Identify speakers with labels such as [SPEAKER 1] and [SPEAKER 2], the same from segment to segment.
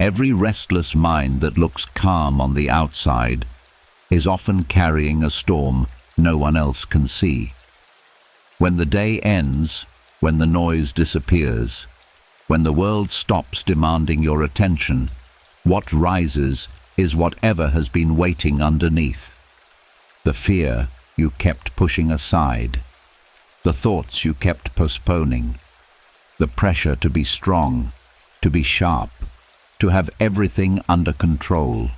[SPEAKER 1] Every restless mind that looks calm on the outside is often carrying a storm no one else can see. When the day ends, when the noise disappears, when the world stops demanding your attention, what rises is whatever has been waiting underneath. The fear you kept pushing aside, the thoughts you kept postponing, the pressure to be strong, to be sharp, to have everything under control,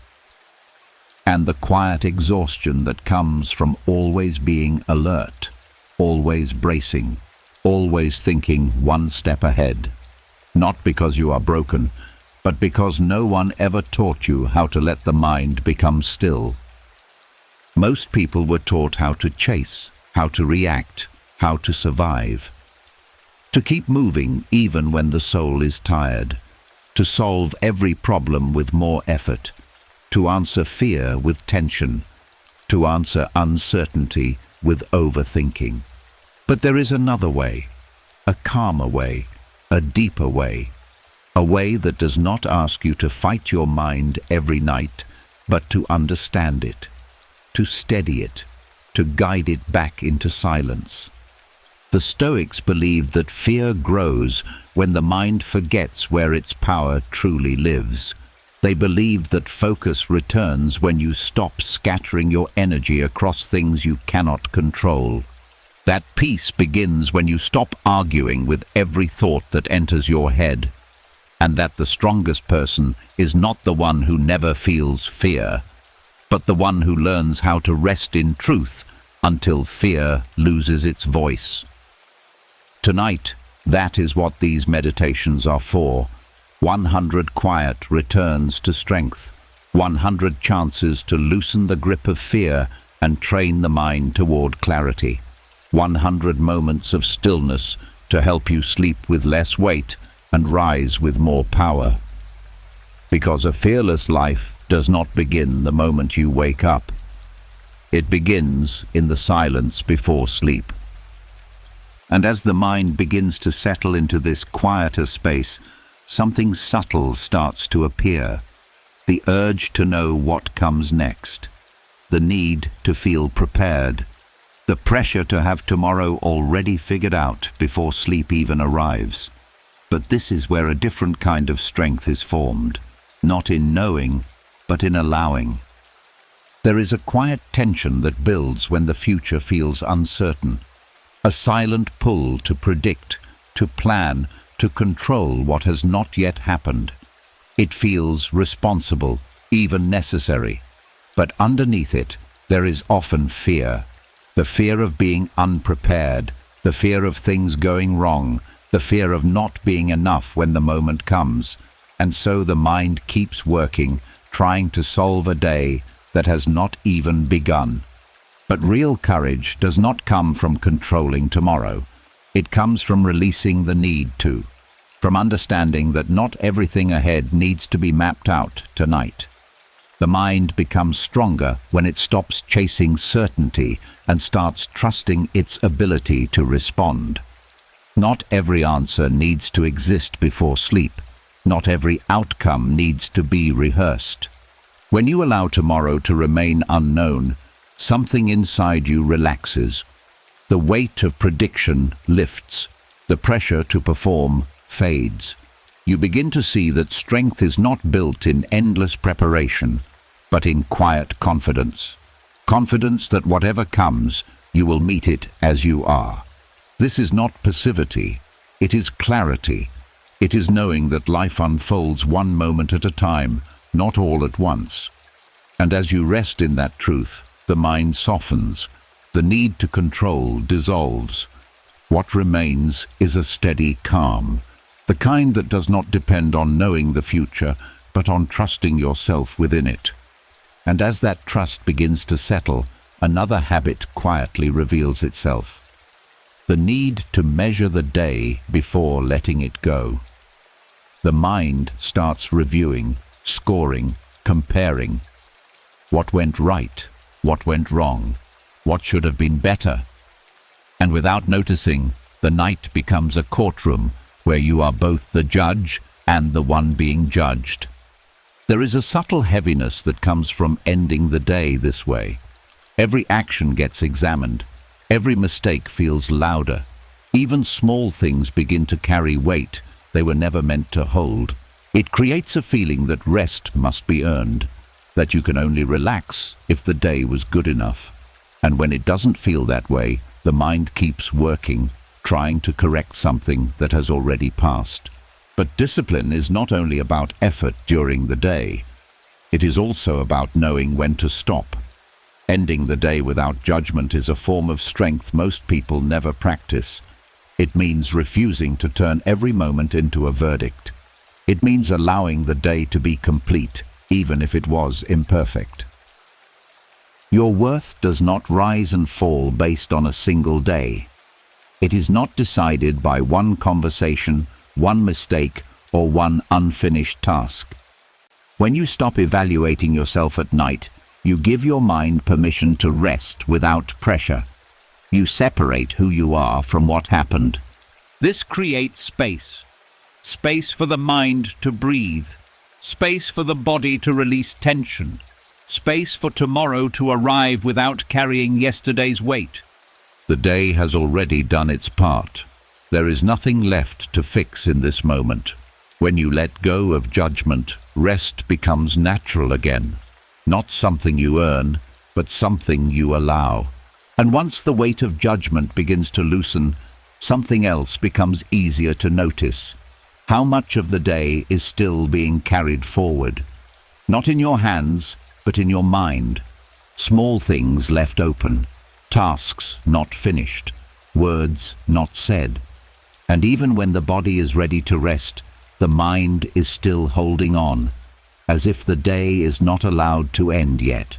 [SPEAKER 1] and the quiet exhaustion that comes from always being alert, always bracing, always thinking one step ahead. Not because you are broken, but because no one ever taught you how to let the mind become still. Most people were taught how to chase, how to react, how to survive. To keep moving even when the soul is tired. To solve every problem with more effort. To answer fear with tension. To answer uncertainty with overthinking. But there is another way, a calmer way, a deeper way. A way that does not ask you to fight your mind every night, but to understand it, to steady it, to guide it back into silence. The Stoics believed that fear grows when the mind forgets where its power truly lives. They believed that focus returns when you stop scattering your energy across things you cannot control. That peace begins when you stop arguing with every thought that enters your head, and that the strongest person is not the one who never feels fear, but the one who learns how to rest in truth until fear loses its voice. Tonight, that is what these meditations are for. 100 quiet returns to strength, 100 chances to loosen the grip of fear and train the mind toward clarity, 100 moments of stillness to help you sleep with less weight and rise with more power. Because a fearless life does not begin the moment you wake up. It begins in the silence before sleep. And as the mind begins to settle into this quieter space, something subtle starts to appear. The urge to know what comes next. The need to feel prepared. The pressure to have tomorrow already figured out before sleep even arrives. But this is where a different kind of strength is formed, not in knowing, but in allowing. There is a quiet tension that builds when the future feels uncertain, a silent pull to predict, to plan, to control what has not yet happened. It feels responsible, even necessary, but underneath it there is often fear, the fear of being unprepared, the fear of things going wrong, the fear of not being enough when the moment comes, and so the mind keeps working, trying to solve a day that has not even begun. But real courage does not come from controlling tomorrow. It comes from releasing the need to, from understanding that not everything ahead needs to be mapped out tonight. The mind becomes stronger when it stops chasing certainty and starts trusting its ability to respond. Not every answer needs to exist before sleep. Not every outcome needs to be rehearsed. When you allow tomorrow to remain unknown, something inside you relaxes. The weight of prediction lifts. The pressure to perform fades. You begin to see that strength is not built in endless preparation, but in quiet confidence. Confidence that whatever comes, you will meet it as you are. This is not passivity, it is clarity. It is knowing that life unfolds one moment at a time, not all at once. And as you rest in that truth, the mind softens. The need to control dissolves. What remains is a steady calm, the kind that does not depend on knowing the future, but on trusting yourself within it. And as that trust begins to settle, another habit quietly reveals itself. The need to measure the day before letting it go. The mind starts reviewing, scoring, comparing. What went right? What went wrong? What should have been better? And without noticing, the night becomes a courtroom where you are both the judge and the one being judged. There is a subtle heaviness that comes from ending the day this way. Every action gets examined. Every mistake feels louder. Even small things begin to carry weight they were never meant to hold. It creates a feeling that rest must be earned, that you can only relax if the day was good enough. And when it doesn't feel that way, the mind keeps working, trying to correct something that has already passed. But discipline is not only about effort during the day. It is also about knowing when to stop. Ending the day without judgment is a form of strength most people never practice. It means refusing to turn every moment into a verdict. It means allowing the day to be complete, even if it was imperfect. Your worth does not rise and fall based on a single day. It is not decided by one conversation, one mistake, or one unfinished task. When you stop evaluating yourself at night, you give your mind permission to rest without pressure. You separate who you are from what happened. This creates space. Space for the mind to breathe. Space for the body to release tension. Space for tomorrow to arrive without carrying yesterday's weight. The day has already done its part. There is nothing left to fix in this moment. When you let go of judgment, rest becomes natural again. Not something you earn, but something you allow. And once the weight of judgment begins to loosen, something else becomes easier to notice. How much of the day is still being carried forward? Not in your hands, but in your mind. Small things left open, tasks not finished, words not said. And even when the body is ready to rest, the mind is still holding on, as if the day is not allowed to end yet.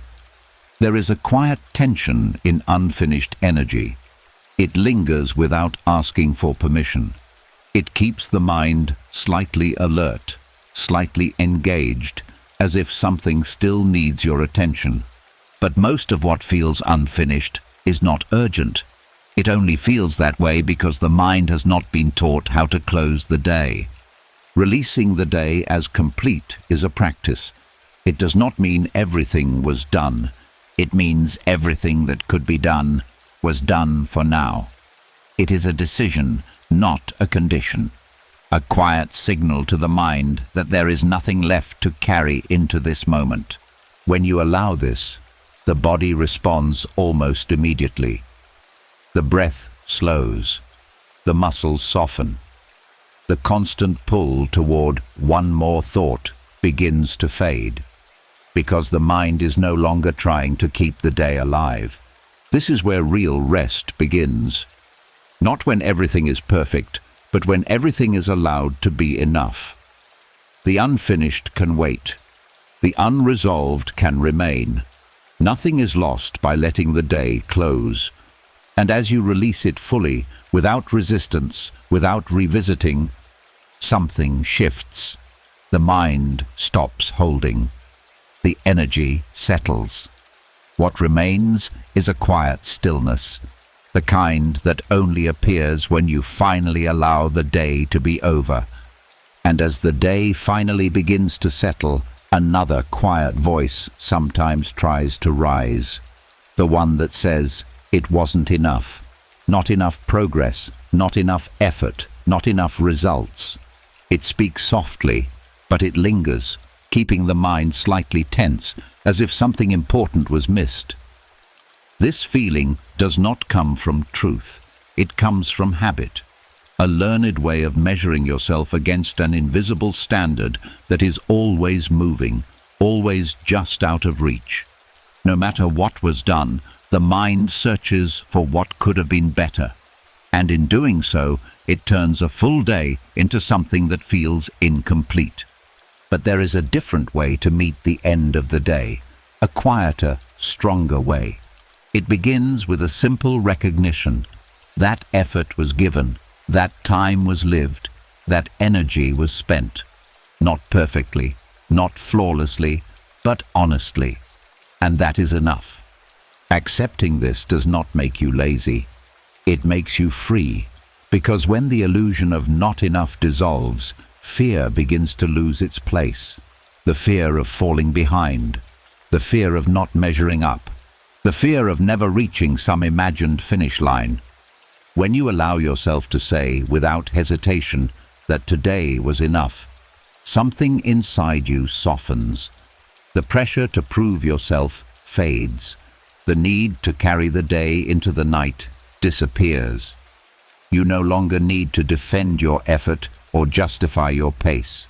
[SPEAKER 1] There is a quiet tension in unfinished energy. It lingers without asking for permission. It keeps the mind slightly alert, slightly engaged, as if something still needs your attention. But most of what feels unfinished is not urgent. It only feels that way because the mind has not been taught how to close the day. Releasing the day as complete is a practice. It does not mean everything was done. It means everything that could be done was done for now. It is a decision, not a condition. A quiet signal to the mind that there is nothing left to carry into this moment. When you allow this, the body responds almost immediately. The breath slows. The muscles soften. The constant pull toward one more thought begins to fade, because the mind is no longer trying to keep the day alive. This is where real rest begins. Not when everything is perfect, but when everything is allowed to be enough. The unfinished can wait. The unresolved can remain. Nothing is lost by letting the day close. And as you release it fully, without resistance, without revisiting, something shifts. The mind stops holding. The energy settles. What remains is a quiet stillness, the kind that only appears when you finally allow the day to be over. And as the day finally begins to settle, another quiet voice sometimes tries to rise. The one that says, it wasn't enough. Not enough progress, not enough effort, not enough results. It speaks softly, but it lingers, keeping the mind slightly tense, as if something important was missed. This feeling does not come from truth. It comes from habit, a learned way of measuring yourself against an invisible standard that is always moving, always just out of reach. No matter what was done, the mind searches for what could have been better, and in doing so, it turns a full day into something that feels incomplete. But there is a different way to meet the end of the day, a quieter, stronger way. It begins with a simple recognition. That effort was given, that time was lived, that energy was spent. Not perfectly, not flawlessly, but honestly. And that is enough. Accepting this does not make you lazy. It makes you free, because when the illusion of not enough dissolves, fear begins to lose its place. The fear of falling behind, the fear of not measuring up, the fear of never reaching some imagined finish line. When you allow yourself to say, without hesitation, that today was enough, something inside you softens. The pressure to prove yourself fades. The need to carry the day into the night disappears. You no longer need to defend your effort or justify your pace.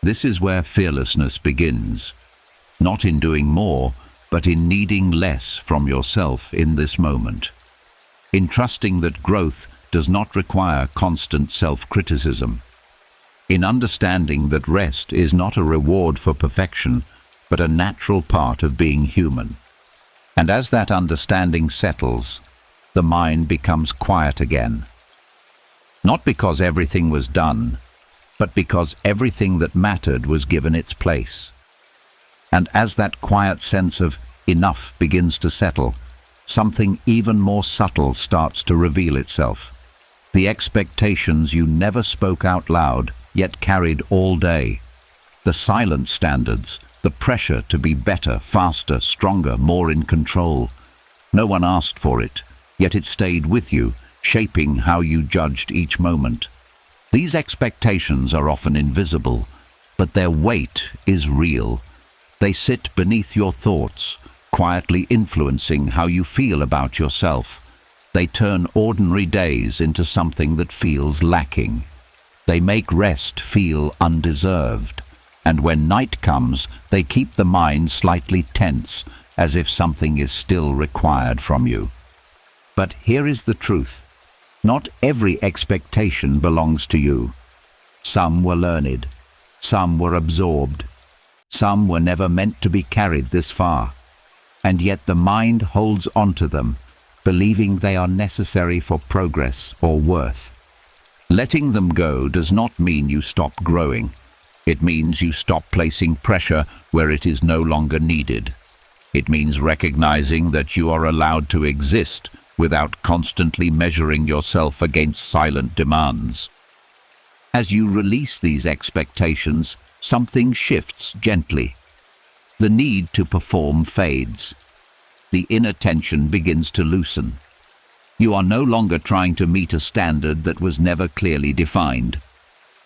[SPEAKER 1] This is where fearlessness begins, not in doing more, but in needing less from yourself in this moment. In trusting that growth does not require constant self-criticism. In understanding that rest is not a reward for perfection, but a natural part of being human. And as that understanding settles, the mind becomes quiet again. Not because everything was done, but because everything that mattered was given its place. And as that quiet sense of enough begins to settle, something even more subtle starts to reveal itself. The expectations you never spoke out loud, yet carried all day. The silent standards, the pressure to be better, faster, stronger, more in control. No one asked for it, yet it stayed with you, shaping how you judged each moment. These expectations are often invisible, but their weight is real. They sit beneath your thoughts, quietly influencing how you feel about yourself. They turn ordinary days into something that feels lacking. They make rest feel undeserved. And when night comes, they keep the mind slightly tense, as if something is still required from you. But here is the truth. Not every expectation belongs to you. Some were learned, some were absorbed, some were never meant to be carried this far. And yet the mind holds onto them, believing they are necessary for progress or worth. Letting them go does not mean you stop growing. It means you stop placing pressure where it is no longer needed. It means recognizing that you are allowed to exist without constantly measuring yourself against silent demands. As you release these expectations, something shifts gently. The need to perform fades. The inner tension begins to loosen. You are no longer trying to meet a standard that was never clearly defined.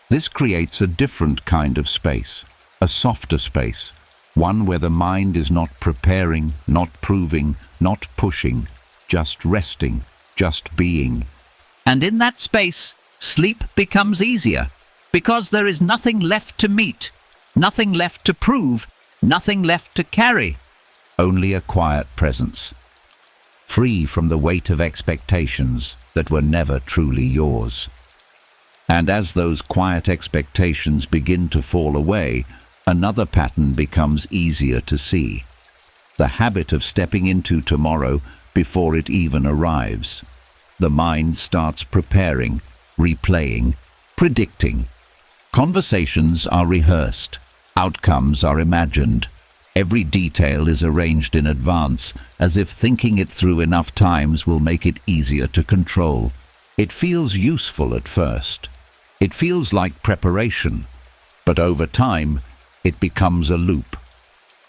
[SPEAKER 1] This creates a different kind of space, a softer space, one where the mind is not preparing, not proving, not pushing, just resting, just being. And in that space, sleep becomes easier, because there is nothing left to meet, nothing left to prove, nothing left to carry. Only a quiet presence, free from the weight of expectations that were never truly yours. And as those quiet expectations begin to fall away, another pattern becomes easier to see. The habit of stepping into tomorrow before it even arrives. The mind starts preparing, replaying, predicting. Conversations are rehearsed. Outcomes are imagined. Every detail is arranged in advance, as if thinking it through enough times will make it easier to control. It feels useful at first. It feels like preparation. But over time, it becomes a loop.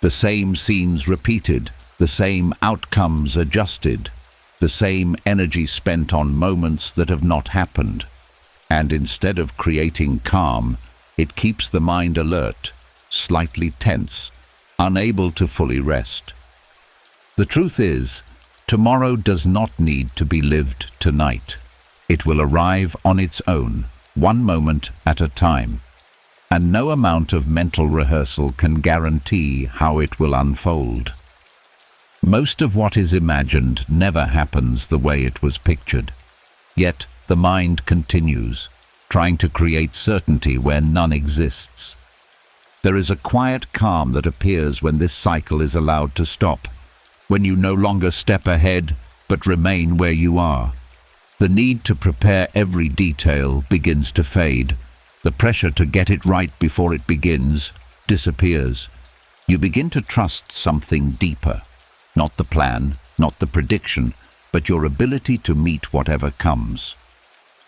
[SPEAKER 1] The same scenes repeated, the same outcomes adjusted, the same energy spent on moments that have not happened. And instead of creating calm, it keeps the mind alert, slightly tense, unable to fully rest. The truth is, tomorrow does not need to be lived tonight. It will arrive on its own, one moment at a time. And no amount of mental rehearsal can guarantee how it will unfold. Most of what is imagined never happens the way it was pictured. Yet the mind continues, trying to create certainty where none exists. There is a quiet calm that appears when this cycle is allowed to stop, when you no longer step ahead but remain where you are. The need to prepare every detail begins to fade. The pressure to get it right before it begins disappears. You begin to trust something deeper. Not the plan, not the prediction, but your ability to meet whatever comes.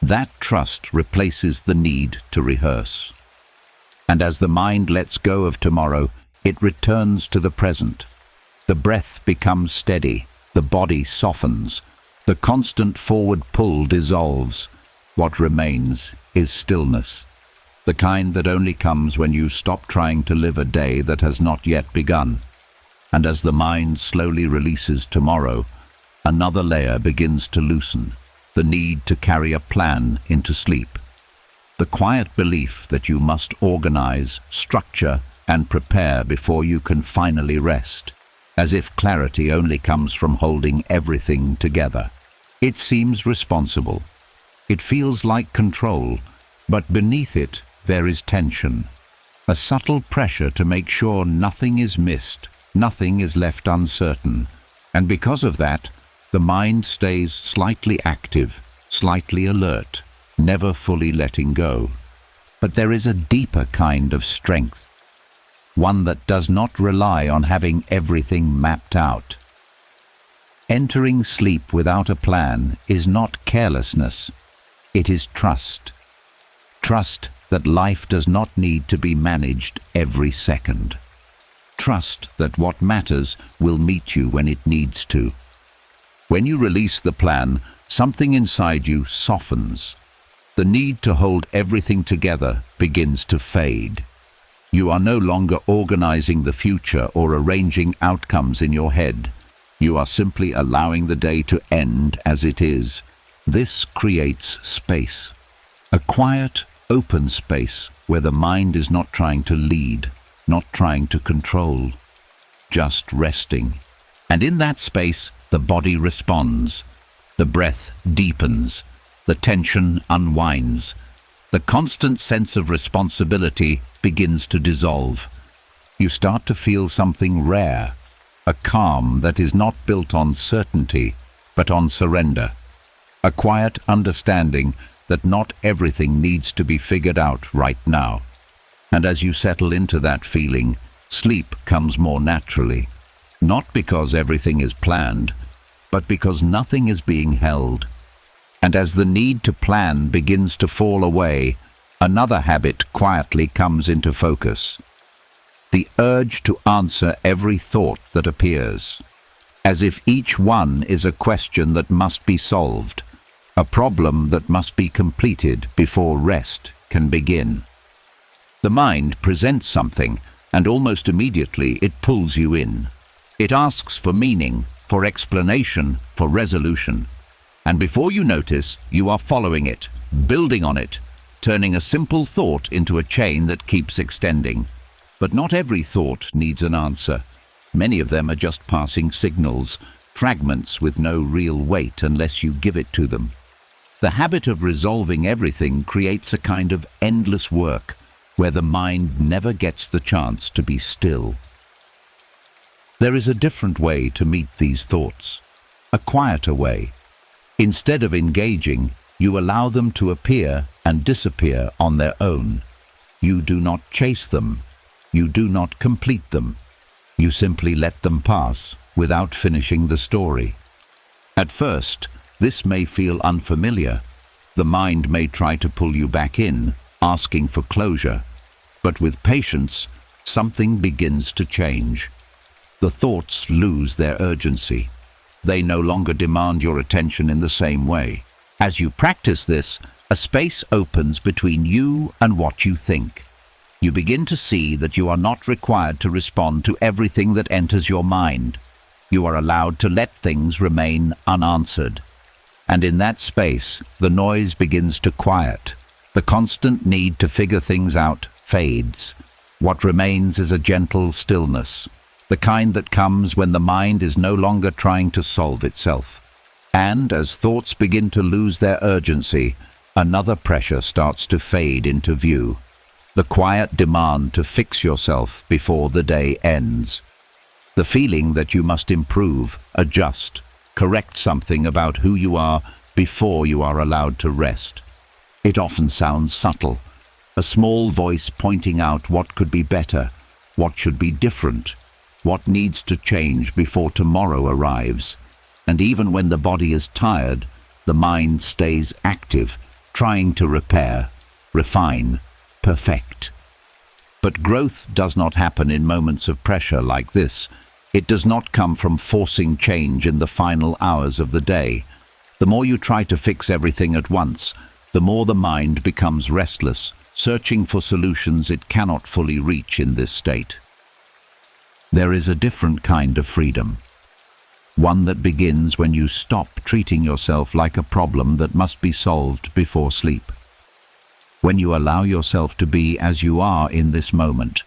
[SPEAKER 1] That trust replaces the need to rehearse. And as the mind lets go of tomorrow, it returns to the present. The breath becomes steady, the body softens, the constant forward pull dissolves. What remains is stillness, the kind that only comes when you stop trying to live a day that has not yet begun. And as the mind slowly releases tomorrow, another layer begins to loosen, the need to carry a plan into sleep. The quiet belief that you must organize, structure, and prepare before you can finally rest, as if clarity only comes from holding everything together. It seems responsible. It feels like control, but beneath it there is tension, a subtle pressure to make sure nothing is missed, nothing is left uncertain, and because of that, the mind stays slightly active, slightly alert, never fully letting go. But there is a deeper kind of strength, one that does not rely on having everything mapped out. Entering sleep without a plan is not carelessness, it is trust. Trust that life does not need to be managed every second. Trust that what matters will meet you when it needs to. When you release the plan, something inside you softens. The need to hold everything together begins to fade. You are no longer organizing the future or arranging outcomes in your head. You are simply allowing the day to end as it is. This creates space. A quiet, open space where the mind is not trying to lead, not trying to control, just resting. And in that space, the body responds. The breath deepens. The tension unwinds. The constant sense of responsibility begins to dissolve. You start to feel something rare, a calm that is not built on certainty, but on surrender. A quiet understanding that not everything needs to be figured out right now. And as you settle into that feeling, sleep comes more naturally. Not because everything is planned, but because nothing is being held. And as the need to plan begins to fall away, another habit quietly comes into focus. The urge to answer every thought that appears, as if each one is a question that must be solved, a problem that must be completed before rest can begin. The mind presents something, and almost immediately it pulls you in. It asks for meaning, for explanation, for resolution. And before you notice, you are following it, building on it, turning a simple thought into a chain that keeps extending. But not every thought needs an answer. Many of them are just passing signals, fragments with no real weight unless you give it to them. The habit of resolving everything creates a kind of endless work, where the mind never gets the chance to be still. There is a different way to meet these thoughts, a quieter way. Instead of engaging, you allow them to appear and disappear on their own. You do not chase them. You do not complete them. You simply let them pass without finishing the story. At first, this may feel unfamiliar. The mind may try to pull you back in, asking for closure. But with patience, something begins to change. The thoughts lose their urgency. They no longer demand your attention in the same way. As you practice this, a space opens between you and what you think. You begin to see that you are not required to respond to everything that enters your mind. You are allowed to let things remain unanswered. And in that space, the noise begins to quiet. The constant need to figure things out fades. What remains is a gentle stillness, the kind that comes when the mind is no longer trying to solve itself. And as thoughts begin to lose their urgency, another pressure starts to fade into view. The quiet demand to fix yourself before the day ends. The feeling that you must improve, adjust, correct something about who you are before you are allowed to rest. It often sounds subtle, a small voice pointing out what could be better, what should be different, what needs to change before tomorrow arrives. And even when the body is tired, the mind stays active, trying to repair, refine, perfect. But growth does not happen in moments of pressure like this. It does not come from forcing change in the final hours of the day. The more you try to fix everything at once, the more the mind becomes restless, searching for solutions it cannot fully reach in this state. There is a different kind of freedom. One that begins when you stop treating yourself like a problem that must be solved before sleep. When you allow yourself to be as you are in this moment,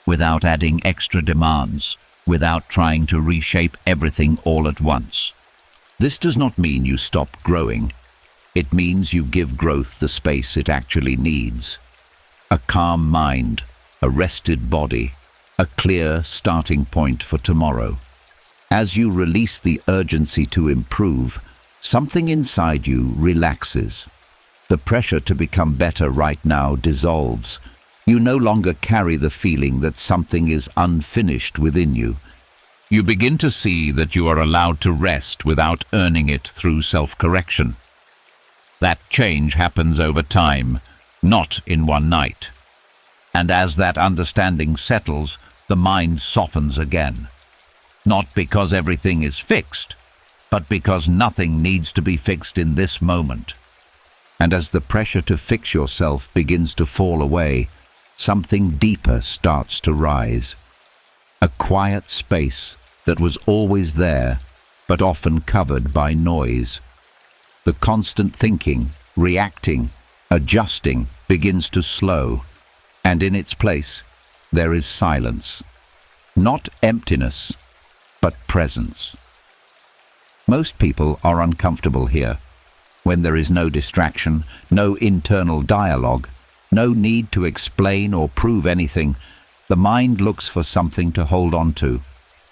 [SPEAKER 1] without adding extra demands, without trying to reshape everything all at once. This does not mean you stop growing. It means you give growth the space it actually needs. A calm mind, a rested body, a clear starting point for tomorrow. As you release the urgency to improve, something inside you relaxes. The pressure to become better right now dissolves. You no longer carry the feeling that something is unfinished within you. You begin to see that you are allowed to rest without earning it through self-correction. That change happens over time, not in one night. And as that understanding settles, the mind softens again. Not because everything is fixed, but because nothing needs to be fixed in this moment. And as the pressure to fix yourself begins to fall away, something deeper starts to rise. A quiet space that was always there, but often covered by noise. The constant thinking, reacting, adjusting begins to slow, and in its place, there is silence. Not emptiness, but presence. Most people are uncomfortable here. When there is no distraction, no internal dialogue, no need to explain or prove anything, the mind looks for something to hold on to.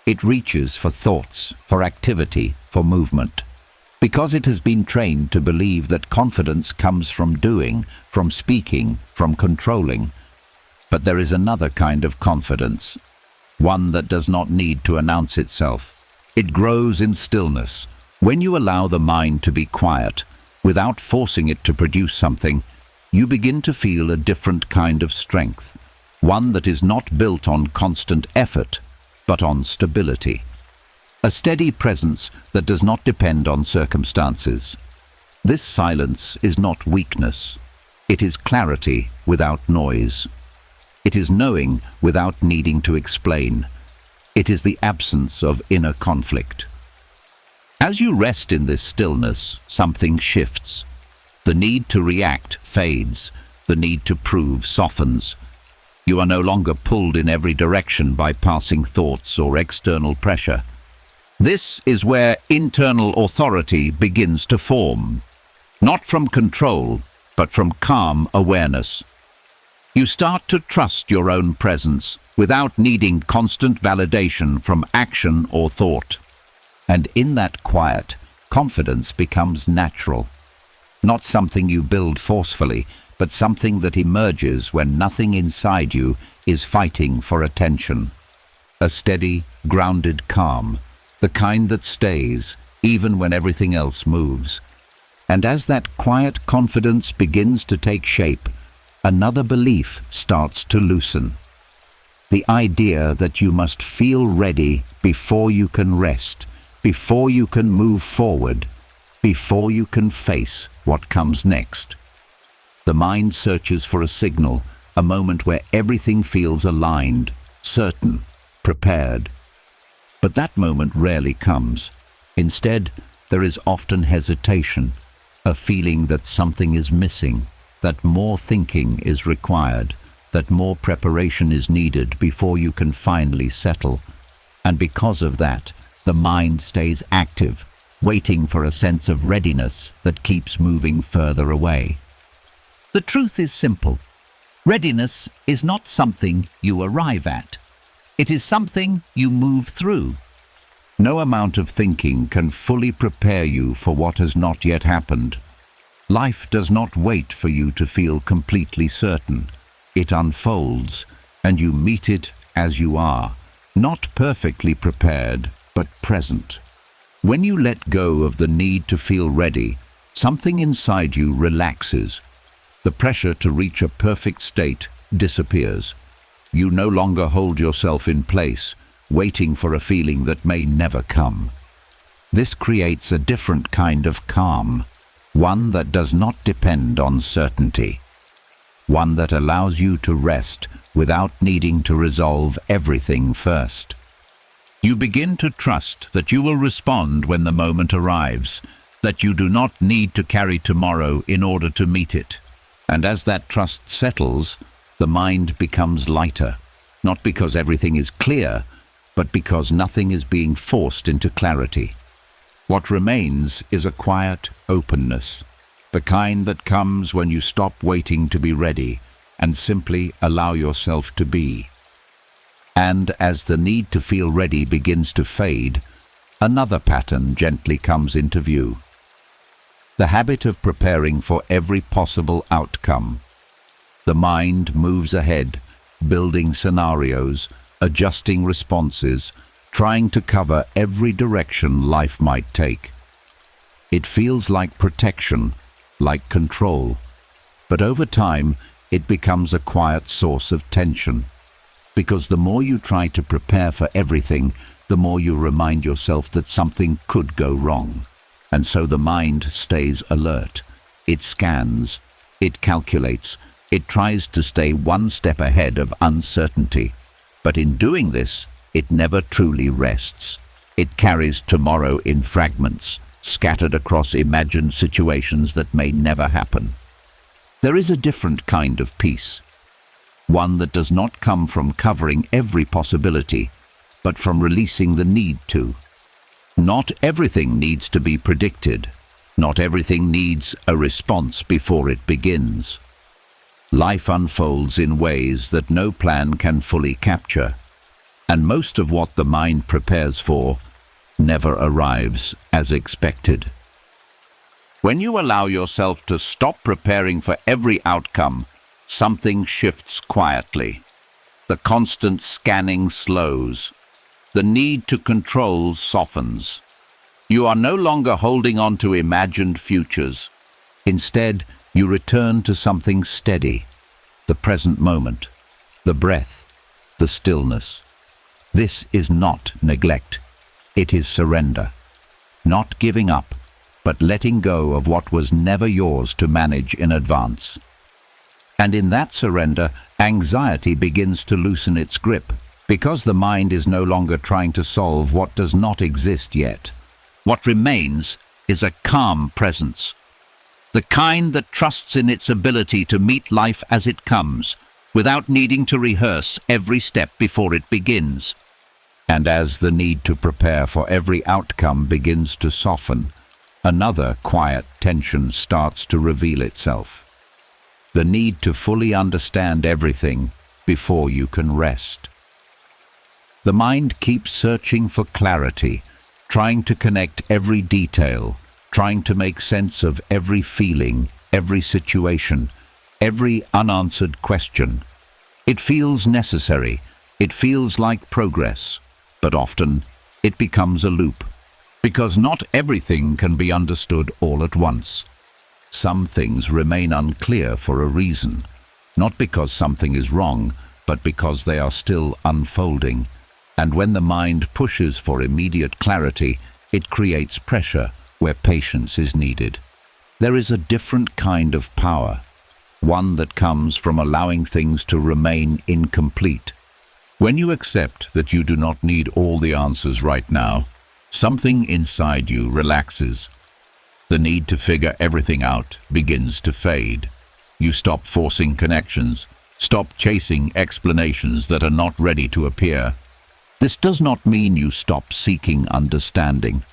[SPEAKER 1] It reaches for thoughts, for activity, for movement. Because it has been trained to believe that confidence comes from doing, from speaking, from controlling. But there is another kind of confidence, one that does not need to announce itself. It grows in stillness. When you allow the mind to be quiet, without forcing it to produce something, you begin to feel a different kind of strength, one that is not built on constant effort, but on stability. A steady presence that does not depend on circumstances. This silence is not weakness. It is clarity without noise. It is knowing without needing to explain. It is the absence of inner conflict. As you rest in this stillness, something shifts. The need to react fades. The need to prove softens. You are no longer pulled in every direction by passing thoughts or external pressure. This is where internal authority begins to form. Not from control, but from calm awareness. You start to trust your own presence without needing constant validation from action or thought. And in that quiet, confidence becomes natural. Not something you build forcefully, but something that emerges when nothing inside you is fighting for attention. A steady, grounded calm, the kind that stays even when everything else moves. And as that quiet confidence begins to take shape, another belief starts to loosen. The idea that you must feel ready before you can rest, before you can move forward, before you can face what comes next. The mind searches for a signal, a moment where everything feels aligned, certain, prepared. But that moment rarely comes. Instead, there is often hesitation, a feeling that something is missing, that more thinking is required, that more preparation is needed before you can finally settle. And because of that, the mind stays active, waiting for a sense of readiness that keeps moving further away. The truth is simple. Readiness is not something you arrive at. It is something you move through. No amount of thinking can fully prepare you for what has not yet happened. Life does not wait for you to feel completely certain. It unfolds, and you meet it as you are, not perfectly prepared, but present. When you let go of the need to feel ready, something inside you relaxes. The pressure to reach a perfect state disappears. You no longer hold yourself in place, waiting for a feeling that may never come. This creates a different kind of calm, one that does not depend on certainty, one that allows you to rest without needing to resolve everything first. You begin to trust that you will respond when the moment arrives, that you do not need to carry tomorrow in order to meet it. And as that trust settles, the mind becomes lighter, not because everything is clear, but because nothing is being forced into clarity. What remains is a quiet openness, the kind that comes when you stop waiting to be ready and simply allow yourself to be. And as the need to feel ready begins to fade, another pattern gently comes into view. The habit of preparing for every possible outcome. The mind moves ahead, building scenarios, adjusting responses, trying to cover every direction life might take. It feels like protection, like control, but over time it becomes a quiet source of tension. Because the more you try to prepare for everything, the more you remind yourself that something could go wrong. And so the mind stays alert. It scans, it calculates, it tries to stay one step ahead of uncertainty. But in doing this, it never truly rests. It carries tomorrow in fragments, scattered across imagined situations that may never happen. There is a different kind of peace, one that does not come from covering every possibility, but from releasing the need to. Not everything needs to be predicted. Not everything needs a response before it begins. Life unfolds in ways that no plan can fully capture, and most of what the mind prepares for never arrives as expected. When you allow yourself to stop preparing for every outcome, something shifts quietly. The constant scanning slows. The need to control softens. You are no longer holding on to imagined futures. Instead, you return to something steady, the present moment, the breath, the stillness. This is not neglect. It is surrender. Not giving up, but letting go of what was never yours to manage in advance. And in that surrender, anxiety begins to loosen its grip, because the mind is no longer trying to solve what does not exist yet. What remains is a calm presence, the kind that trusts in its ability to meet life as it comes, without needing to rehearse every step before it begins. And as the need to prepare for every outcome begins to soften, another quiet tension starts to reveal itself. The need to fully understand everything before you can rest. The mind keeps searching for clarity, trying to connect every detail, trying to make sense of every feeling, every situation, every unanswered question. It feels necessary, it feels like progress, but often it becomes a loop, because not everything can be understood all at once. Some things remain unclear for a reason, not because something is wrong, but because they are still unfolding. And when the mind pushes for immediate clarity, it creates pressure where patience is needed. There is a different kind of power, one that comes from allowing things to remain incomplete. When you accept that you do not need all the answers right now, something inside you relaxes. The need to figure everything out begins to fade. You stop forcing connections, stop chasing explanations that are not ready to appear. This does not mean you stop seeking understanding.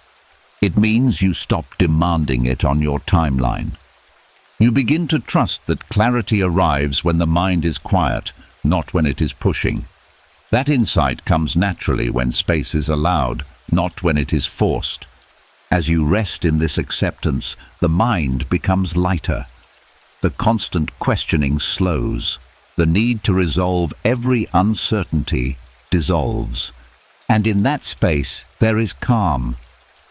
[SPEAKER 1] It means you stop demanding it on your timeline. You begin to trust that clarity arrives when the mind is quiet, not when it is pushing. That insight comes naturally when space is allowed, not when it is forced. As you rest in this acceptance, the mind becomes lighter. The constant questioning slows. The need to resolve every uncertainty dissolves. And in that space, there is calm.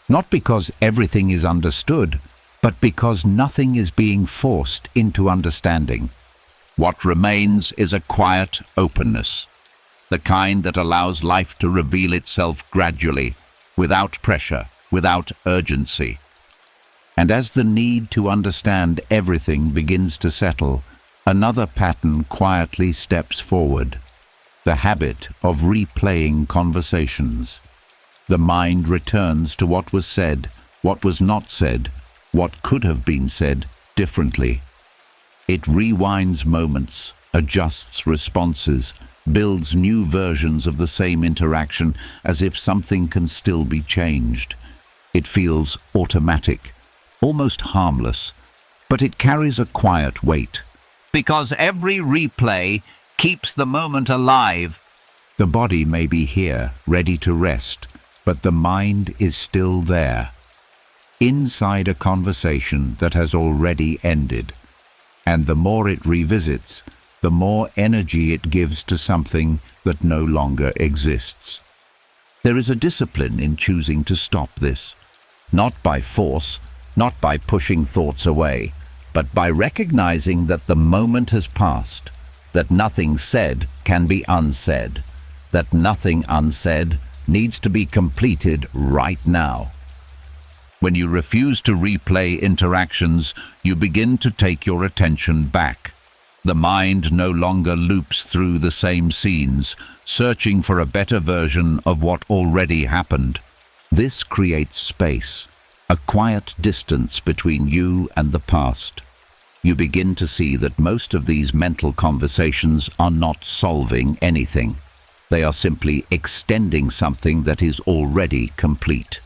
[SPEAKER 1] Not because everything is understood, but because nothing is being forced into understanding. What remains is a quiet openness, the kind that allows life to reveal itself gradually, without pressure, without urgency. And as the need to understand everything begins to settle, another pattern quietly steps forward: the habit of replaying conversations. The mind returns to what was said, what was not said, what could have been said differently. It rewinds moments, adjusts responses, builds new versions of the same interaction as if something can still be changed. It feels automatic, almost harmless, but it carries a quiet weight. Because every replay keeps the moment alive. The body may be here, ready to rest, but the mind is still there, inside a conversation that has already ended. And the more it revisits, the more energy it gives to something that no longer exists. There is a discipline in choosing to stop this, not by force, not by pushing thoughts away, but by recognizing that the moment has passed, that nothing said can be unsaid, that nothing unsaid needs to be completed right now. When you refuse to replay interactions, you begin to take your attention back. The mind no longer loops through the same scenes, searching for a better version of what already happened. This creates space, a quiet distance between you and the past. You begin to see that most of these mental conversations are not solving anything. They are simply extending something that is already complete.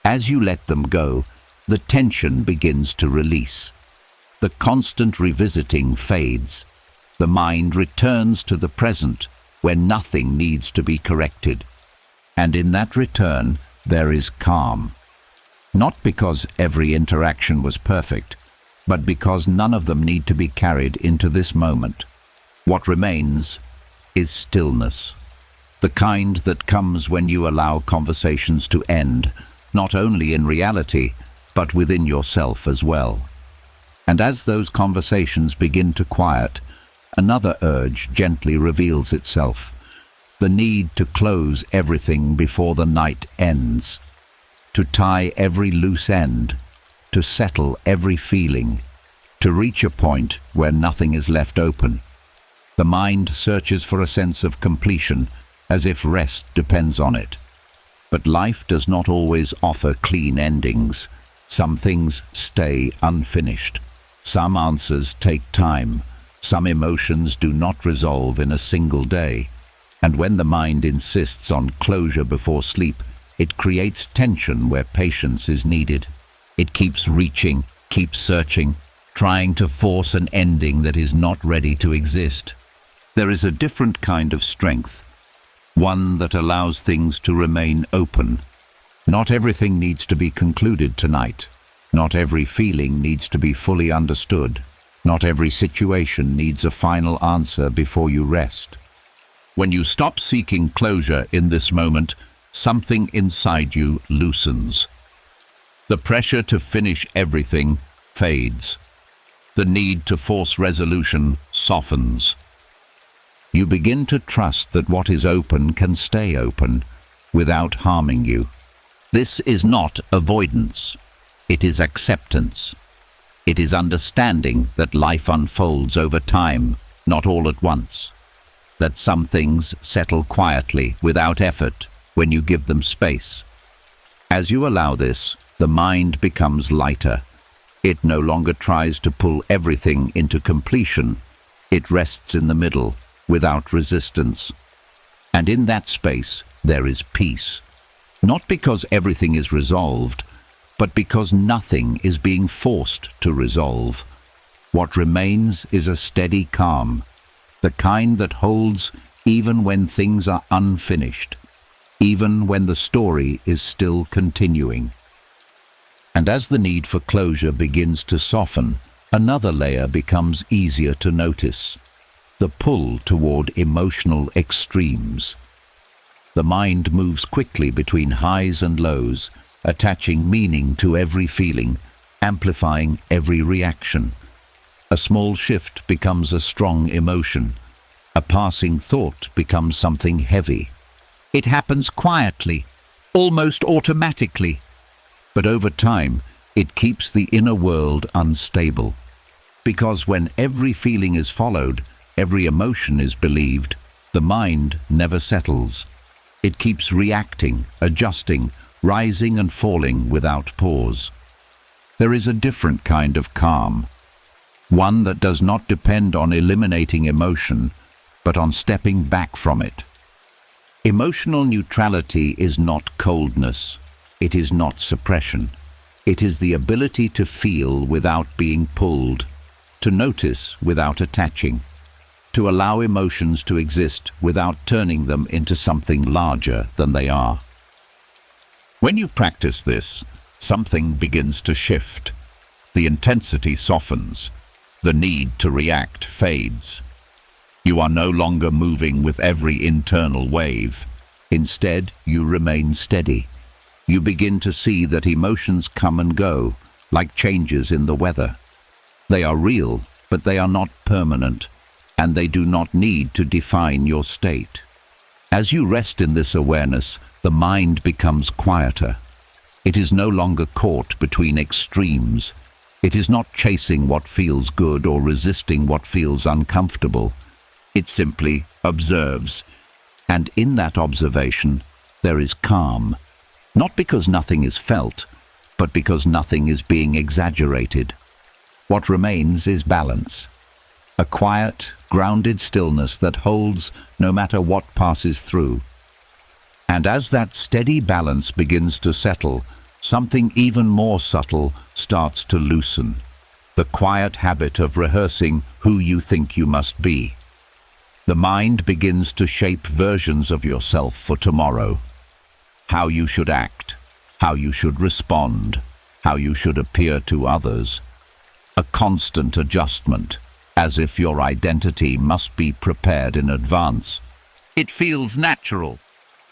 [SPEAKER 1] As you let them go, the tension begins to release. The constant revisiting fades. The mind returns to the present, where nothing needs to be corrected. And in that return, there is calm. Not because every interaction was perfect, but because none of them need to be carried into this moment. What remains is stillness, the kind that comes when you allow conversations to end, not only in reality, but within yourself as well. And as those conversations begin to quiet, another urge gently reveals itself: the need to close everything before the night ends, to tie every loose end, to settle every feeling, to reach a point where nothing is left open. The mind searches for a sense of completion, as if rest depends on it. But life does not always offer clean endings. Some things stay unfinished. Some answers take time. Some emotions do not resolve in a single day. And when the mind insists on closure before sleep, it creates tension where patience is needed. It keeps reaching, keeps searching, trying to force an ending that is not ready to exist. There is a different kind of strength, one that allows things to remain open. Not everything needs to be concluded tonight. Not every feeling needs to be fully understood. Not every situation needs a final answer before you rest. When you stop seeking closure in this moment, something inside you loosens. The pressure to finish everything fades. The need to force resolution softens. You begin to trust that what is open can stay open without harming you. This is not avoidance. It is acceptance. It is understanding that life unfolds over time, not all at once. That some things settle quietly, without effort, when you give them space. As you allow this, the mind becomes lighter. It no longer tries to pull everything into completion. It rests in the middle, without resistance. And in that space, there is peace. Not because everything is resolved, but because nothing is being forced to resolve. What remains is a steady calm, the kind that holds even when things are unfinished, even when the story is still continuing. And as the need for closure begins to soften, another layer becomes easier to notice: the pull toward emotional extremes. The mind moves quickly between highs and lows, attaching meaning to every feeling, amplifying every reaction. A small shift becomes a strong emotion. A passing thought becomes something heavy.
[SPEAKER 2] It happens quietly, almost automatically.
[SPEAKER 1] But over time, it keeps the inner world unstable. Because when every feeling is followed, every emotion is believed, the mind never settles. It keeps reacting, adjusting, rising and falling without pause. There is a different kind of calm, one that does not depend on eliminating emotion, but on stepping back from it. Emotional neutrality is not coldness. It is not suppression. It is the ability to feel without being pulled, to notice without attaching, to allow emotions to exist without turning them into something larger than they are. When you practice this, something begins to shift. The intensity softens. The need to react fades. You are no longer moving with every internal wave. Instead, you remain steady. You begin to see that emotions come and go, like changes in the weather. They are real, but they are not permanent, and they do not need to define your state. As you rest in this awareness, the mind becomes quieter. It is no longer caught between extremes. It is not chasing what feels good or resisting what feels uncomfortable. It simply observes. And in that observation, there is calm. Not because nothing is felt, but because nothing is being exaggerated. What remains is balance. A quiet, grounded stillness that holds no matter what passes through. And as that steady balance begins to settle, something even more subtle starts to loosen. The quiet habit of rehearsing who you think you must be. The mind begins to shape versions of yourself for tomorrow. How you should act, how you should respond, how you should appear to others. A constant adjustment, as if your identity must be prepared in advance.
[SPEAKER 2] It feels natural,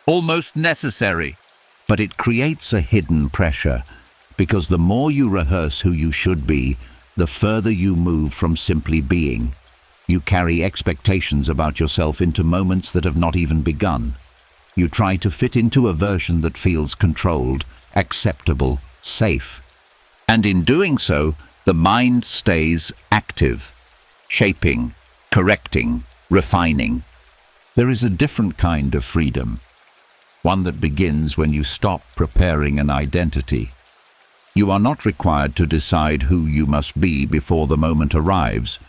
[SPEAKER 2] almost necessary.
[SPEAKER 1] But it creates a hidden pressure, because the more you rehearse who you should be, the further you move from simply being. You carry expectations about yourself into moments that have not even begun. You try to fit into a version that feels controlled, acceptable, safe. And in doing so, the mind stays active, shaping, correcting, refining. There is a different kind of freedom. One that begins when you stop preparing an identity. You are not required to decide who you must be before the moment arrives.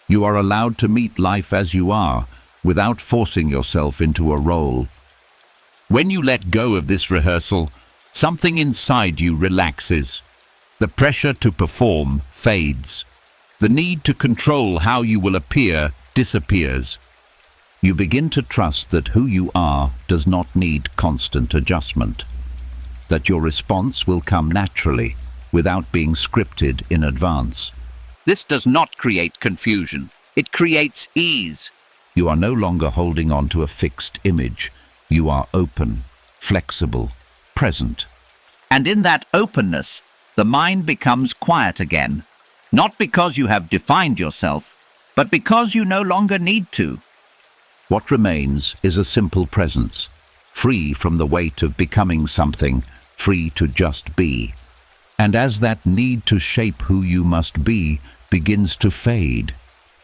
[SPEAKER 1] You are allowed to meet life as you are, without forcing yourself into a role.
[SPEAKER 2] When you let go of this rehearsal, something inside you relaxes. The pressure to perform fades. The need to control how you will appear disappears.
[SPEAKER 1] You begin to trust that who you are does not need constant adjustment, that your response will come naturally, without being scripted in advance.
[SPEAKER 2] This does not create confusion. It creates ease.
[SPEAKER 1] You are no longer holding on to a fixed image. You are open, flexible, present.
[SPEAKER 2] And in that openness, the mind becomes quiet again, not because you have defined yourself, but because you no longer need to.
[SPEAKER 1] What remains is a simple presence, free from the weight of becoming something, free to just be. And as that need to shape who you must be begins to fade,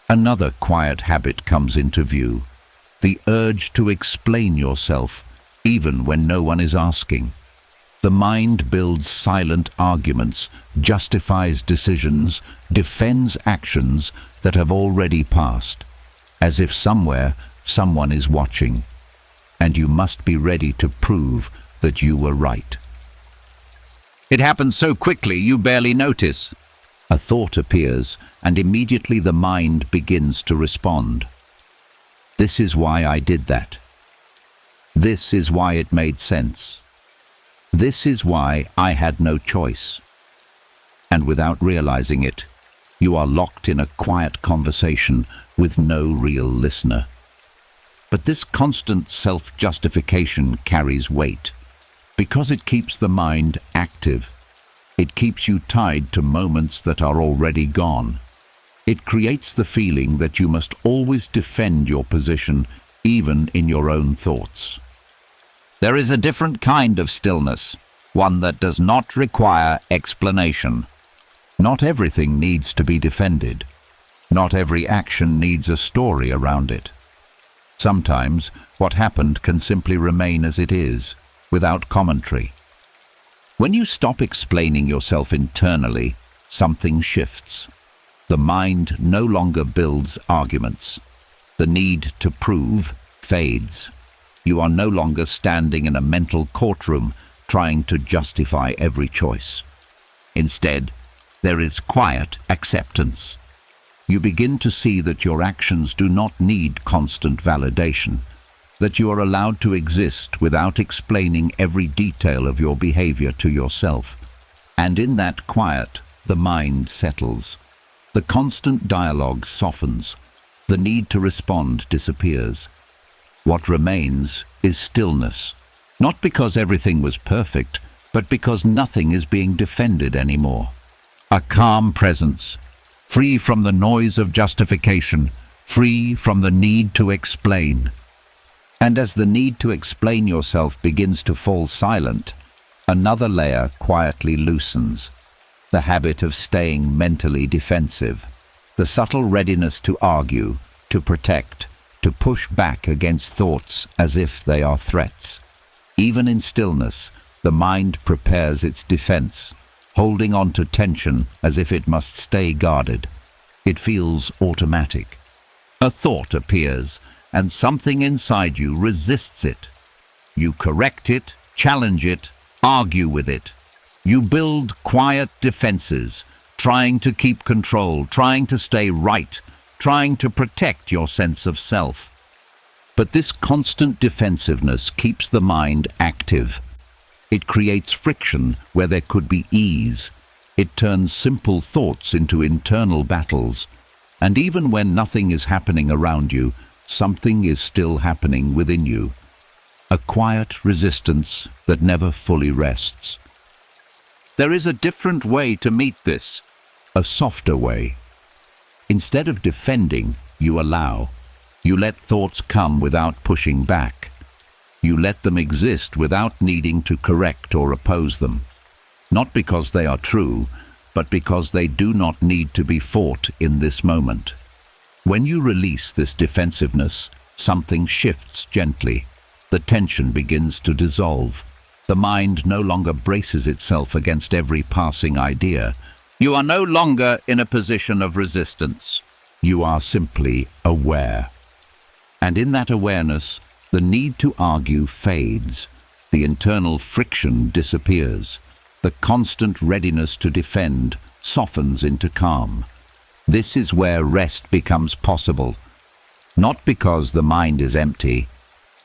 [SPEAKER 1] another quiet habit comes into view. The urge to explain yourself, even when no one is asking. The mind builds silent arguments, justifies decisions, defends actions that have already passed, as if somewhere someone is watching, and you must be ready to prove that you were right.
[SPEAKER 2] It happens so quickly you barely notice.
[SPEAKER 1] A thought appears, and immediately the mind begins to respond. This is why I did that. This is why it made sense. This is why I had no choice. And without realizing it, you are locked in a quiet conversation with no real listener. But this constant self-justification carries weight. Because it keeps the mind active, it keeps you tied to moments that are already gone. It creates the feeling that you must always defend your position, even in your own thoughts.
[SPEAKER 2] There is a different kind of stillness, one that does not require explanation.
[SPEAKER 1] Not everything needs to be defended. Not every action needs a story around it. Sometimes what happened can simply remain as it is, without commentary. When you stop explaining yourself internally, something shifts. The mind no longer builds arguments. The need to prove fades. You are no longer standing in a mental courtroom trying to justify every choice. Instead, there is quiet acceptance. You begin to see that your actions do not need constant validation, that you are allowed to exist without explaining every detail of your behavior to yourself. And in that quiet, the mind settles. The constant dialogue softens. The need to respond disappears. What remains is stillness, not because everything was perfect, but because nothing is being defended anymore. A calm presence, free from the noise of justification, free from the need to explain. And as the need to explain yourself begins to fall silent, another layer quietly loosens. The habit of staying mentally defensive, the subtle readiness to argue, to protect, to push back against thoughts as if they are threats. Even in stillness, the mind prepares its defense, holding on to tension as if it must stay guarded. It feels automatic. A thought appears, and something inside you resists it. You correct it, challenge it, argue with it. You build quiet defenses, trying to keep control, trying to stay right, trying to protect your sense of self. But this constant defensiveness keeps the mind active. It creates friction where there could be ease. It turns simple thoughts into internal battles. And even when nothing is happening around you, something is still happening within you. A quiet resistance that never fully rests.
[SPEAKER 2] There is a different way to meet this.
[SPEAKER 1] A softer way. Instead of defending, you allow. You let thoughts come without pushing back. You let them exist without needing to correct or oppose them. Not because they are true, but because they do not need to be fought in this moment. When you release this defensiveness, something shifts gently. The tension begins to dissolve. The mind no longer braces itself against every passing idea.
[SPEAKER 2] You are no longer in a position of resistance.
[SPEAKER 1] You are simply aware. And in that awareness, the need to argue fades. The internal friction disappears. The constant readiness to defend softens into calm. This is where rest becomes possible. Not because the mind is empty,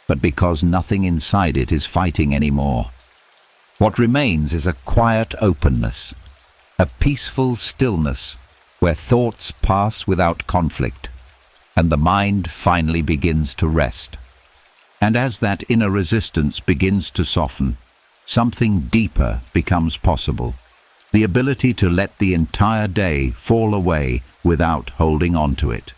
[SPEAKER 1] but because nothing inside it is fighting anymore. What remains is a quiet openness, a peaceful stillness where thoughts pass without conflict, and the mind finally begins to rest. And as that inner resistance begins to soften, something deeper becomes possible. The ability to let the entire day fall away without holding on to it.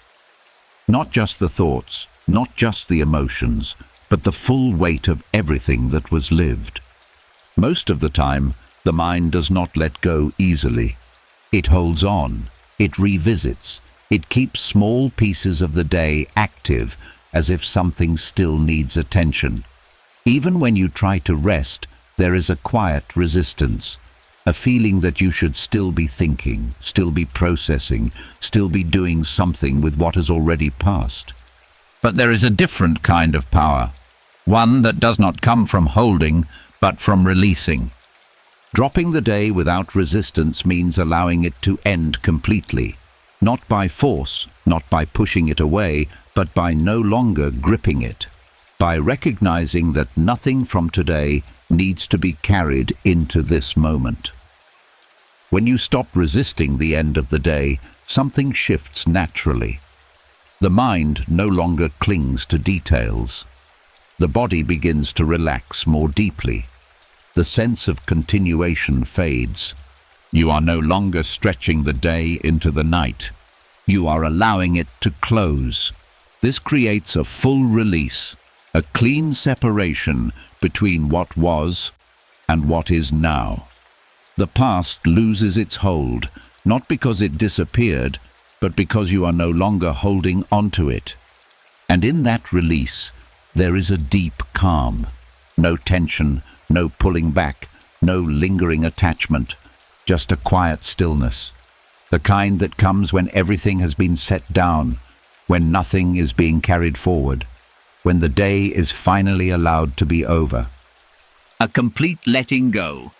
[SPEAKER 1] Not just the thoughts, not just the emotions, but the full weight of everything that was lived. Most of the time, the mind does not let go easily. It holds on, it revisits, it keeps small pieces of the day active as if something still needs attention. Even when you try to rest, there is a quiet resistance, a feeling that you should still be thinking, still be processing, still be doing something with what has already passed.
[SPEAKER 2] But there is a different kind of power, one that does not come from holding, but from releasing.
[SPEAKER 1] Dropping the day without resistance means allowing it to end completely, not by force, not by pushing it away, but by no longer gripping it, by recognizing that nothing from today needs to be carried into this moment. When you stop resisting the end of the day, something shifts naturally. The mind no longer clings to details. The body begins to relax more deeply. The sense of continuation fades. You are no longer stretching the day into the night. You are allowing it to close. This creates a full release, a clean separation between what was and what is now. The past loses its hold, not because it disappeared, but because you are no longer holding onto it. And in that release, there is a deep calm. No tension, no pulling back, no lingering attachment, just a quiet stillness. The kind that comes when everything has been set down, when nothing is being carried forward, when the day is finally allowed to be over.
[SPEAKER 2] A complete letting go,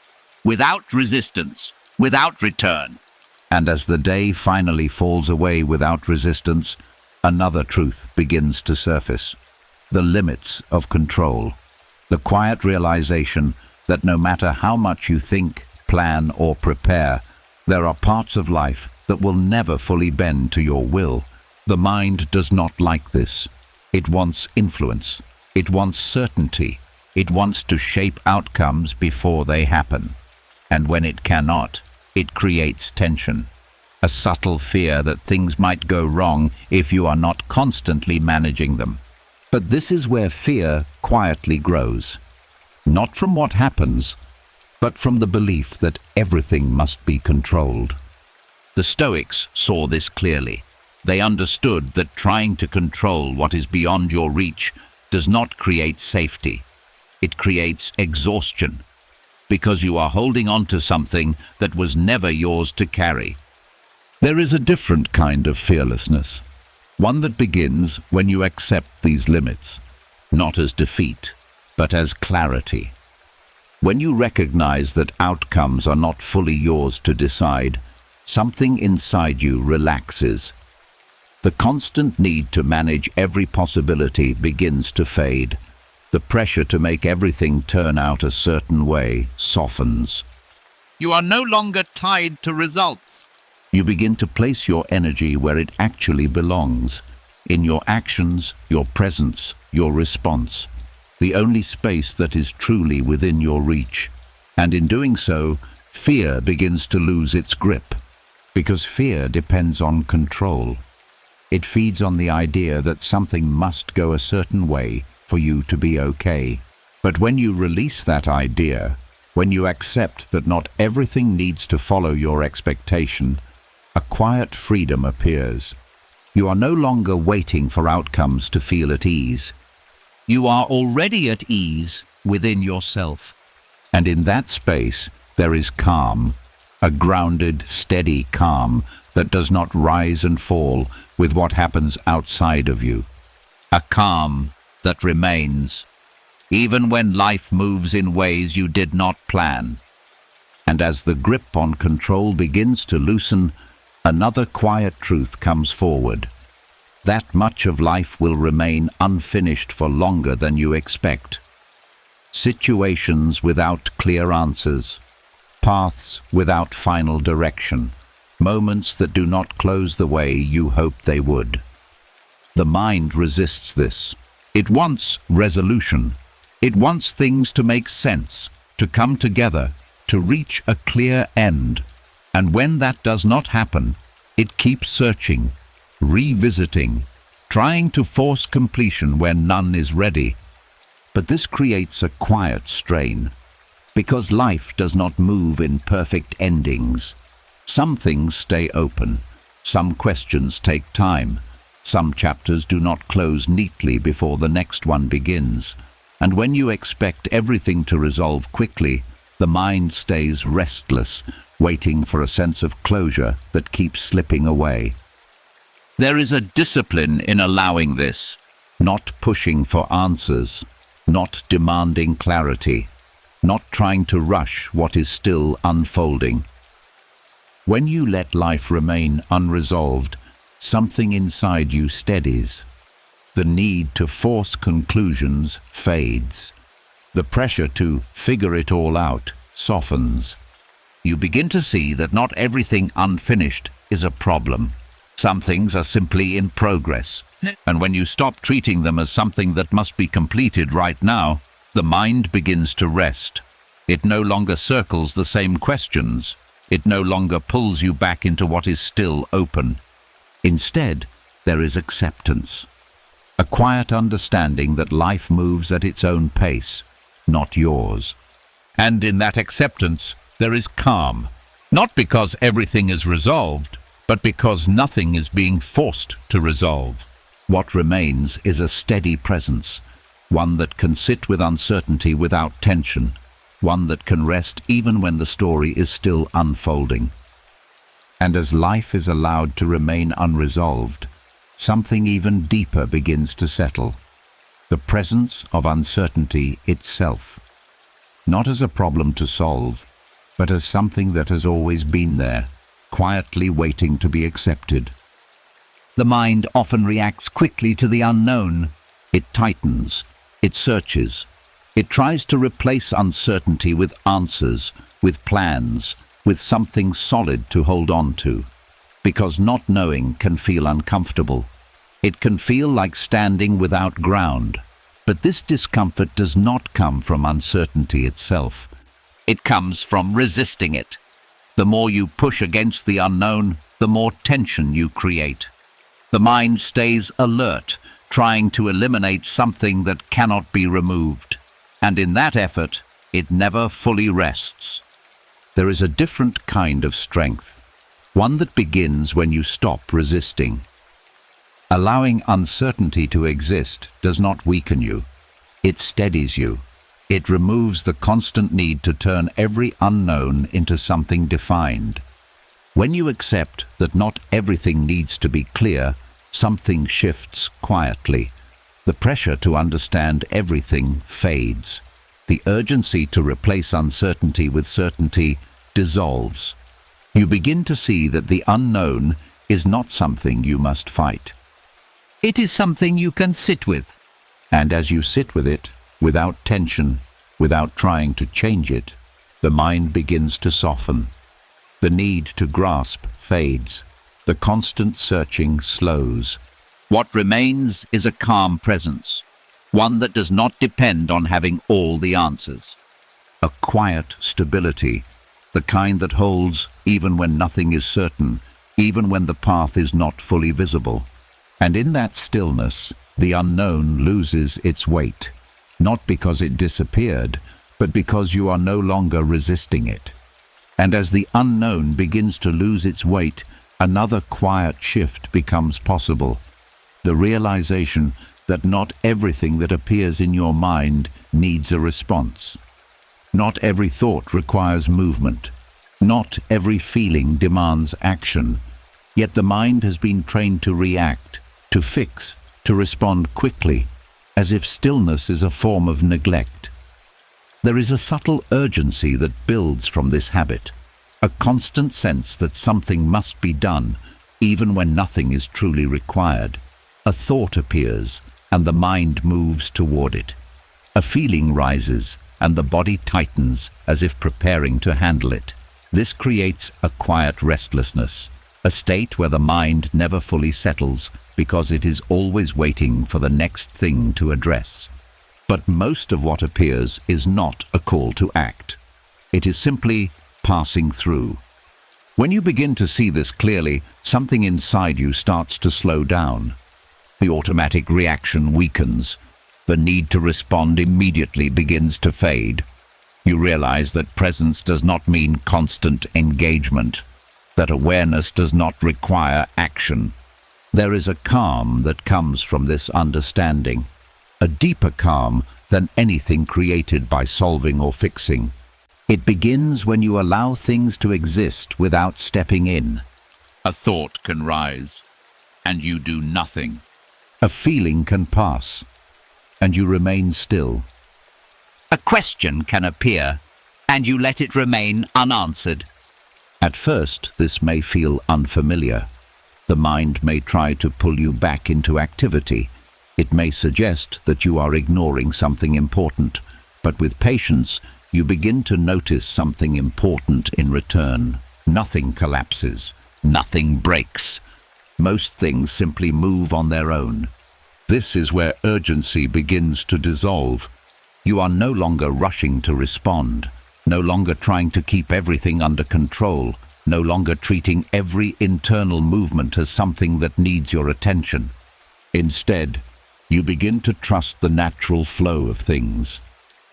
[SPEAKER 2] without resistance, without return.
[SPEAKER 1] And as the day finally falls away without resistance, another truth begins to surface. The limits of control. The quiet realization that no matter how much you think, plan, or prepare, there are parts of life that will never fully bend to your will. The mind does not like this. It wants influence. It wants certainty. It wants to shape outcomes before they happen. And when it cannot, it creates tension. A subtle fear that things might go wrong if you are not constantly managing them. But this is where fear quietly grows. Not from what happens, but from the belief that everything must be controlled.
[SPEAKER 2] The Stoics saw this clearly. They understood that trying to control what is beyond your reach does not create safety. It creates exhaustion, because you are holding on to something that was never yours to carry.
[SPEAKER 1] There is a different kind of fearlessness, one that begins when you accept these limits, not as defeat, but as clarity. When you recognize that outcomes are not fully yours to decide, something inside you relaxes. The constant need to manage every possibility begins to fade. The pressure to make everything turn out a certain way softens.
[SPEAKER 2] You are no longer tied to results.
[SPEAKER 1] You begin to place your energy where it actually belongs, in your actions, your presence, your response, the only space that is truly within your reach. And in doing so, fear begins to lose its grip, because fear depends on control. It feeds on the idea that something must go a certain way for you to be okay. But when you release that idea, when you accept that not everything needs to follow your expectation, a quiet freedom appears. You are no longer waiting for outcomes to feel at ease.
[SPEAKER 2] You are already at ease within yourself.
[SPEAKER 1] And in that space, there is calm, a grounded, steady calm that does not rise and fall with what happens outside of you.
[SPEAKER 2] A calm that remains, even when life moves in ways you did not plan.
[SPEAKER 1] And as the grip on control begins to loosen, another quiet truth comes forward. That much of life will remain unfinished for longer than you expect. Situations without clear answers, paths without final direction, moments that do not close the way you hoped they would. The mind resists this. It wants resolution. It wants things to make sense, to come together, to reach a clear end. And when that does not happen, it keeps searching, revisiting, trying to force completion where none is ready. But this creates a quiet strain, because life does not move in perfect endings. Some things stay open, some questions take time, some chapters do not close neatly before the next one begins. And when you expect everything to resolve quickly, the mind stays restless, waiting for a sense of closure that keeps slipping away.
[SPEAKER 2] There is a discipline in allowing this.
[SPEAKER 1] Not pushing for answers, not demanding clarity, not trying to rush what is still unfolding. When you let life remain unresolved, something inside you steadies. The need to force conclusions fades. The pressure to figure it all out softens.
[SPEAKER 2] You begin to see that not everything unfinished is a problem. Some things are simply in progress. And when you stop treating them as something that must be completed right now, the mind begins to rest. It no longer circles the same questions. It no longer pulls you back into what is still open.
[SPEAKER 1] Instead, there is acceptance, a quiet understanding that life moves at its own pace, not yours.
[SPEAKER 2] And in that acceptance, there is calm, not because everything is resolved, but because nothing is being forced to resolve.
[SPEAKER 1] What remains is a steady presence, one that can sit with uncertainty without tension, one that can rest even when the story is still unfolding. And as life is allowed to remain unresolved, something even deeper begins to settle. The presence of uncertainty itself. Not as a problem to solve, but as something that has always been there, quietly waiting to be accepted.
[SPEAKER 3] The mind often reacts quickly to the unknown.
[SPEAKER 1] It tightens, it searches, it tries to replace uncertainty with answers, with plans, with something solid to hold on to. Because not knowing can feel uncomfortable. It can feel like standing without ground. But this discomfort does not come from uncertainty itself. It comes from resisting it. The more you push against the unknown, the more tension you create. The mind stays alert, trying to eliminate something that cannot be removed. And in that effort, it never fully rests. There is a different kind of strength, one that begins when you stop resisting. Allowing uncertainty to exist does not weaken you. It steadies you. It removes the constant need to turn every unknown into something defined. When you accept that not everything needs to be clear, something shifts quietly. The pressure to understand everything fades. The urgency to replace uncertainty with certainty dissolves. You begin to see that the unknown is not something you must fight.
[SPEAKER 3] It is something you can sit with.
[SPEAKER 1] And as you sit with it, without tension, without trying to change it, the mind begins to soften. The need to grasp fades. The constant searching slows.
[SPEAKER 3] What remains is a calm presence, one that does not depend on having all the answers.
[SPEAKER 1] A quiet stability, the kind that holds even when nothing is certain, even when the path is not fully visible. And in that stillness, the unknown loses its weight, not because it disappeared, but because you are no longer resisting it. And as the unknown begins to lose its weight, another quiet shift becomes possible. The realization that not everything that appears in your mind needs a response. Not every thought requires movement. Not every feeling demands action. Yet the mind has been trained to react, to fix, to respond quickly, as if stillness is a form of neglect. There is a subtle urgency that builds from this habit, a constant sense that something must be done, even when nothing is truly required. A thought appears, and the mind moves toward it. A feeling rises, and the body tightens as if preparing to handle it. This creates a quiet restlessness, a state where the mind never fully settles because it is always waiting for the next thing to address. But most of what appears is not a call to act. It is simply passing through. When you begin to see this clearly, something inside you starts to slow down. The automatic reaction weakens. The need to respond immediately begins to fade. You realize that presence does not mean constant engagement, that awareness does not require action. There is a calm that comes from this understanding, a deeper calm than anything created by solving or fixing. It begins when you allow things to exist without stepping in.
[SPEAKER 2] A thought can rise, and you do nothing.
[SPEAKER 1] A feeling can pass, and you remain still.
[SPEAKER 3] A question can appear, and you let it remain unanswered.
[SPEAKER 1] At first, this may feel unfamiliar. The mind may try to pull you back into activity. It may suggest that you are ignoring something important, but with patience, you begin to notice something important in return. Nothing collapses. Nothing breaks. Most things simply move on their own. This is where urgency begins to dissolve. You are no longer rushing to respond, no longer trying to keep everything under control. no longer treating every internal movement as something that needs your attention. Instead, you begin to trust the natural flow of things.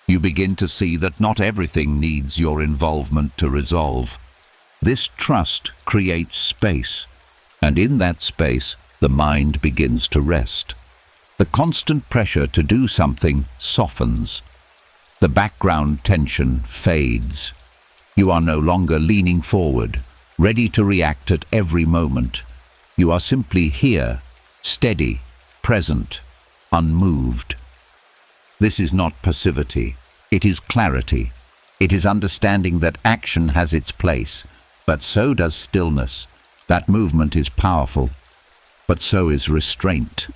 [SPEAKER 1] You begin to see that not everything needs your involvement to resolve. This trust creates space, and in that space, the mind begins to rest. The constant pressure to do something softens. The background tension fades. You are no longer leaning forward, ready to react at every moment. You are simply here, steady, present, unmoved. This is not passivity. It is clarity. It is understanding that action has its place, but so does stillness. That movement is powerful, but so is restraint.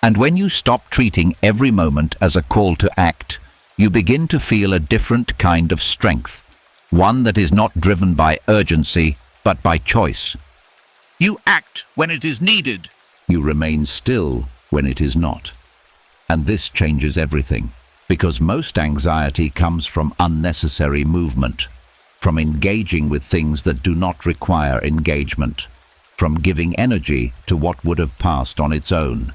[SPEAKER 1] And when you stop treating every moment as a call to act, you begin to feel a different kind of strength, one that is not driven by urgency, but by choice.
[SPEAKER 2] You act when it is needed.
[SPEAKER 1] You remain still when it is not. And this changes everything, because most anxiety comes from unnecessary movement, from engaging with things that do not require engagement, from giving energy to what would have passed on its own.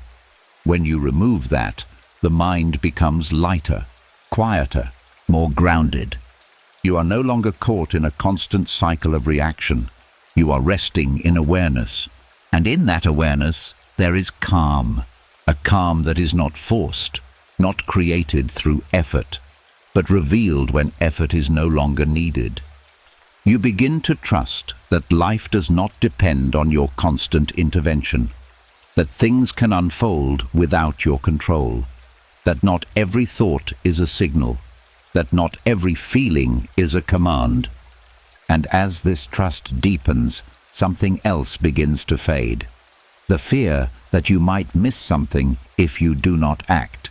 [SPEAKER 1] When you remove that, the mind becomes lighter, quieter, more grounded. You are no longer caught in a constant cycle of reaction. You are resting in awareness. And in that awareness, there is calm. A calm that is not forced, not created through effort, but revealed when effort is no longer needed. You begin to trust that life does not depend on your constant intervention, that things can unfold without your control, that not every thought is a signal, that not every feeling is a command. And as this trust deepens, something else begins to fade. The fear that you might miss something if you do not act.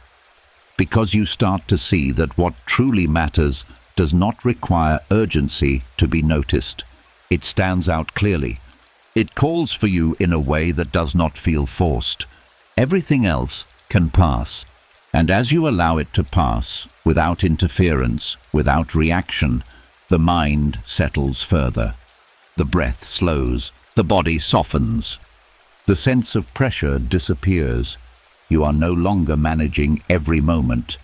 [SPEAKER 1] Because you start to see that what truly matters does not require urgency to be noticed. It stands out clearly. It calls for you in a way that does not feel forced. Everything else can pass. And as you allow it to pass, without interference, without reaction, the mind settles further. The breath slows, the body softens. The sense of pressure disappears. You are no longer managing every moment.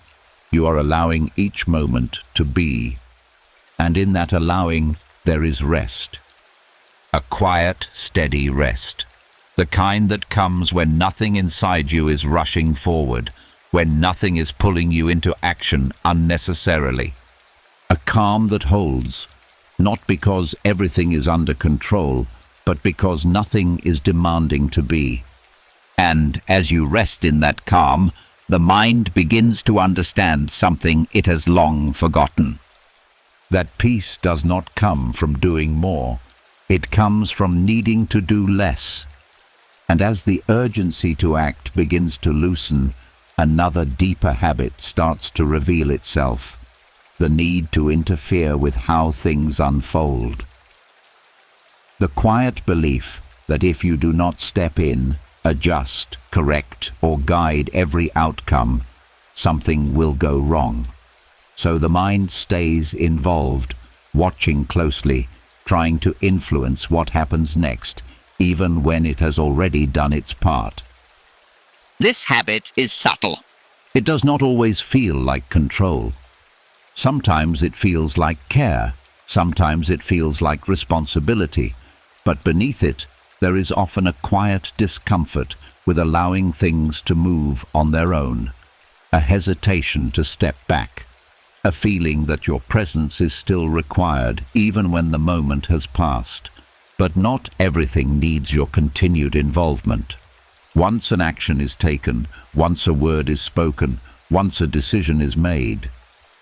[SPEAKER 1] You are allowing each moment to be. And in that allowing, there is rest. A quiet, steady rest. The kind that comes when nothing inside you is rushing forward, when nothing is pulling you into action unnecessarily. A calm that holds, not because everything is under control, but because nothing is demanding to be. And as you rest in that calm, the mind begins to understand something it has long forgotten. That peace does not come from doing more. It comes from needing to do less. And as the urgency to act begins to loosen, another deeper habit starts to reveal itself. The need to interfere with how things unfold. The quiet belief that if you do not step in, adjust, correct, or guide every outcome, something will go wrong. So the mind stays involved, watching closely, trying to influence what happens next, even when it has already done its part.
[SPEAKER 3] This habit is subtle.
[SPEAKER 1] It does not always feel like control. Sometimes it feels like care, sometimes it feels like responsibility, but beneath it, there is often a quiet discomfort with allowing things to move on their own, a hesitation to step back, a feeling that your presence is still required even when the moment has passed. But not everything needs your continued involvement. Once an action is taken, once a word is spoken, once a decision is made,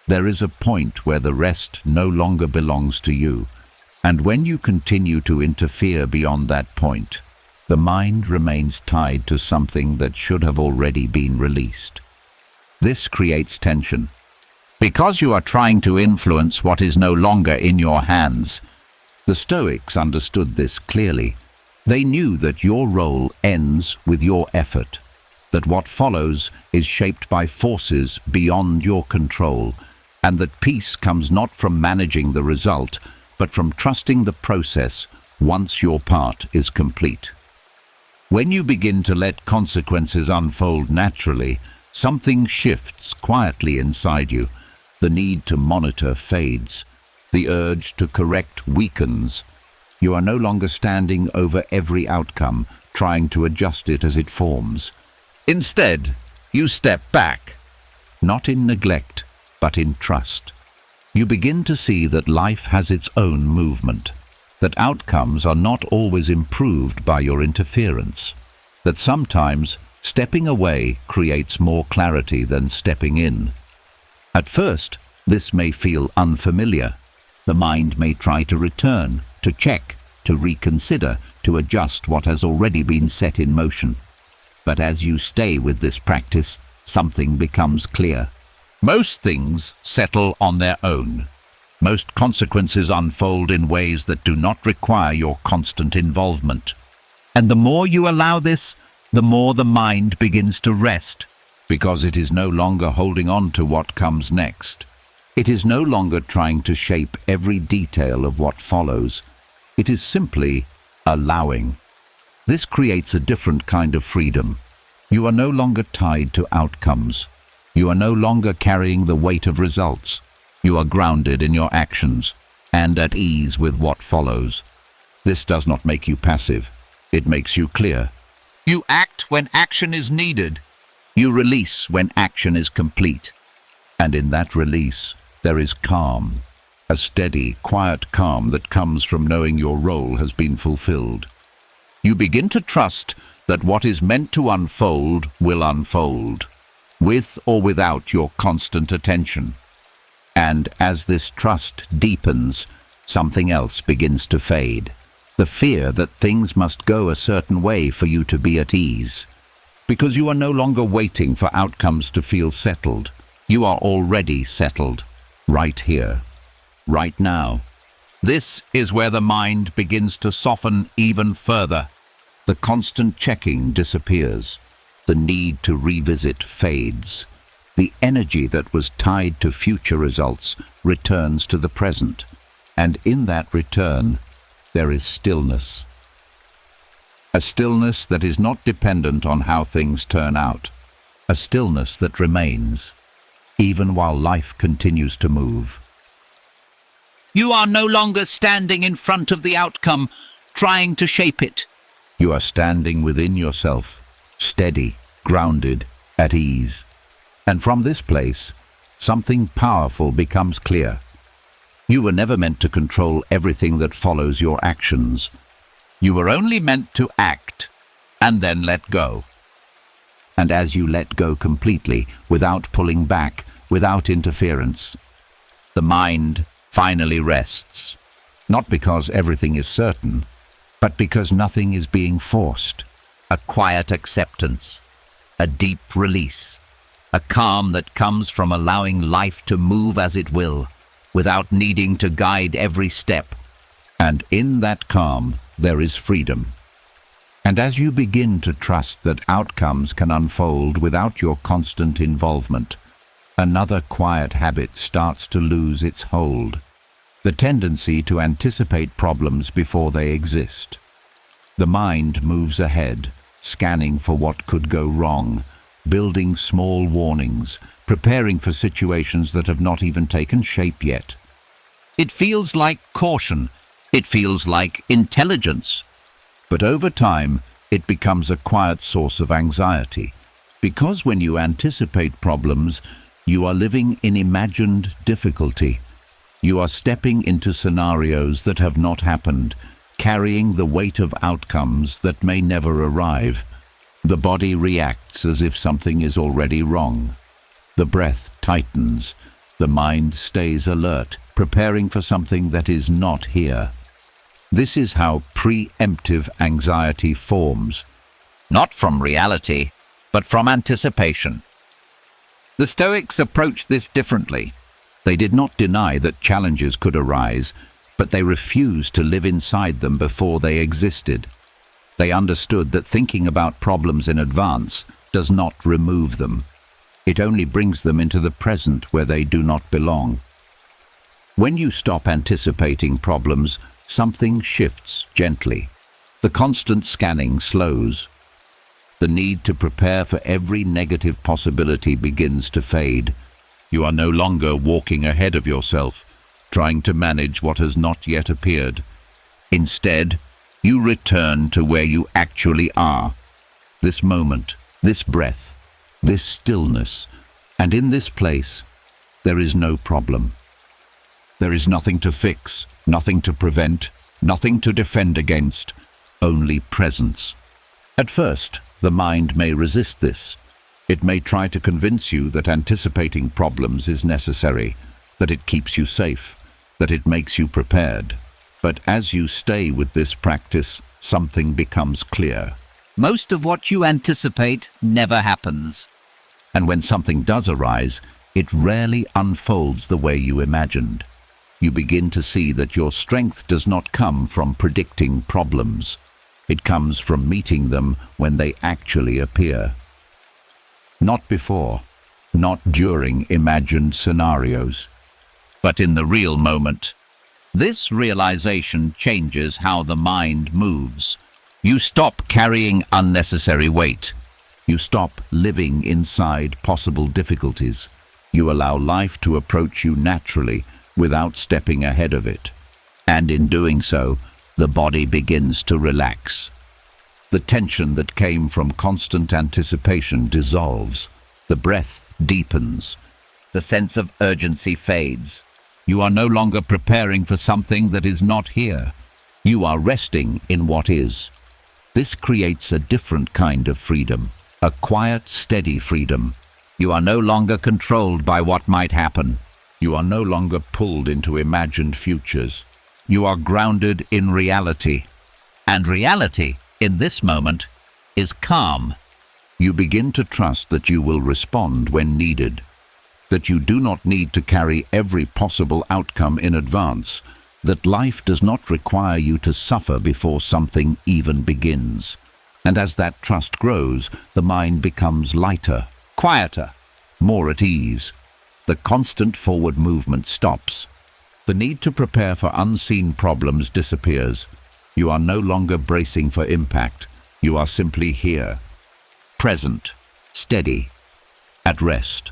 [SPEAKER 1] there is a point where the rest no longer belongs to you. And when you continue to interfere beyond that point, the mind remains tied to something that should have already been released. This creates tension. Because you are trying to influence what is no longer in your hands. The Stoics understood this clearly. They knew that your role ends with your effort, that what follows is shaped by forces beyond your control, and that peace comes not from managing the result, but from trusting the process once your part is complete. When you begin to let consequences unfold naturally, something shifts quietly inside you. The need to monitor fades. The urge to correct weakens. You are no longer standing over every outcome, trying to adjust it as it forms. Instead, you step back, not in neglect, but in trust. You begin to see that life has its own movement, that outcomes are not always improved by your interference, that sometimes stepping away creates more clarity than stepping in. At first, this may feel unfamiliar. The mind may try to return, to check, to reconsider, to adjust what has already been set in motion. But as you stay with this practice, something becomes clear. Most things settle on their own. Most consequences unfold in ways that do not require your constant involvement. And the more you allow this, the more the mind begins to rest, because it is no longer holding on to what comes next. It is no longer trying to shape every detail of what follows. It is simply allowing. This creates a different kind of freedom. You are no longer tied to outcomes. You are no longer carrying the weight of results. You are grounded in your actions and at ease with what follows. This does not make you passive. It makes you clear. You act when action is needed. You release when action is complete. And in that release, there is calm. A steady, quiet calm that comes from knowing your role has been fulfilled. You begin to trust that what is meant to unfold will unfold, with or without your constant attention. And as this trust deepens, something else begins to fade. The fear that things must go a certain way for you to be at ease. Because you are no longer waiting for outcomes to feel settled. You are already settled, right here, right now. This is where the mind begins to soften even further. The constant checking disappears. The need to revisit fades. The energy that was tied to future results returns to the present. And in that return, there is stillness. A stillness that is not dependent on how things turn out. A stillness that remains, even while life continues to move.
[SPEAKER 3] You are no longer standing in front of the outcome, trying to shape it.
[SPEAKER 1] You are standing within yourself, steady, grounded, at ease. And from this place, something powerful becomes clear. You were never meant to control everything that follows your actions. You were only meant to act, and then let go. And as you let go completely, without pulling back, without interference, the mind finally rests. Not because everything is certain, but because nothing is being forced.
[SPEAKER 3] A quiet acceptance, a deep release, a calm that comes from allowing life to move as it will, without needing to guide every step.
[SPEAKER 1] And in that calm, there is freedom. And as you begin to trust that outcomes can unfold without your constant involvement, another quiet habit starts to lose its hold. The tendency to anticipate problems before they exist. The mind moves ahead, scanning for what could go wrong, building small warnings, preparing for situations that have not even taken shape yet.
[SPEAKER 3] It feels like caution. It feels like intelligence.
[SPEAKER 1] But over time, it becomes a quiet source of anxiety, because when you anticipate problems, you are living in imagined difficulty. You are stepping into scenarios that have not happened, carrying the weight of outcomes that may never arrive. The body reacts as if something is already wrong. The breath tightens. The mind stays alert, preparing for something that is not here. This is how preemptive anxiety forms.
[SPEAKER 3] Not from reality, but from anticipation. The Stoics approached this differently.
[SPEAKER 1] They did not deny that challenges could arise, but they refused to live inside them before they existed. They understood that thinking about problems in advance does not remove them. It only brings them into the present where they do not belong. When you stop anticipating problems, something shifts gently. The constant scanning slows. The need to prepare for every negative possibility begins to fade. You are no longer walking ahead of yourself, trying to manage what has not yet appeared. Instead, you return to where you actually are. This moment, this breath, this stillness, and in this place, there is no problem. There is nothing to fix, nothing to prevent, nothing to defend against, only presence. At first, the mind may resist this. It may try to convince you that anticipating problems is necessary, that it keeps you safe, that it makes you prepared. But as you stay with this practice, something becomes clear.
[SPEAKER 3] Most of what you anticipate never happens.
[SPEAKER 1] And when something does arise, it rarely unfolds the way you imagined. You begin to see that your strength does not come from predicting problems. It comes from meeting them when they actually appear. Not before, not during imagined scenarios, but in the real moment. This realization changes how the mind moves. You stop carrying unnecessary weight. You stop living inside possible difficulties. You allow life to approach you naturally without stepping ahead of it. And in doing so, the body begins to relax. The tension that came from constant anticipation dissolves. The breath deepens.
[SPEAKER 3] The sense of urgency fades.
[SPEAKER 1] You are no longer preparing for something that is not here. You are resting in what is. This creates a different kind of freedom, a quiet, steady freedom.
[SPEAKER 3] You are no longer controlled by what might happen.
[SPEAKER 1] You are no longer pulled into imagined futures. You are grounded in reality.
[SPEAKER 3] And reality, in this moment, is calm.
[SPEAKER 1] You begin to trust that you will respond when needed, that you do not need to carry every possible outcome in advance, that life does not require you to suffer before something even begins. And as that trust grows, the mind becomes lighter, quieter, more at ease. The constant forward movement stops. The need to prepare for unseen problems disappears. You are no longer bracing for impact. You are simply here, present, steady, at rest.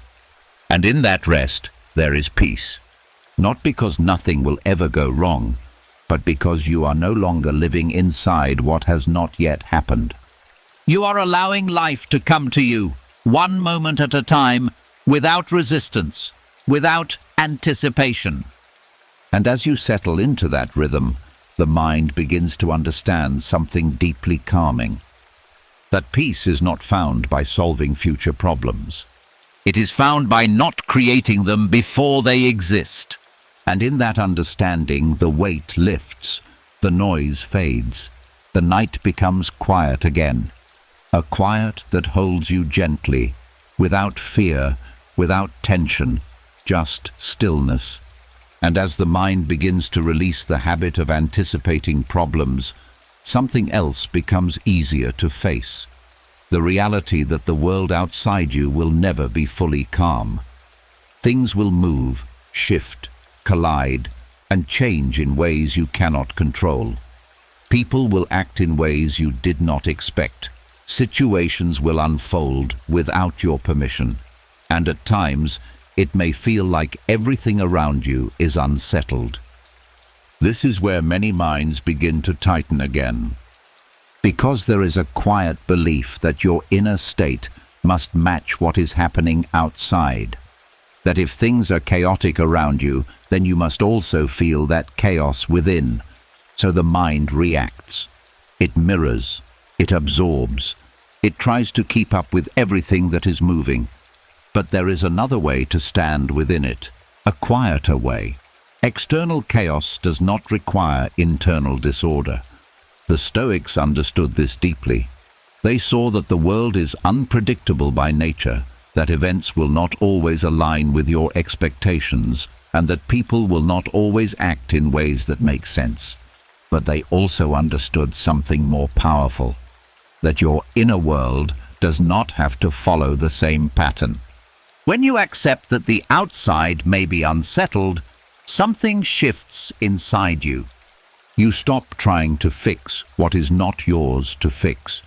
[SPEAKER 1] And in that rest, there is peace. Not because nothing will ever go wrong, but because you are no longer living inside what has not yet happened.
[SPEAKER 3] You are allowing life to come to you, one moment at a time, without resistance, without anticipation.
[SPEAKER 1] And as you settle into that rhythm, the mind begins to understand something deeply calming. That peace is not found by solving future problems.
[SPEAKER 3] It is found by not creating them before they exist.
[SPEAKER 1] And in that understanding, the weight lifts, the noise fades, the night becomes quiet again. A quiet that holds you gently, without fear, without tension, just stillness. And as the mind begins to release the habit of anticipating problems, something else becomes easier to face. The reality that the world outside you will never be fully calm. Things will move, shift, collide, and change in ways you cannot control. People will act in ways you did not expect. Situations will unfold without your permission. And at times, it may feel like everything around you is unsettled. This is where many minds begin to tighten again. Because there is a quiet belief that your inner state must match what is happening outside. That if things are chaotic around you, then you must also feel that chaos within. So the mind reacts. It mirrors. It absorbs. It tries to keep up with everything that is moving. But there is another way to stand within it, a quieter way. External chaos does not require internal disorder. The Stoics understood this deeply. They saw that the world is unpredictable by nature, that events will not always align with your expectations, and that people will not always act in ways that make sense. But they also understood something more powerful, that your inner world does not have to follow the same pattern.
[SPEAKER 3] When you accept that the outside may be unsettled,
[SPEAKER 1] Something shifts inside you. You stop trying to fix what is not yours to fix.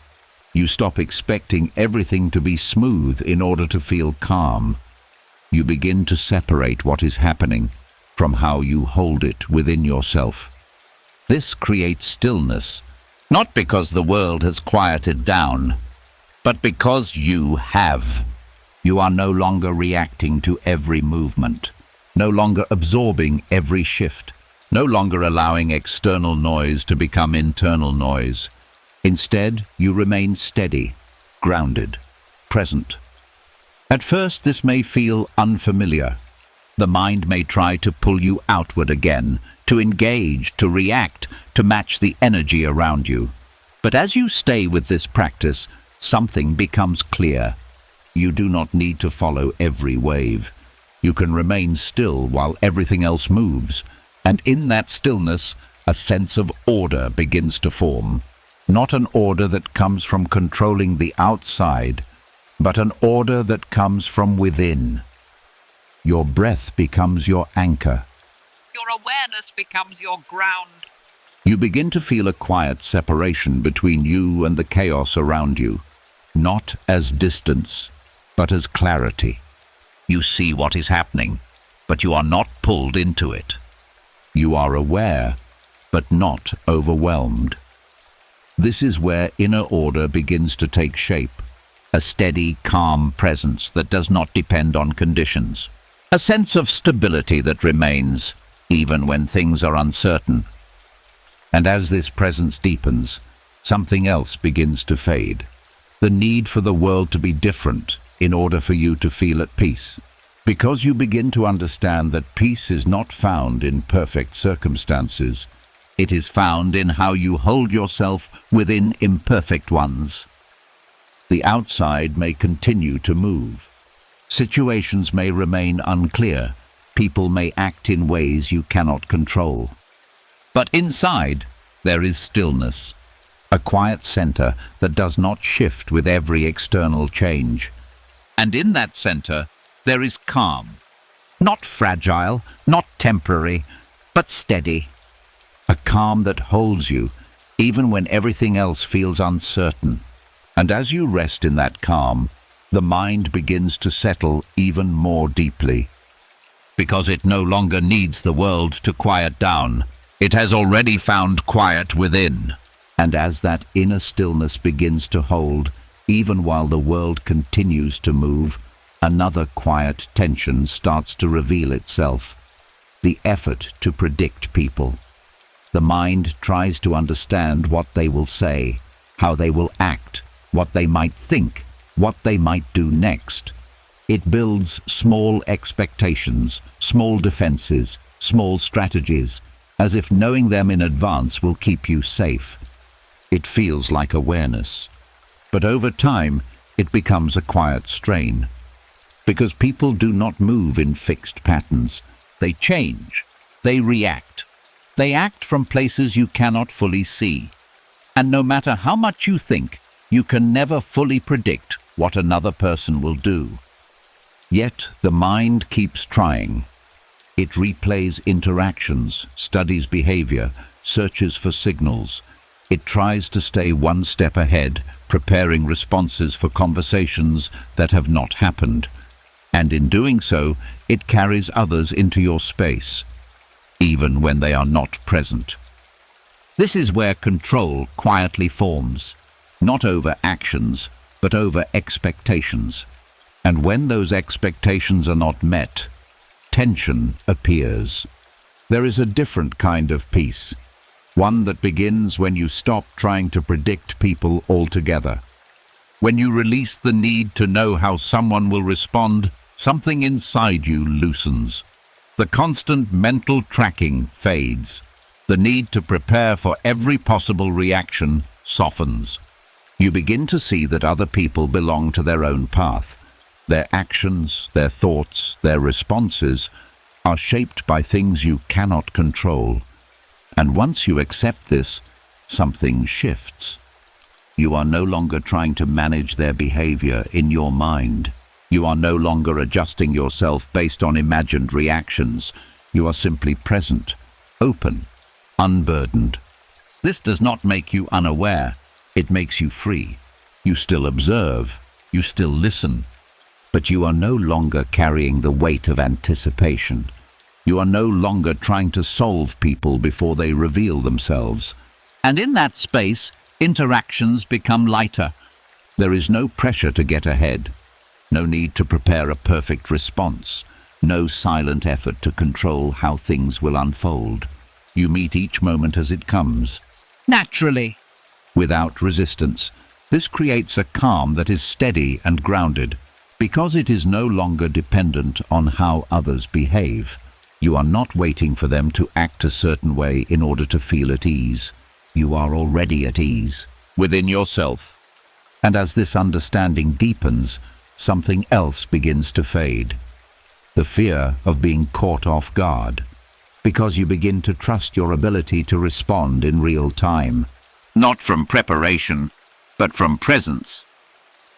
[SPEAKER 1] You stop expecting everything to be smooth in order to feel calm. You begin to separate what is happening from how you hold it within yourself. This creates stillness, not because the world has quieted down, but because you have. You are no longer reacting to every movement, no longer absorbing every shift, no longer allowing external noise to become internal noise. Instead, you remain steady, grounded, present. At first, this may feel unfamiliar. The mind may try to pull you outward again, to engage, to react, to match the energy around you. But as you stay with this practice, something becomes clear. You do not need to follow every wave. You can remain still while everything else moves, and in that stillness, a sense of order begins to form. Not an order that comes from controlling the outside, but an order that comes from within. Your breath becomes your anchor.
[SPEAKER 4] Your awareness becomes your ground.
[SPEAKER 1] You begin to feel a quiet separation between you and the chaos around you, not as distance, but as clarity. You see what is happening, but you are not pulled into it. You are aware, but not overwhelmed. This is where inner order begins to take shape, a steady, calm presence that does not depend on conditions, a sense of stability that remains, even when things are uncertain. And as this presence deepens, something else begins to fade. The need for the world to be different in order for you to feel at peace. Because you begin to understand that peace is not found in perfect circumstances. It is found in how you hold yourself within imperfect ones. The outside may continue to move. Situations may remain unclear. People may act in ways you cannot control. But inside, there is stillness, a quiet center that does not shift with every external change. And in that center, there is calm, not fragile, not temporary, but steady. A calm that holds you, even when everything else feels uncertain. And as you rest in that calm, the mind begins to settle even more deeply. Because it no longer needs the world to quiet down. It has already found quiet within. And as that inner stillness begins to hold, even while the world continues to move, another quiet tension starts to reveal itself. The effort to predict people. The mind tries to understand what they will say, how they will act, what they might think, what they might do next. It builds small expectations, small defenses, small strategies, as if knowing them in advance will keep you safe. It feels like awareness. But over time, it becomes a quiet strain. Because people do not move in fixed patterns. They change. They react. They act from places you cannot fully see. And no matter how much you think, you can never fully predict what another person will do. Yet the mind keeps trying. It replays interactions, studies behavior, searches for signals. It tries to stay one step ahead, preparing responses for conversations that have not happened. And in doing so, it carries others into your space, even when they are not present. This is where control quietly forms, not over actions, but over expectations. And when those expectations are not met, tension appears. There is a different kind of peace, one that begins when you stop trying to predict people altogether. When you release the need to know how someone will respond, something inside you loosens. The constant mental tracking fades. The need to prepare for every possible reaction softens. You begin to see that other people belong to their own path. Their actions, their thoughts, their responses are shaped by things you cannot control. And once you accept this, something shifts. You are no longer trying to manage their behavior in your mind. You are no longer adjusting yourself based on imagined reactions. You are simply present, open, unburdened. This does not make you unaware. It makes you free. You still observe. You still listen. But you are no longer carrying the weight of anticipation. You are no longer trying to solve people before they reveal themselves. And in that space, interactions become lighter. There is no pressure to get ahead. No need to prepare a perfect response. No silent effort to control how things will unfold. You meet each moment as it comes,
[SPEAKER 4] Naturally.
[SPEAKER 1] without resistance. This creates a calm that is steady and grounded, because it is no longer dependent on how others behave. You are not waiting for them to act a certain way in order to feel at ease. You are already at ease, within yourself. And as this understanding deepens, something else begins to fade. The fear of being caught off guard, because you begin to trust your ability to respond in real time.
[SPEAKER 2] Not from preparation, but from presence.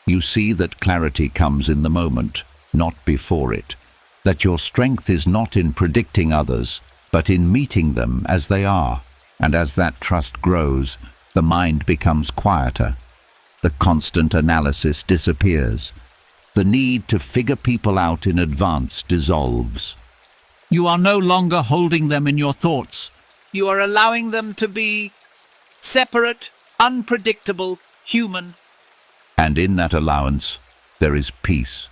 [SPEAKER 1] You see that clarity comes in the moment, not before it. That your strength is not in predicting others, but in meeting them as they are. And as that trust grows, the mind becomes quieter. The constant analysis disappears. The need to figure people out in advance dissolves.
[SPEAKER 4] You are no longer holding them in your thoughts. You are allowing them to be separate, unpredictable, human.
[SPEAKER 1] And in that allowance, there is peace.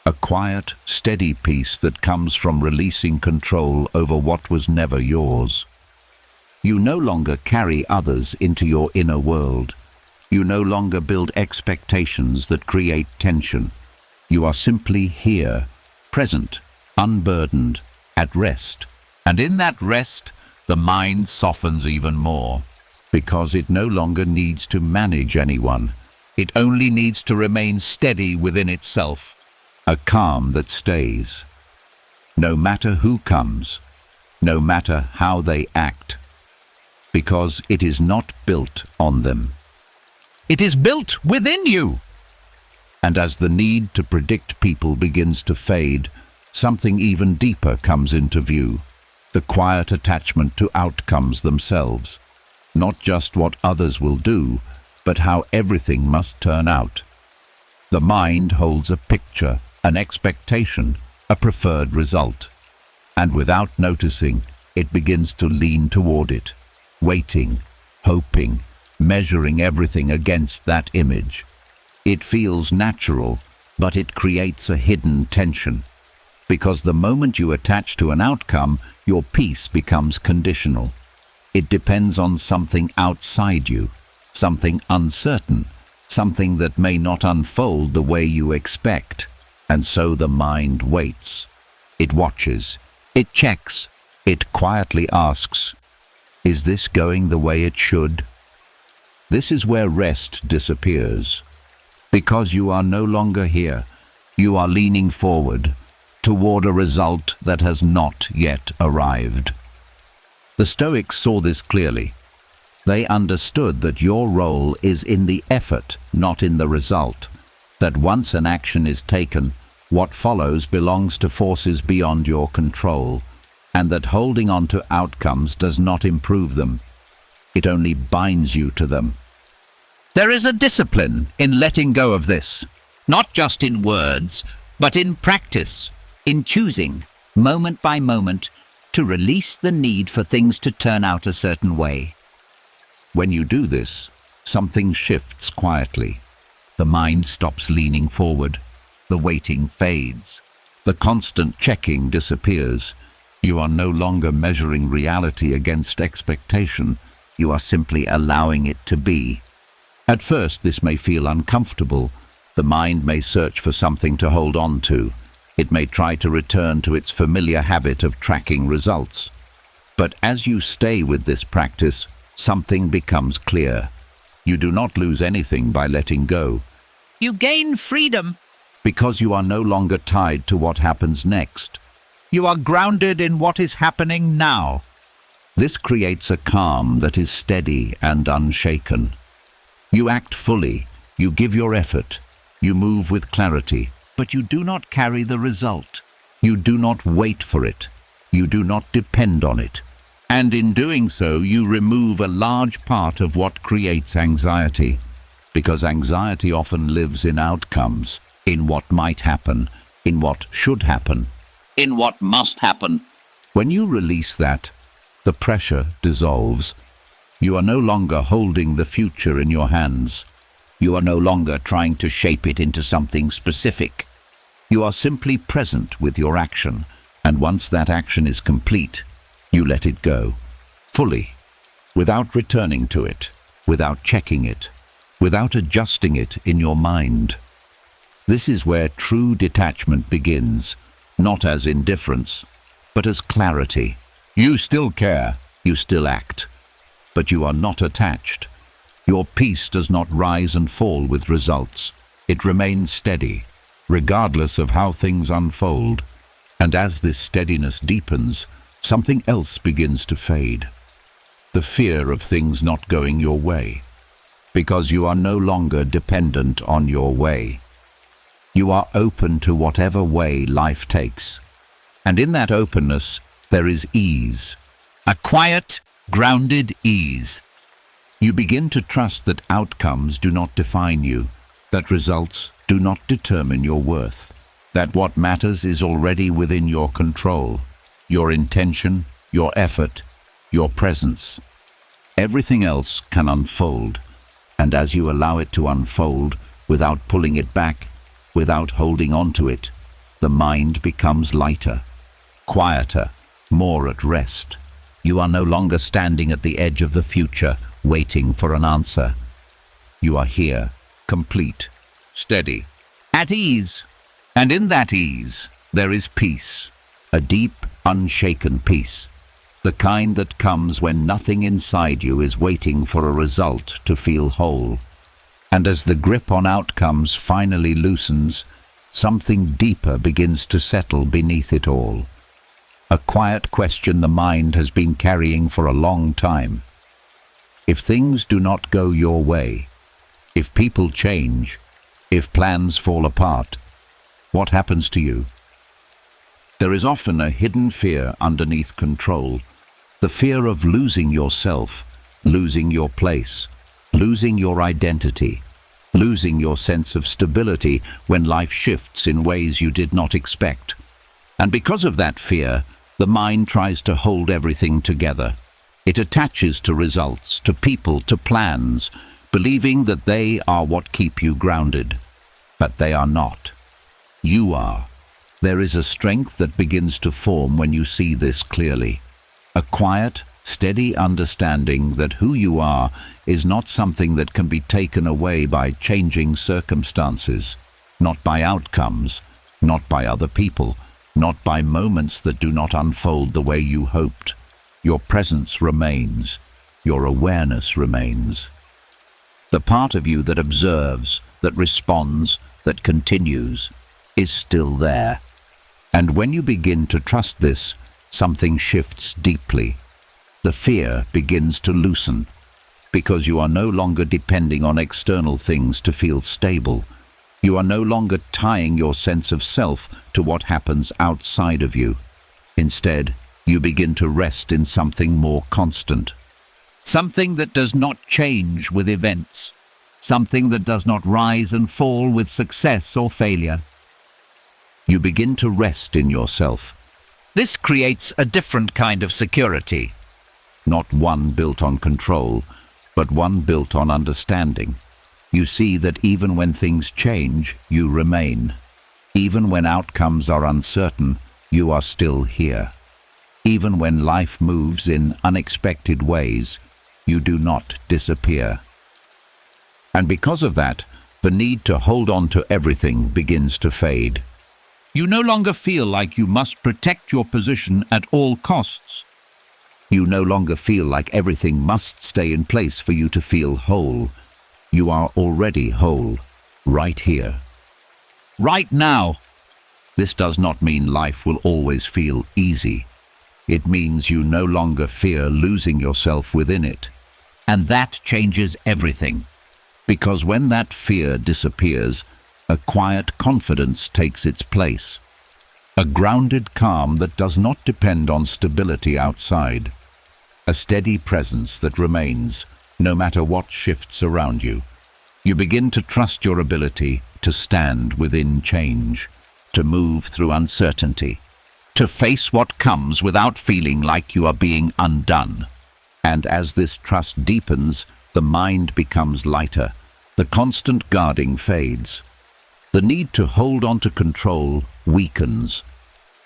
[SPEAKER 1] A quiet, steady peace that comes from releasing control over what was never yours. You no longer carry others into your inner world. You no longer build expectations that create tension. You are simply here, present, unburdened, at rest. And in that rest, the mind softens even more, because it no longer needs to manage anyone. It only needs to remain steady within itself, a calm that stays. No matter who comes, no matter how they act, because it is not built on them.
[SPEAKER 4] It is built within you.
[SPEAKER 1] And as the need to predict people begins to fade, something even deeper comes into view. The quiet attachment to outcomes themselves. Not just what others will do, but how everything must turn out. The mind holds a picture, an expectation, a preferred result. And without noticing, it begins to lean toward it, waiting, hoping, measuring everything against that image. It feels natural, but it creates a hidden tension. Because the moment you attach to an outcome, your peace becomes conditional. It depends on something outside you, something uncertain, something that may not unfold the way you expect. And so the mind waits. It watches. It checks. It quietly asks, is this going the way it should? This is where rest disappears. Because you are no longer here, you are leaning forward, toward a result that has not yet arrived. The Stoics saw this clearly. They understood that your role is in the effort, not in the result. That once an action is taken, what follows belongs to forces beyond your control, and that holding on to outcomes does not improve them. It only binds you to them.
[SPEAKER 4] There is a discipline in letting go of this, not just in words, but in practice, in choosing, moment by moment, to release the need for things to turn out a certain way.
[SPEAKER 1] When you do this, something shifts quietly. The mind stops leaning forward. The waiting fades. The constant checking disappears. You are no longer measuring reality against expectation. You are simply allowing it to be. At first, this may feel uncomfortable. The mind may search for something to hold on to. It may try to return to its familiar habit of tracking results. But as you stay with this practice, something becomes clear. You do not lose anything by letting go,
[SPEAKER 4] You gain freedom.
[SPEAKER 1] because you are no longer tied to what happens next.
[SPEAKER 4] You are grounded in what is happening now.
[SPEAKER 1] This creates a calm that is steady and unshaken. You act fully, you give your effort, you move with clarity, but you do not carry the result. You do not wait for it. You do not depend on it. And in doing so, you remove a large part of what creates anxiety, because anxiety often lives in outcomes, in what might happen, in what should happen,
[SPEAKER 4] In what must happen.
[SPEAKER 1] When you release that, the pressure dissolves. You are no longer holding the future in your hands.
[SPEAKER 4] You are no longer trying to shape it into something specific.
[SPEAKER 1] You are simply present with your action, and once that action is complete, you let it go, fully, without returning to it, without checking it, without adjusting it in your mind. This is where true detachment begins, not as indifference, but as clarity. You still care, you still act, but you are not attached. Your peace does not rise and fall with results. It remains steady, regardless of how things unfold. And as this steadiness deepens, something else begins to fade. The fear of things not going your way, because you are no longer dependent on your way. You are open to whatever way life takes. And in that openness, there is ease.
[SPEAKER 4] A quiet, grounded ease.
[SPEAKER 1] You begin to trust that outcomes do not define you, that results do not determine your worth, that what matters is already within your control, your intention, your effort, your presence. Everything else can unfold, and as you allow it to unfold without pulling it back, without holding on to it, the mind becomes lighter, quieter, more at rest. You are no longer standing at the edge of the future, waiting for an answer. You are here, complete, steady,
[SPEAKER 4] At ease.
[SPEAKER 1] and in that ease there is peace, a deep, unshaken peace, the kind that comes when nothing inside you is waiting for a result to feel whole. And as the grip on outcomes finally loosens, something deeper begins to settle beneath it all. A quiet question the mind has been carrying for a long time. If things do not go your way, if people change, if plans fall apart, what happens to you? There is often a hidden fear underneath control, the fear of losing yourself, losing your place, losing your identity, losing your sense of stability when life shifts in ways you did not expect. And because of that fear, the mind tries to hold everything together. It attaches to results, to people, to plans, believing that they are what keep you grounded. But they are not. You are. There is a strength that begins to form when you see this clearly. A quiet, steady understanding that who you are is not something that can be taken away by changing circumstances, not by outcomes, not by other people, not by moments that do not unfold the way you hoped. Your presence remains. Your awareness remains. The part of you that observes, that responds, that continues, is still there. And when you begin to trust this, something shifts deeply. The fear begins to loosen, because you are no longer depending on external things to feel stable. You are no longer tying your sense of self to what happens outside of you. Instead, you begin to rest in something more constant.
[SPEAKER 4] Something that does not change with events. Something that does not rise and fall with success or failure.
[SPEAKER 1] You begin to rest in yourself,
[SPEAKER 4] This creates a different kind of security.
[SPEAKER 1] not one built on control, but one built on understanding. You see that even when things change, you remain. Even when outcomes are uncertain, you are still here. Even when life moves in unexpected ways, you do not disappear. And because of that, the need to hold on to everything begins to fade.
[SPEAKER 4] You no longer feel like you must protect your position at all costs.
[SPEAKER 1] You no longer feel like everything must stay in place for you to feel whole. You are already whole, right here.
[SPEAKER 4] Right now.
[SPEAKER 1] This does not mean life will always feel easy. It means you no longer fear losing yourself within it.
[SPEAKER 4] And that changes everything.
[SPEAKER 1] Because when that fear disappears, a quiet confidence takes its place. A grounded calm that does not depend on stability outside. A steady presence that remains, no matter what shifts around you. You begin to trust your ability to stand within change, to move through uncertainty, to face what comes without feeling like you are being undone. And as this trust deepens, the mind becomes lighter. The constant guarding fades. The need to hold on to control weakens.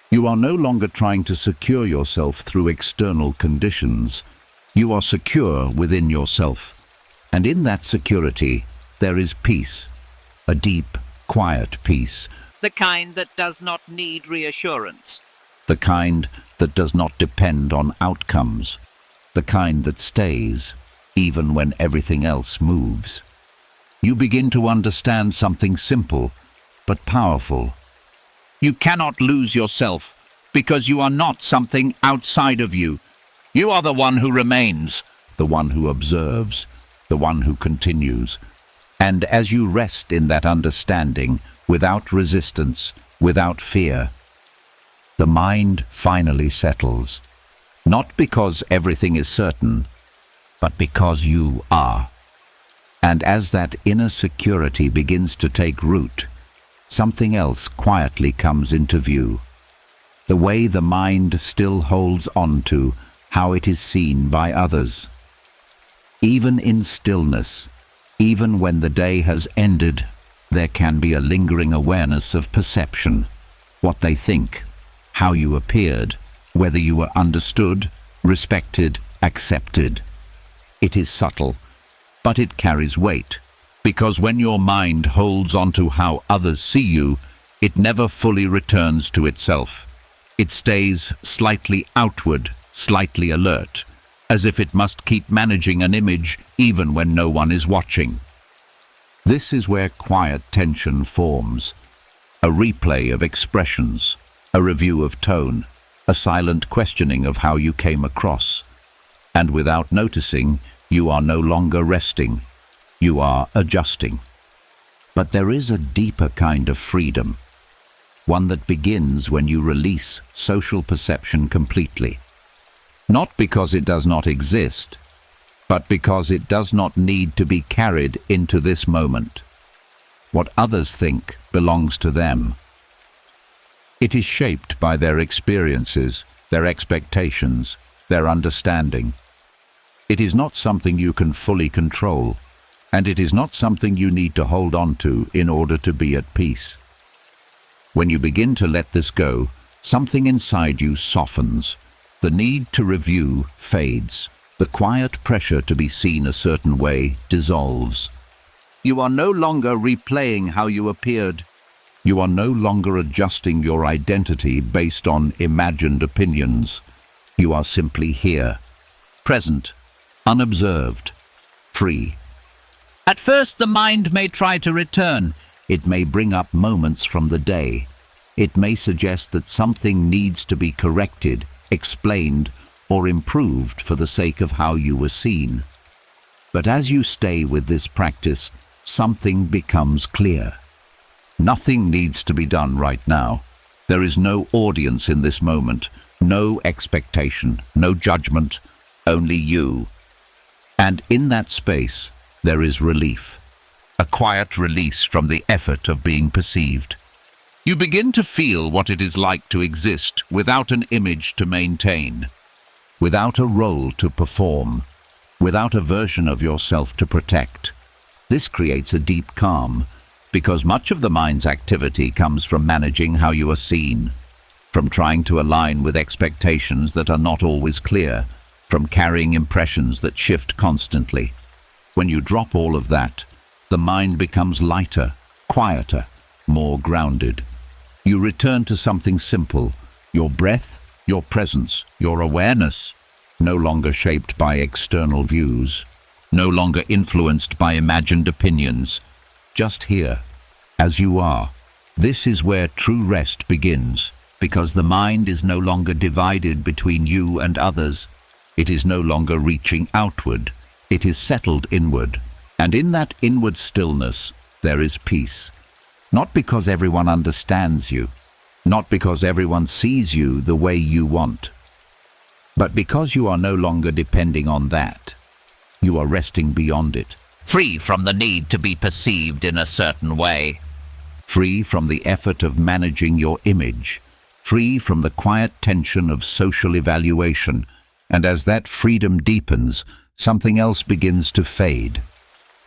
[SPEAKER 1] You are no longer trying to secure yourself through external conditions. You are secure within yourself. And in that security, there is peace. A deep, quiet peace.
[SPEAKER 4] The kind that does not need reassurance.
[SPEAKER 1] The kind that does not depend on outcomes. The kind that stays, even when everything else moves. You begin to understand something simple, but powerful.
[SPEAKER 4] You cannot lose yourself, because you are not something outside of you. You are the one who remains.
[SPEAKER 1] The one who observes, the one who continues. And as you rest in that understanding, without resistance, without fear, the mind finally settles. Not because everything is certain, but because you are. And as that inner security begins to take root, something else quietly comes into view. The way the mind still holds on to how it is seen by others. Even in stillness, even when the day has ended, there can be a lingering awareness of perception, what they think, how you appeared, whether you were understood, respected, accepted. It is subtle, but it carries weight, because when your mind holds on to how others see you, it never fully returns to itself. It stays slightly outward, slightly alert, as if it must keep managing an image even when no one is watching. This is where quiet tension forms, a replay of expressions, a review of tone, a silent questioning of how you came across. And without noticing, you are no longer resting, you are adjusting. But there is a deeper kind of freedom, one that begins when you release social perception completely. Not because it does not exist, but because it does not need to be carried into this moment. What others think belongs to them. It is shaped by their experiences, their expectations, their understanding. It is not something you can fully control, and it is not something you need to hold on to in order to be at peace. When you begin to let this go, something inside you softens. The need to review fades. The quiet pressure to be seen a certain way dissolves.
[SPEAKER 4] You are no longer replaying how you appeared.
[SPEAKER 1] You are no longer adjusting your identity based on imagined opinions. You are simply here, present, unobserved, free.
[SPEAKER 4] At first the mind may try to return.
[SPEAKER 1] It may bring up moments from the day. It may suggest that something needs to be corrected, explained, or improved for the sake of how you were seen. But as you stay with this practice, something becomes clear. Nothing needs to be done right now. There is no audience in this moment, no expectation, no judgment, only you. And in that space, there is relief, a quiet release from the effort of being perceived. You begin to feel what it is like to exist without an image to maintain, without a role to perform, without a version of yourself to protect. This creates a deep calm, because much of the mind's activity comes from managing how you are seen, from trying to align with expectations that are not always clear, from carrying impressions that shift constantly. When you drop all of that, the mind becomes lighter, quieter, more grounded. You return to something simple, your breath, your presence, your awareness, no longer shaped by external views, no longer influenced by imagined opinions, just here, as you are. This is where true rest begins, because the mind is no longer divided between you and others. It is no longer reaching outward, it is settled inward. And in that inward stillness, there is peace. Not because everyone understands you, not because everyone sees you the way you want, but because you are no longer depending on that. You are resting beyond it,
[SPEAKER 4] Free from the need to be perceived in a certain way.
[SPEAKER 1] free from the effort of managing your image, free from the quiet tension of social evaluation, and as that freedom deepens, something else begins to fade.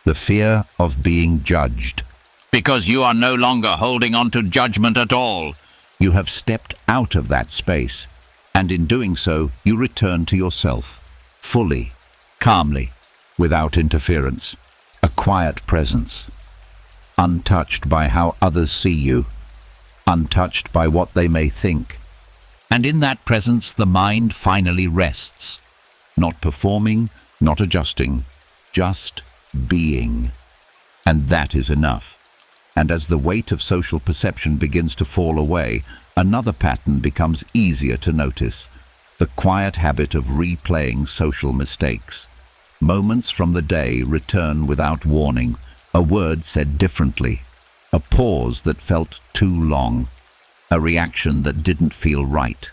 [SPEAKER 1] The fear of being judged.
[SPEAKER 4] Because you are no longer holding on to judgment at all.
[SPEAKER 1] You have stepped out of that space, and in doing so, you return to yourself, fully, calmly, without interference. A quiet presence, untouched by how others see you, untouched by what they may think.
[SPEAKER 4] And in that presence, the mind finally rests.
[SPEAKER 1] Not performing, not adjusting, just being. And that is enough. And as the weight of social perception begins to fall away, another pattern becomes easier to notice: the quiet habit of replaying social mistakes. Moments from the day return without warning, a word said differently, a pause that felt too long, a reaction that didn't feel right.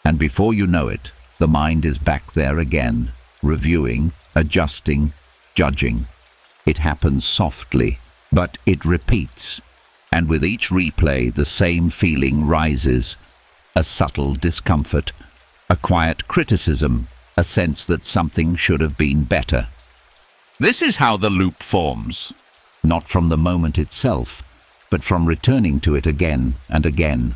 [SPEAKER 1] And before you know it, the mind is back there again, reviewing, adjusting, judging. It happens softly, but it repeats, and with each replay the same feeling rises: a subtle discomfort, a quiet criticism, a sense that something should have been better.
[SPEAKER 4] This is how the loop forms.
[SPEAKER 1] Not from the moment itself, but from returning to it again and again.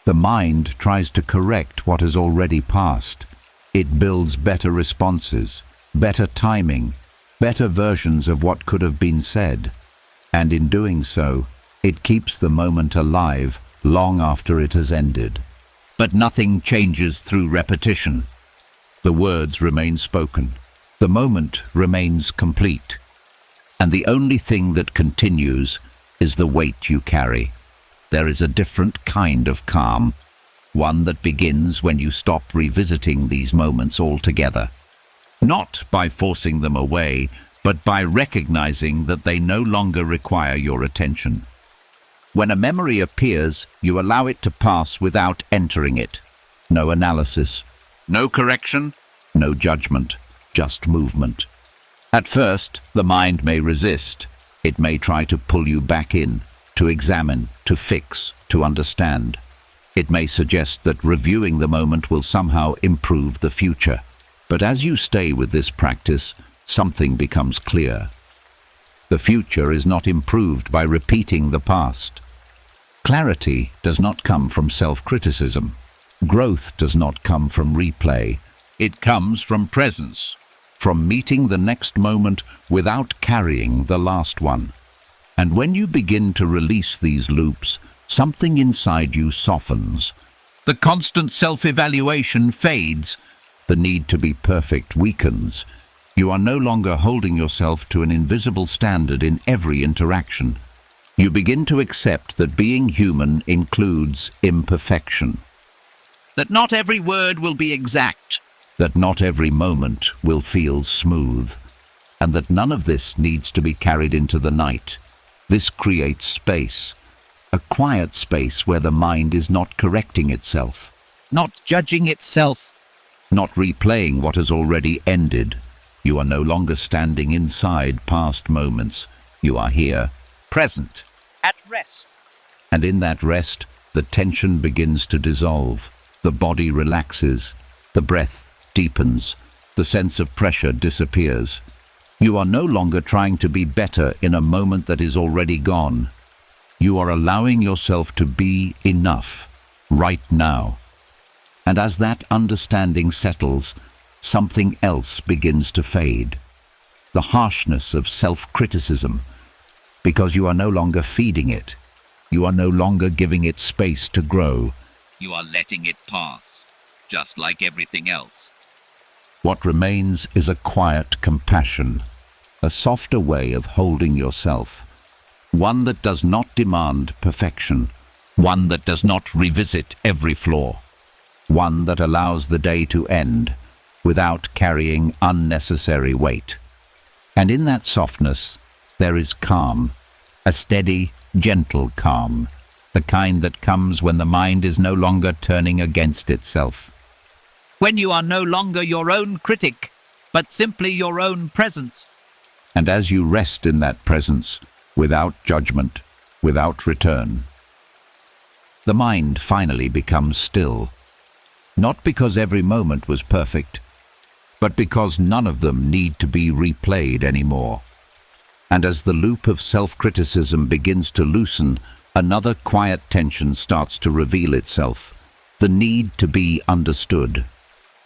[SPEAKER 1] The mind tries to correct what has already passed. It builds better responses, better timing, better versions of what could have been said. And in doing so, it keeps the moment alive long after it has ended.
[SPEAKER 4] But nothing changes through repetition.
[SPEAKER 1] The words remain spoken. The moment remains complete. And the only thing that continues is the weight you carry. There is a different kind of calm, one that begins when you stop revisiting these moments altogether.
[SPEAKER 4] Not by forcing them away, but by recognizing that they no longer require your attention.
[SPEAKER 1] When a memory appears, you allow it to pass without entering it. No analysis,
[SPEAKER 4] No correction?
[SPEAKER 1] no judgment, just movement. At first, the mind may resist. It may try to pull you back in, to examine, to fix, to understand. It may suggest that reviewing the moment will somehow improve the future. But as you stay with this practice, something becomes clear. The future is not improved by repeating the past. Clarity does not come from self-criticism. Growth does not come from replay.
[SPEAKER 4] It comes from presence.
[SPEAKER 1] From meeting the next moment without carrying the last one. And when you begin to release these loops, something inside you softens.
[SPEAKER 4] The constant self-evaluation fades.
[SPEAKER 1] The need to be perfect weakens. You are no longer holding yourself to an invisible standard in every interaction. You begin to accept that being human includes imperfection.
[SPEAKER 4] That not every word will be exact.
[SPEAKER 1] That not every moment will feel smooth. And that none of this needs to be carried into the night. This creates space. A quiet space where the mind is not correcting itself.
[SPEAKER 4] Not judging itself.
[SPEAKER 1] Not replaying what has already ended. You are no longer standing inside past moments. You are here, present.
[SPEAKER 4] At rest.
[SPEAKER 1] And in that rest, the tension begins to dissolve. The body relaxes. The breath deepens. The sense of pressure disappears. You are no longer trying to be better in a moment that is already gone. You are allowing yourself to be enough, right now. And as that understanding settles, something else begins to fade. The harshness of self-criticism, because you are no longer feeding it. You are no longer giving it space to grow.
[SPEAKER 4] You are letting it pass, just like everything else.
[SPEAKER 1] What remains is a quiet compassion, a softer way of holding yourself, one that does not demand perfection,
[SPEAKER 4] One that does not revisit every flaw.
[SPEAKER 1] one that allows the day to end without carrying unnecessary weight. And in that softness, there is calm, a steady, gentle calm,
[SPEAKER 3] the kind that comes when the mind is no longer turning against itself.
[SPEAKER 4] When you are no longer your own critic, but simply your own presence.
[SPEAKER 1] And as you rest in that presence, without judgment, without return, the mind finally becomes still, not because every moment was perfect, but because none of them need to be replayed anymore. And as the loop of self-criticism begins to loosen, another quiet tension starts to reveal itself, the need to be understood.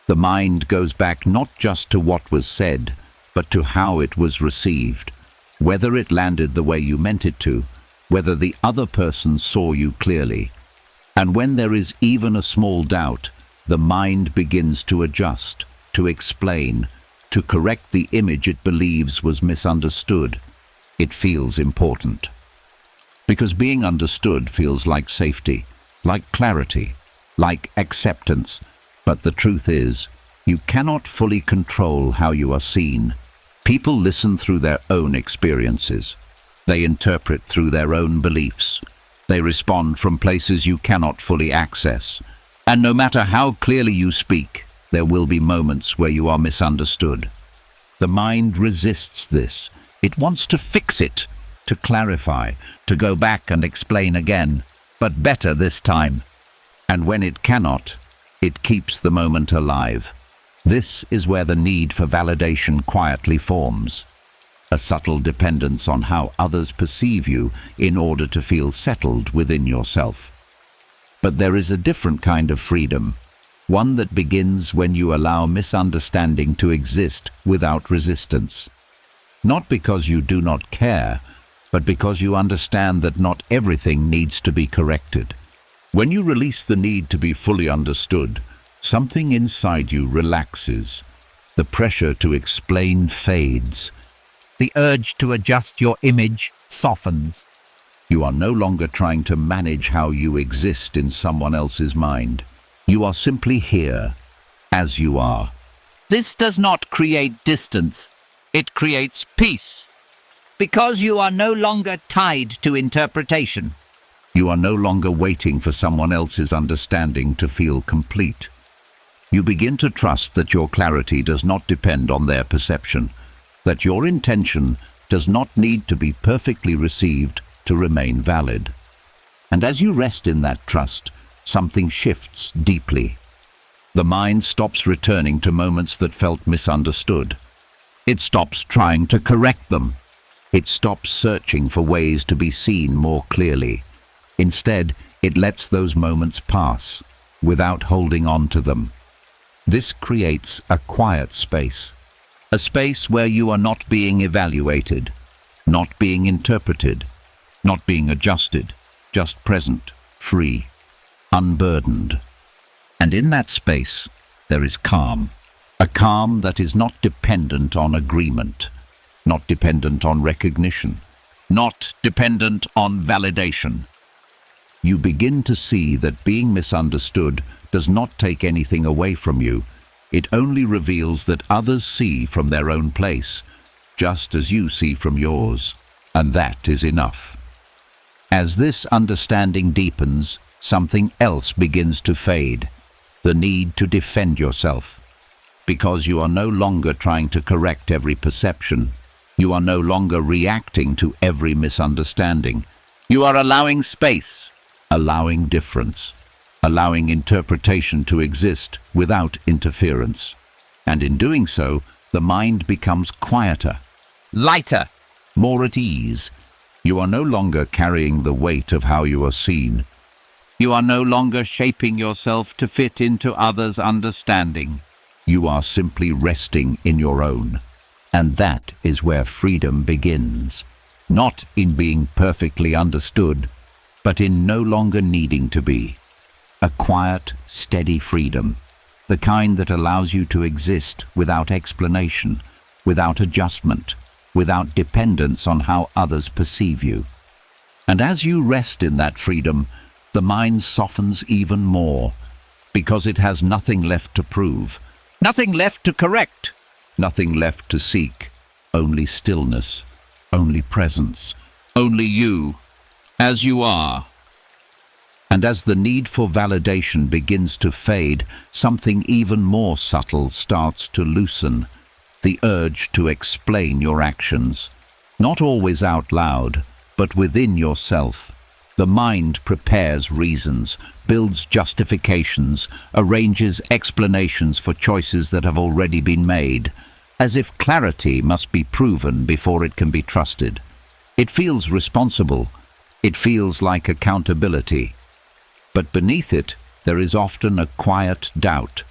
[SPEAKER 1] The mind goes back not just to what was said, but to how it was received, whether it landed the way you meant it to, whether the other person saw you clearly. And when there is even a small doubt, the mind begins to adjust, to explain, to correct the image it believes was misunderstood. It feels important. Because being understood feels like safety, like clarity, like acceptance. But the truth is, you cannot fully control how you are seen. People listen through their own experiences. They interpret through their own beliefs. They respond from places you cannot fully access. And no matter how clearly you speak, there will be moments where you are misunderstood. The mind resists this. It wants to fix it, to clarify, to go back and explain again, but better this time. And when it cannot, it keeps the moment alive. This is where the need for validation quietly forms. A subtle dependence on how others perceive you in order to feel settled within yourself. But there is a different kind of freedom, one that begins when you allow misunderstanding to exist without resistance. Not because you do not care, but because you understand that not everything needs to be corrected. When you release the need to be fully understood, something inside you relaxes. The pressure to explain fades.
[SPEAKER 4] The urge to adjust your image softens.
[SPEAKER 1] You are no longer trying to manage how you exist in someone else's mind. You are simply here, as you are.
[SPEAKER 4] This does not create distance. It creates peace. Because you are no longer tied to interpretation.
[SPEAKER 1] You are no longer waiting for someone else's understanding to feel complete. You begin to trust that your clarity does not depend on their perception, that your intention does not need to be perfectly received to remain valid. And as you rest in that trust, something shifts deeply. The mind stops returning to moments that felt misunderstood. It stops trying to correct them. It stops searching for ways to be seen more clearly. Instead, it lets those moments pass, without holding on to them. This creates a quiet space. A space where you are not being evaluated, not being interpreted, not being adjusted, just present, free, unburdened. And in that space, there is calm. A calm that is not dependent on agreement, not dependent on recognition, not dependent on validation. You begin to see that being misunderstood does not take anything away from you. It only reveals that others see from their own place, just as you see from yours, and that is enough. As this understanding deepens, something else begins to fade, the need to defend yourself. Because you are no longer trying to correct every perception, you are no longer reacting to every misunderstanding. You are allowing space, allowing difference, allowing interpretation to exist without interference. And in doing so, the mind becomes quieter,
[SPEAKER 4] Lighter.
[SPEAKER 1] more at ease. You are no longer carrying the weight of how you are seen.
[SPEAKER 4] You are no longer shaping yourself to fit into others' understanding.
[SPEAKER 1] You are simply resting in your own. And that is where freedom begins. Not in being perfectly understood, but in no longer needing to be. A quiet, steady freedom, the kind that allows you to exist without explanation, without adjustment, without dependence on how others perceive you. And as you rest in that freedom, the mind softens even more, because it has nothing left to prove,
[SPEAKER 4] Nothing left to correct.
[SPEAKER 1] nothing left to seek, only stillness, only presence.
[SPEAKER 4] Only you, as you are.
[SPEAKER 1] And as the need for validation begins to fade, something even more subtle starts to loosen: the urge to explain your actions. Not always out loud, but within yourself. The mind prepares reasons, builds justifications, arranges explanations for choices that have already been made, as if clarity must be proven before it can be trusted. It feels responsible. It feels like accountability. But beneath it, there is often a quiet doubt,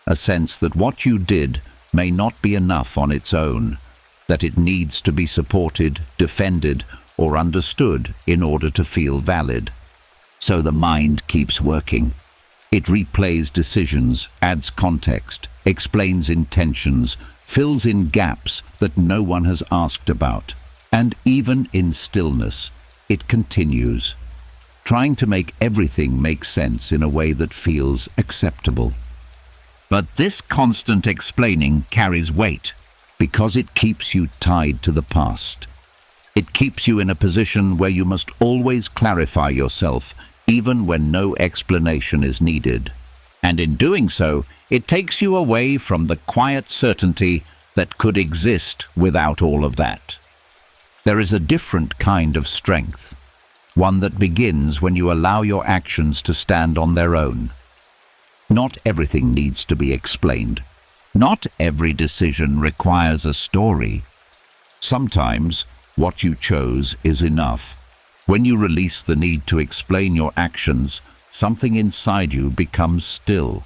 [SPEAKER 1] a sense that what you did may not be enough on its own, that it needs to be supported, defended, or understood in order to feel valid. So the mind keeps working. It replays decisions, adds context, explains intentions, fills in gaps that no one has asked about. And even in stillness, it continues, trying to make everything make sense in a way that feels acceptable.
[SPEAKER 2] But this constant explaining carries weight,
[SPEAKER 1] Because it keeps you tied to the past. It keeps you in a position where you must always clarify yourself, even when no explanation is needed.
[SPEAKER 2] and in doing so, it takes you away from the quiet certainty that could exist without all of that.
[SPEAKER 1] There is a different kind of strength, one that begins when you allow your actions to stand on their own. Not everything needs to be explained.
[SPEAKER 2] Not every decision requires a story.
[SPEAKER 1] Sometimes what you chose is enough. When you release the need to explain your actions, something inside you becomes still.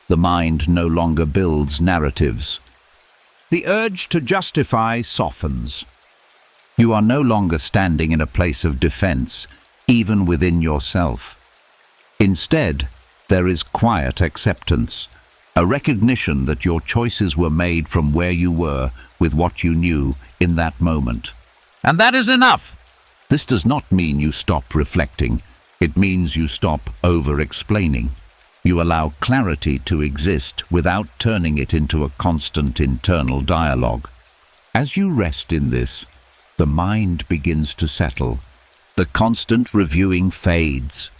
[SPEAKER 1] The mind no longer builds narratives.
[SPEAKER 2] The urge to justify softens.
[SPEAKER 1] You are no longer standing in a place of defense, even within yourself. Instead, there is quiet acceptance, a recognition that your choices were made from where you were, with what you knew in that moment.
[SPEAKER 2] And that is enough.
[SPEAKER 1] This does not mean you stop reflecting. It means you stop over-explaining. You allow clarity to exist without turning it into a constant internal dialogue. As you rest in this, the mind begins to settle. The constant reviewing fades.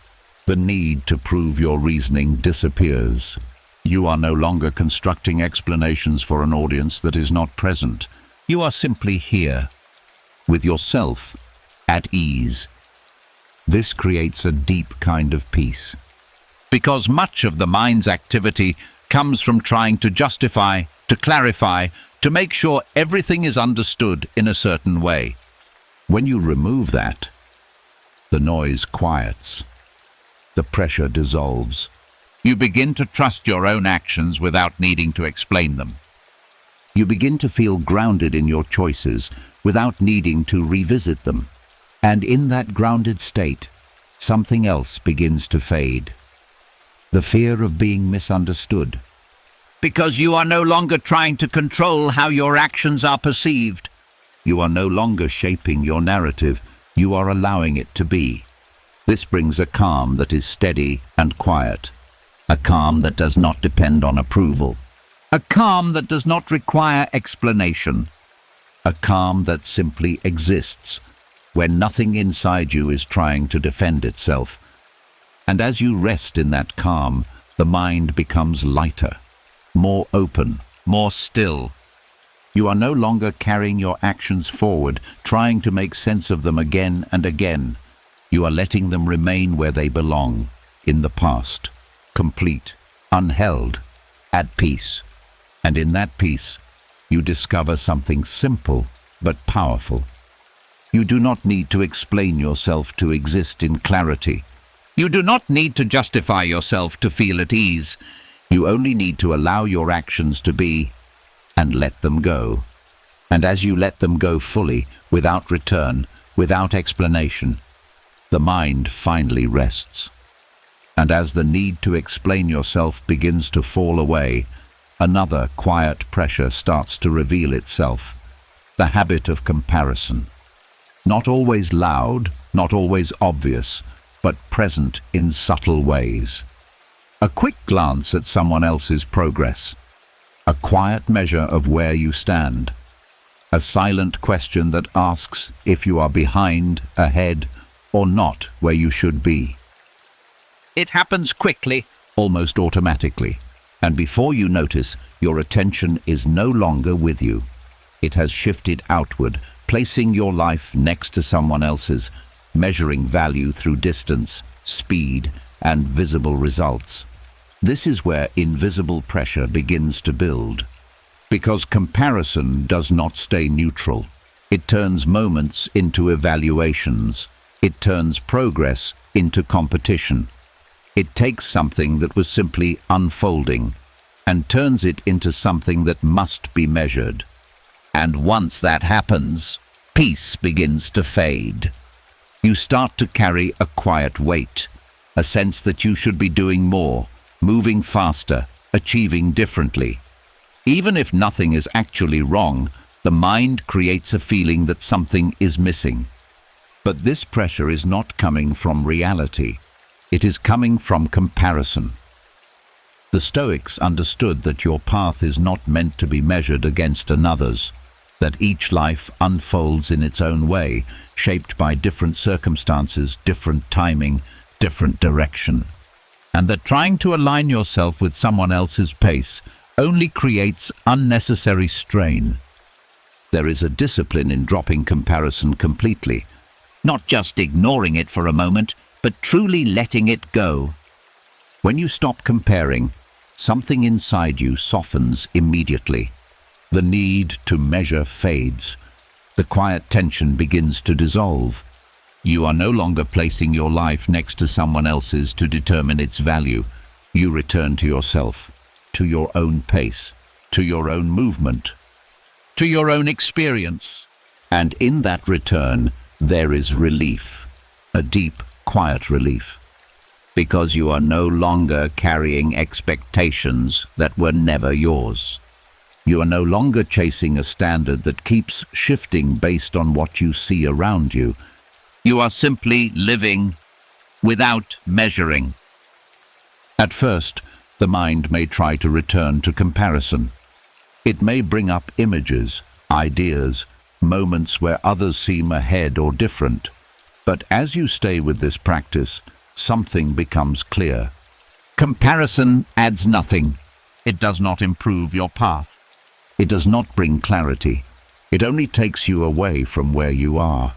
[SPEAKER 1] The need to prove your reasoning disappears. You are no longer constructing explanations for an audience that is not present. You are simply here, with yourself, at ease. This creates a deep kind of peace.
[SPEAKER 2] Because much of the mind's activity comes from trying to justify, to clarify, to make sure everything is understood in a certain way.
[SPEAKER 1] When you remove that, the noise quiets. The pressure dissolves.
[SPEAKER 2] You begin to trust your own actions without needing to explain them.
[SPEAKER 1] You begin to feel grounded in your choices without needing to revisit them. And in that grounded state, something else begins to fade. The fear of being misunderstood.
[SPEAKER 2] Because you are no longer trying to control how your actions are perceived.
[SPEAKER 1] You are no longer shaping your narrative. You are allowing it to be. This brings a calm that is steady and quiet. A calm that does not depend on approval.
[SPEAKER 2] A calm that does not require explanation.
[SPEAKER 1] A calm that simply exists, when nothing inside you is trying to defend itself. And as you rest in that calm, the mind becomes lighter, more open, more still. You are no longer carrying your actions forward, trying to make sense of them again and again. You are letting them remain where they belong, in the past, complete, unheld, at peace. And in that peace, you discover something simple but powerful. You do not need to explain yourself to exist in clarity.
[SPEAKER 2] You do not need to justify yourself to feel at ease.
[SPEAKER 1] You only need to allow your actions to be, and let them go. And as you let them go fully, without return, without explanation, the mind finally rests. And as the need to explain yourself begins to fall away, another quiet pressure starts to reveal itself, the habit of comparison. Not always loud, not always obvious, but present in subtle ways. A quick glance at someone else's progress. A quiet measure of where you stand. A silent question that asks if you are behind, ahead, or not where you should be.
[SPEAKER 4] It happens quickly,
[SPEAKER 1] almost automatically, and before you notice, your attention is no longer with you. It has shifted outward, placing your life next to someone else's, measuring value through distance, speed, and visible results. This is where invisible pressure begins to build. Because comparison does not stay neutral. It turns moments into evaluations. It turns progress into competition. It takes something that was simply unfolding and turns it into something that must be measured. And once that happens, peace begins to fade. You start to carry a quiet weight, a sense that you should be doing more, moving faster, achieving differently. Even if nothing is actually wrong, the mind creates a feeling that something is missing. But this pressure is not coming from reality. It is coming from comparison. The Stoics understood that your path is not meant to be measured against another's, that each life unfolds in its own way, shaped by different circumstances, different timing, different direction, and that trying to align yourself with someone else's pace only creates unnecessary strain. There is a discipline in dropping comparison completely,
[SPEAKER 4] not just ignoring it for a moment, but truly letting it go.
[SPEAKER 1] When you stop comparing, something inside you softens immediately. The need to measure fades. The quiet tension begins to dissolve. You are no longer placing your life next to someone else's to determine its value. You return to yourself, to your own pace, to your own movement,
[SPEAKER 4] to your own experience.
[SPEAKER 1] And in that return, there is relief, a deep, quiet relief, because you are no longer carrying expectations that were never yours. You are no longer chasing a standard that keeps shifting based on what you see around you.
[SPEAKER 4] You are simply living without measuring.
[SPEAKER 1] At first, the mind may try to return to comparison. It may bring up images, ideas, moments where others seem ahead or different. But as you stay with this practice, something becomes clear.
[SPEAKER 4] Comparison adds nothing. It does not improve your path.
[SPEAKER 1] It does not bring clarity. It only takes you away from where you are.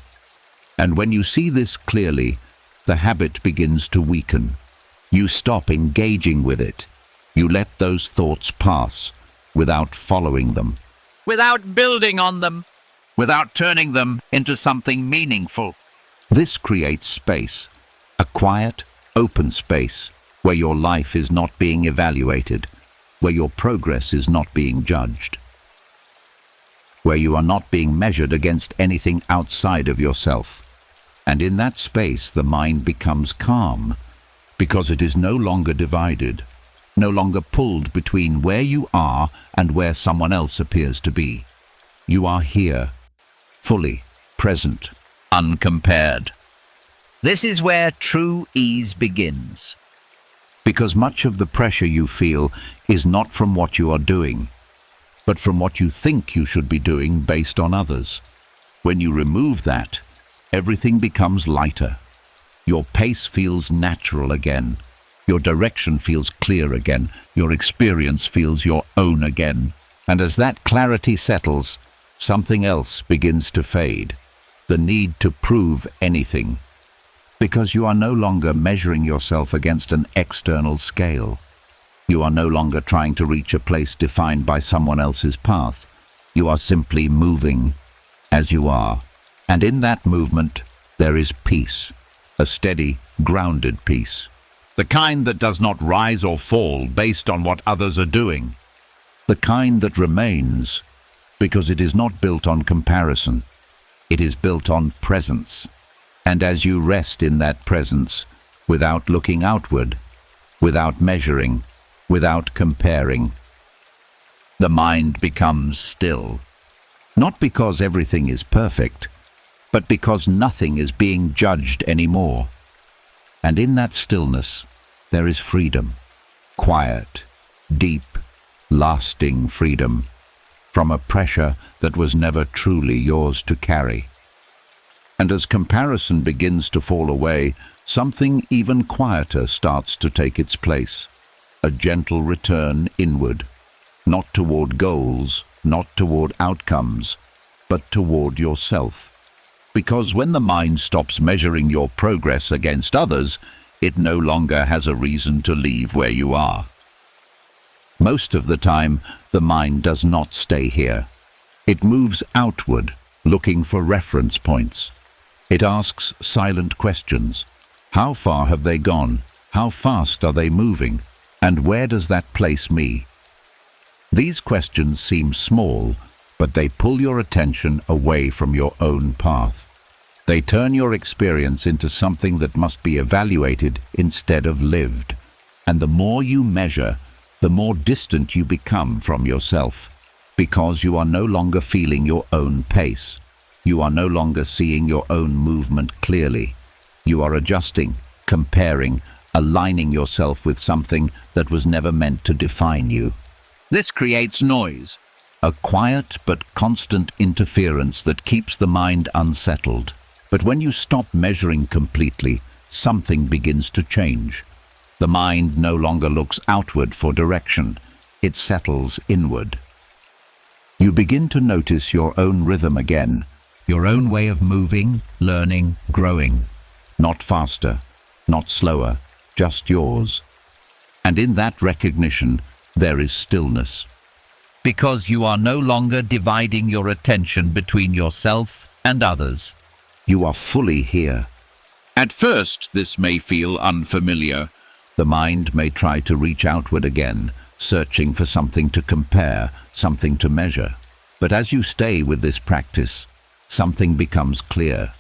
[SPEAKER 1] And when you see this clearly, the habit begins to weaken. You stop engaging with it. You let those thoughts pass without following them,
[SPEAKER 4] without building on them, without turning them into something meaningful.
[SPEAKER 1] This creates space, a quiet, open space where your life is not being evaluated, where your progress is not being judged, where you are not being measured against anything outside of yourself. And in that space, the mind becomes calm, because it is no longer divided, no longer pulled between where you are and where someone else appears to be. You are here, fully present,
[SPEAKER 4] uncompared. This is where true ease begins.
[SPEAKER 1] Because much of the pressure you feel is not from what you are doing, but from what you think you should be doing based on others. When you remove that, everything becomes lighter. Your pace feels natural again. Your direction feels clear again. Your experience feels your own again. And as that clarity settles, something else begins to fade. The need to prove anything. Because you are no longer measuring yourself against an external scale. You are no longer trying to reach a place defined by someone else's path. You are simply moving as you are. And in that movement, there is peace. A steady, grounded peace.
[SPEAKER 2] The kind that does not rise or fall based on what others are doing.
[SPEAKER 1] The kind that remains because it is not built on comparison. It is built on presence. And as you rest in that presence, without looking outward, without measuring, without comparing, the mind becomes still. Not because everything is perfect, but because nothing is being judged anymore. And in that stillness, there is freedom. Quiet, deep, lasting freedom from a pressure that was never truly yours to carry. And as comparison begins to fall away, something even quieter starts to take its place. A gentle return inward, not toward goals, not toward outcomes, but toward yourself. Because when the mind stops measuring your progress against others, it no longer has a reason to leave where you are. Most of the time, the mind does not stay here. It moves outward, looking for reference points. It asks silent questions. How far have they gone? How fast are they moving? And where does that place me? These questions seem small, but they pull your attention away from your own path. They turn your experience into something that must be evaluated instead of lived. And the more you measure, the more distant you become from yourself, because you are no longer feeling your own pace. You are no longer seeing your own movement clearly. You are adjusting, comparing, aligning yourself with something that was never meant to define you.
[SPEAKER 4] This creates noise,
[SPEAKER 1] A quiet but constant interference that keeps the mind unsettled. But when you stop measuring completely, something begins to change. The mind no longer looks outward for direction. It settles inward. You begin to notice your own rhythm again, your own way of moving, learning, growing. Not faster, not slower, just yours. And in that recognition, there is stillness.
[SPEAKER 4] because you are no longer dividing your attention between yourself and others.
[SPEAKER 1] You are fully here.
[SPEAKER 2] At first, this may feel unfamiliar.
[SPEAKER 1] The mind may try to reach outward again, searching for something to compare, something to measure. But as you stay with this practice, something becomes clear.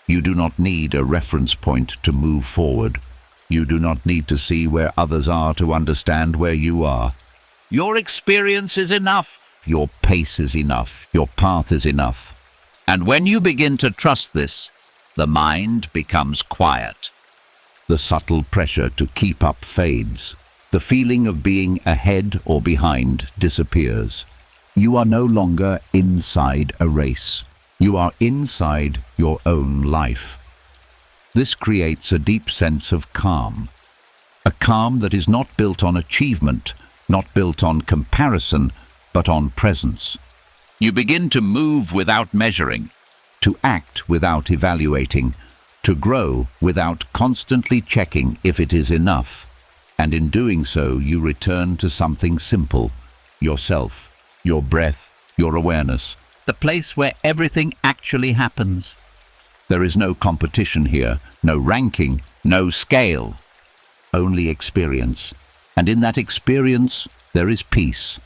[SPEAKER 1] You do not need a reference point to move forward. You do not need to see where others are to understand where you are.
[SPEAKER 4] Your experience is enough.
[SPEAKER 1] Your pace is enough. Your path is enough.
[SPEAKER 4] And when you begin to trust this, the mind becomes quiet.
[SPEAKER 1] The subtle pressure to keep up fades. The feeling of being ahead or behind disappears. You are no longer inside a race. You are inside your own life. This creates a deep sense of calm. A calm that is not built on achievement, not built on comparison, but on presence.
[SPEAKER 4] You begin to move without measuring,
[SPEAKER 1] To act without evaluating, to grow without constantly checking if it is enough. And in doing so, you return to something simple: yourself, your breath, your awareness.
[SPEAKER 4] the place where everything actually happens.
[SPEAKER 1] There is no competition here, no ranking,
[SPEAKER 4] No scale.
[SPEAKER 1] only experience. And in that experience, there is peace.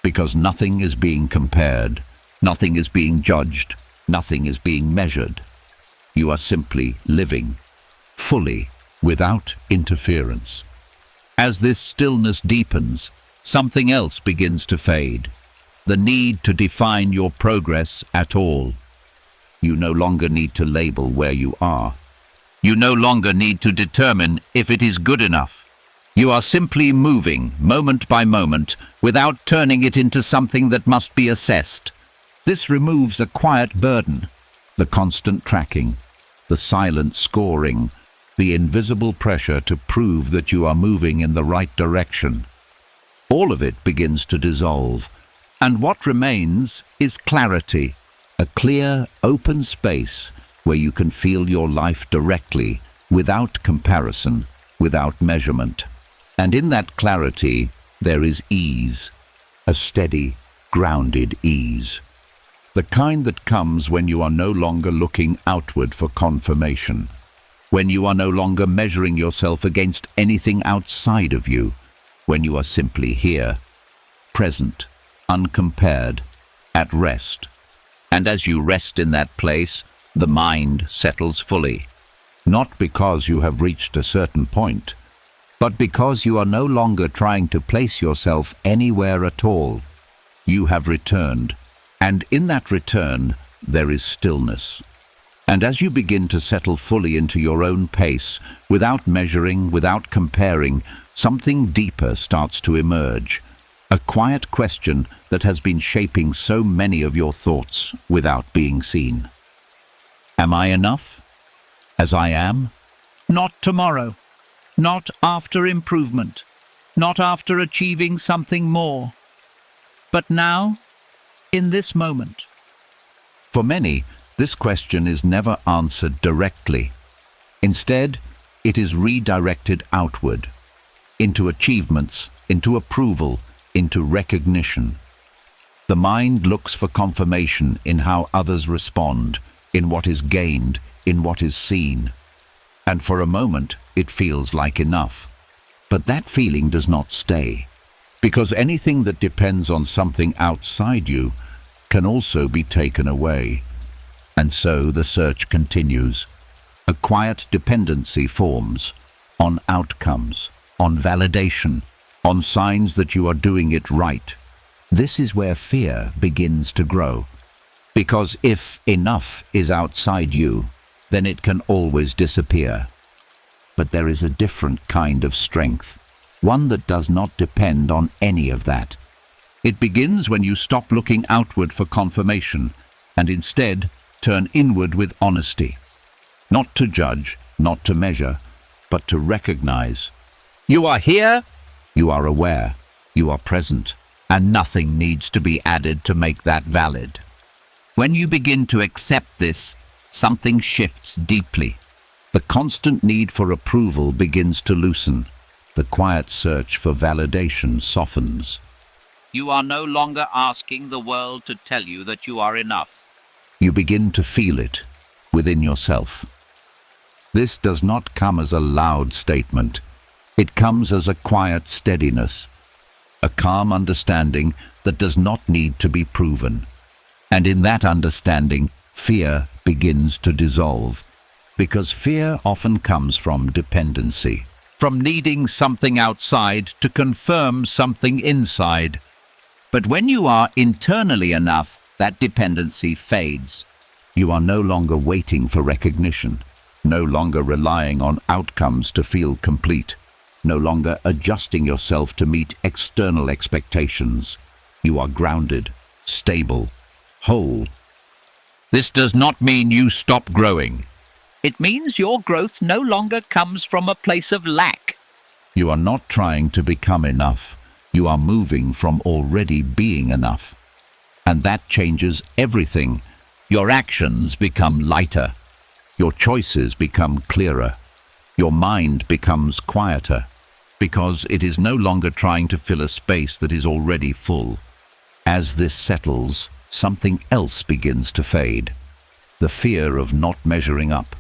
[SPEAKER 1] Because nothing is being compared, nothing is being judged, nothing is being measured. You are simply living, fully, without interference.
[SPEAKER 4] As this stillness deepens, something else begins to fade. The need to define your progress at all.
[SPEAKER 1] You no longer need to label where you are.
[SPEAKER 4] You no longer need to determine if it is good enough. You are simply moving, moment by moment, without turning it into something that must be assessed. This removes a quiet burden.
[SPEAKER 1] The constant tracking, the silent scoring, the invisible pressure to prove that you are moving in the right direction. All of it begins to dissolve.
[SPEAKER 4] And what remains is clarity.
[SPEAKER 1] A clear, open space where you can feel your life directly, without comparison, without measurement. And in that clarity, there is ease, a steady, grounded ease. The kind that comes when you are no longer looking outward for confirmation, when you are no longer measuring yourself against anything outside of you, when you are simply here, present, uncompared, at rest.
[SPEAKER 4] And as you rest in that place, the mind settles fully.
[SPEAKER 1] Not because you have reached a certain point, but because you are no longer trying to place yourself anywhere at all. You have returned, and in that return, there is stillness. And as you begin to settle fully into your own pace, without measuring, without comparing, something deeper starts to emerge. A quiet question that has been shaping so many of your thoughts without being seen. Am I enough? As I am?
[SPEAKER 4] Not tomorrow, not after improvement, not after achieving something more, but now, in this moment.
[SPEAKER 1] For many, this question is never answered directly. Instead, it is redirected outward, into achievements, into approval, into recognition. The mind looks for confirmation in how others respond, in what is gained, in what is seen. And for a moment, it feels like enough. But that feeling does not stay, because anything that depends on something outside you can also be taken away. And so the search continues. A quiet dependency forms on outcomes, on validation, on signs that you are doing it right. This is where fear begins to grow. Because if enough is outside you, then it can always disappear. But there is a different kind of strength, one that does not depend on any of that. It begins when you stop looking outward for confirmation and instead turn inward with honesty. Not to judge, not to measure, but to recognize.
[SPEAKER 4] You are here,
[SPEAKER 1] You are aware, you are present,
[SPEAKER 4] and nothing needs to be added to make that valid. When you begin to accept this, something shifts deeply.
[SPEAKER 1] the constant need for approval begins to loosen. The quiet search for validation softens.
[SPEAKER 4] You are no longer asking the world to tell you that you are enough.
[SPEAKER 1] You begin to feel it within yourself. This does not come as a loud statement. It comes as a quiet steadiness, a calm understanding that does not need to be proven. And in that understanding, fear begins to dissolve, because fear often comes from dependency,
[SPEAKER 4] From needing something outside to confirm something inside. But when you are internally enough, that dependency fades.
[SPEAKER 1] You are no longer waiting for recognition, no longer relying on outcomes to feel complete, no longer adjusting yourself to meet external expectations. You are grounded, stable, whole.
[SPEAKER 4] This does not mean you stop growing. It means your growth no longer comes from a place of lack.
[SPEAKER 1] You are not trying to become enough. You are moving from already being enough. And that changes everything.
[SPEAKER 4] Your actions become lighter.
[SPEAKER 1] Your choices become clearer. Your mind becomes quieter, because it is no longer trying to fill a space that is already full. As this settles, something else begins to fade. The fear of not measuring up.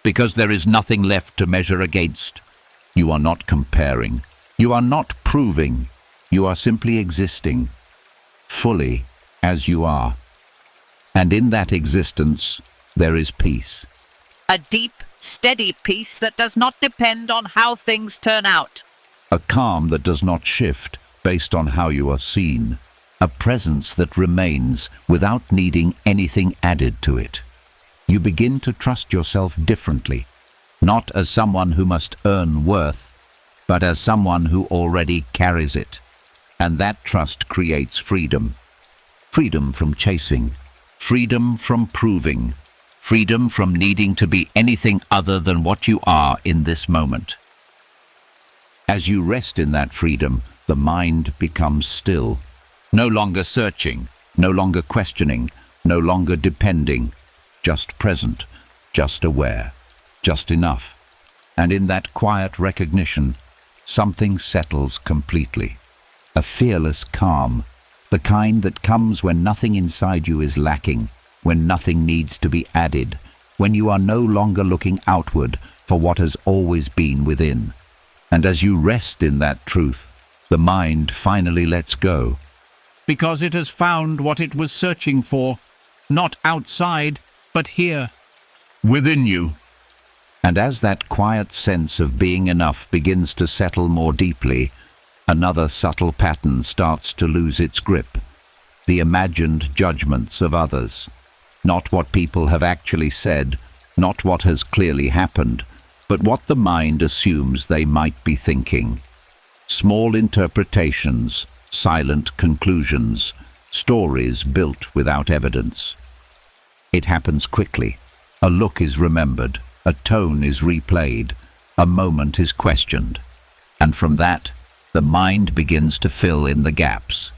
[SPEAKER 4] Because there is nothing left to measure against.
[SPEAKER 1] You are not comparing. You are not proving. You are simply existing, fully as you are. And in that existence, there is peace.
[SPEAKER 5] A deep, steady peace that does not depend on how things turn out.
[SPEAKER 1] A calm that does not shift based on how you are seen. A presence that remains without needing anything added to it. You begin to trust yourself differently, not as someone who must earn worth, but as someone who already carries it. And that trust creates freedom. Freedom from chasing, freedom from proving, freedom from needing to be anything other than what you are in this moment. As you rest in that freedom, the mind becomes still, no longer searching, no longer questioning, no longer depending, just present, just aware, just enough. And in that quiet recognition, something settles completely. A fearless calm, the kind that comes when nothing inside you is lacking, when nothing needs to be added, when you are no longer looking outward for what has always been within. And as you rest in that truth, the mind finally lets go.
[SPEAKER 4] Because it has found what it was searching for, not outside, but here,
[SPEAKER 2] within you.
[SPEAKER 1] And as that quiet sense of being enough begins to settle more deeply, another subtle pattern starts to lose its grip. The imagined judgments of others. Not what people have actually said, not what has clearly happened, but what the mind assumes they might be thinking. Small interpretations, silent conclusions, stories built without evidence. It happens quickly. A look is remembered, a tone is replayed, a moment is questioned. And from that, the mind begins to fill in the gaps.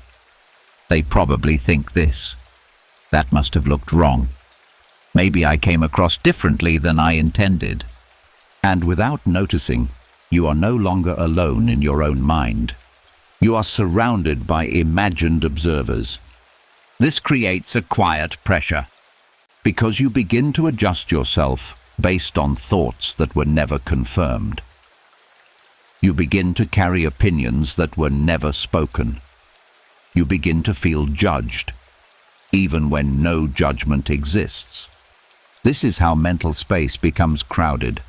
[SPEAKER 1] They probably think this. That must have looked wrong. Maybe I came across differently than I intended. And without noticing, you are no longer alone in your own mind. You are surrounded by imagined observers.
[SPEAKER 4] This creates a quiet pressure.
[SPEAKER 1] Because you begin to adjust yourself based on thoughts that were never confirmed. You begin to carry opinions that were never spoken. You begin to feel judged, even when no judgment exists. This is how mental space becomes crowded,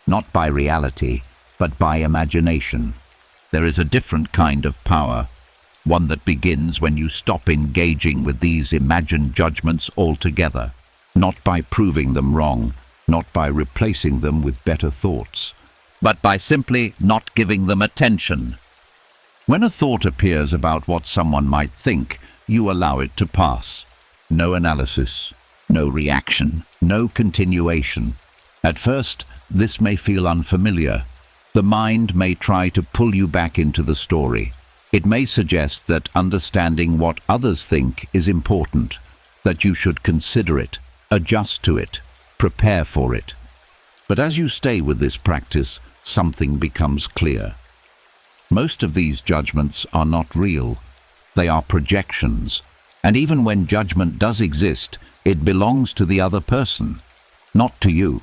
[SPEAKER 1] not by reality, but by imagination. There is a different kind of power, one that begins when you stop engaging with these imagined judgments altogether, not by proving them wrong, not by replacing them with better thoughts,
[SPEAKER 4] but by simply not giving them attention.
[SPEAKER 1] When a thought appears about what someone might think, you allow it to pass. No analysis, no reaction, no continuation. At first, this may feel unfamiliar. The mind may try to pull you back into the story. It may suggest that understanding what others think is important, that you should consider it, adjust to it, prepare for it. But as you stay with this practice, something becomes clear. Most of these judgments are not real. They are projections. And even when judgment does exist, it belongs to the other person, not to you.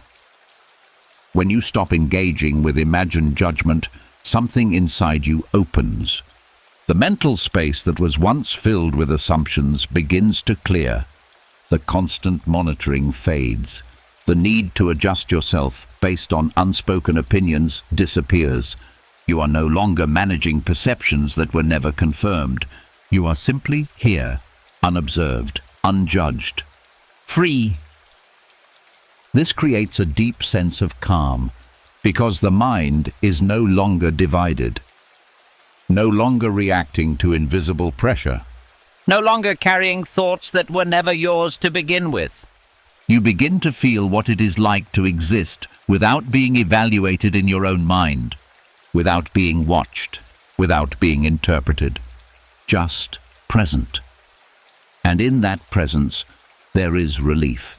[SPEAKER 1] When you stop engaging with imagined judgment, something inside you opens. The mental space that was once filled with assumptions begins to clear. The constant monitoring fades. The need to adjust yourself based on unspoken opinions disappears. You are no longer managing perceptions that were never confirmed. You are simply here, unobserved, unjudged, free. This creates a deep sense of calm, because the mind is no longer divided, no longer reacting to invisible pressure.
[SPEAKER 4] No longer carrying thoughts that were never yours to begin with.
[SPEAKER 1] You begin to feel what it is like to exist without being evaluated in your own mind, without being watched, without being interpreted, just present. And in that presence, there is relief.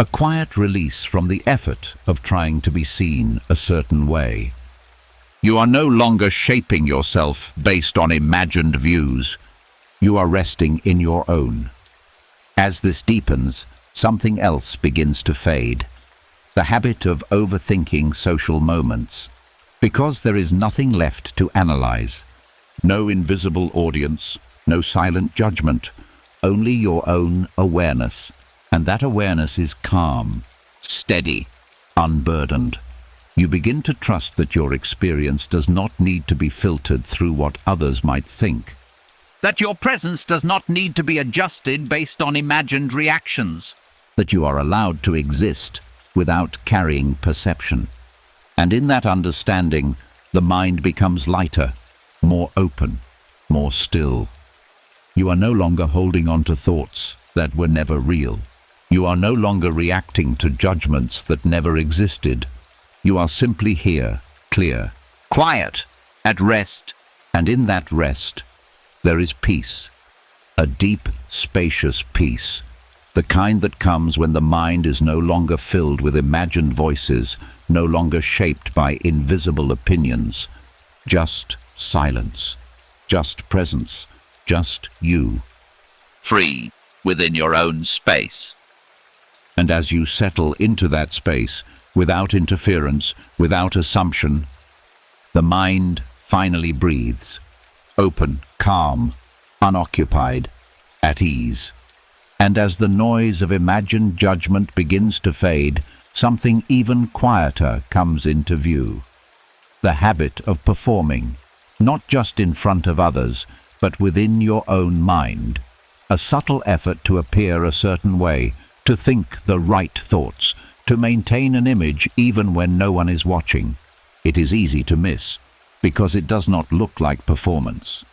[SPEAKER 1] A quiet release from the effort of trying to be seen a certain way.
[SPEAKER 2] You are no longer shaping yourself based on imagined views.
[SPEAKER 1] You are resting in your own. As this deepens, something else begins to fade. The habit of overthinking social moments. Because there is nothing left to analyze. No invisible audience, no silent judgment, only your own awareness. And that awareness is calm, steady, unburdened. You begin to trust that your experience does not need to be filtered through what others might think.
[SPEAKER 4] That your presence does not need to be adjusted based on imagined reactions.
[SPEAKER 1] That you are allowed to exist without carrying perception. And in that understanding, the mind becomes lighter, more open, more still. You are no longer holding on to thoughts that were never real. You are no longer reacting to judgments that never existed. You are simply here, clear,
[SPEAKER 4] quiet, at rest.
[SPEAKER 1] And in that rest, there is peace. A deep, spacious peace. The kind that comes when the mind is no longer filled with imagined voices, no longer shaped by invisible opinions. Just silence, just presence, just you.
[SPEAKER 4] Free within your own space.
[SPEAKER 1] And as you settle into that space, without interference, without assumption, the mind finally breathes, open, calm, unoccupied, at ease. And as the noise of imagined judgment begins to fade, something even quieter comes into view. The habit of performing, not just in front of others, but within your own mind. A subtle effort to appear a certain way, to think the right thoughts, to maintain an image even when no one is watching. It is easy to miss, because it does not look like performance.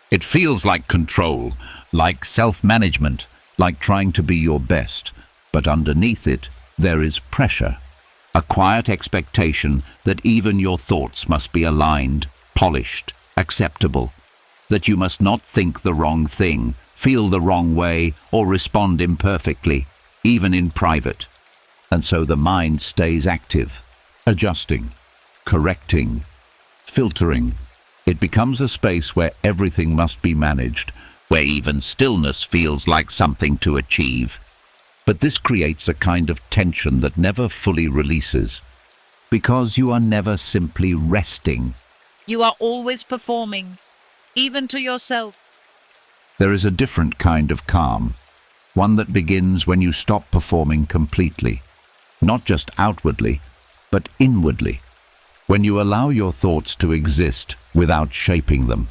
[SPEAKER 2] It feels like control,
[SPEAKER 1] Like self-management, like trying to be your best, but underneath it, there is pressure. a quiet expectation that even your thoughts must be aligned, polished, acceptable, that you must not think the wrong thing, feel the wrong way, or respond imperfectly, even in private. And so the mind stays active, adjusting, correcting, filtering. It becomes a space where everything must be managed,
[SPEAKER 4] where even stillness feels like something to achieve.
[SPEAKER 1] but this creates a kind of tension that never fully releases, because you are never simply resting.
[SPEAKER 5] You are always performing, even to yourself.
[SPEAKER 1] There is a different kind of calm, one that begins when you stop performing completely, not just outwardly, but inwardly, when you allow your thoughts to exist without shaping them,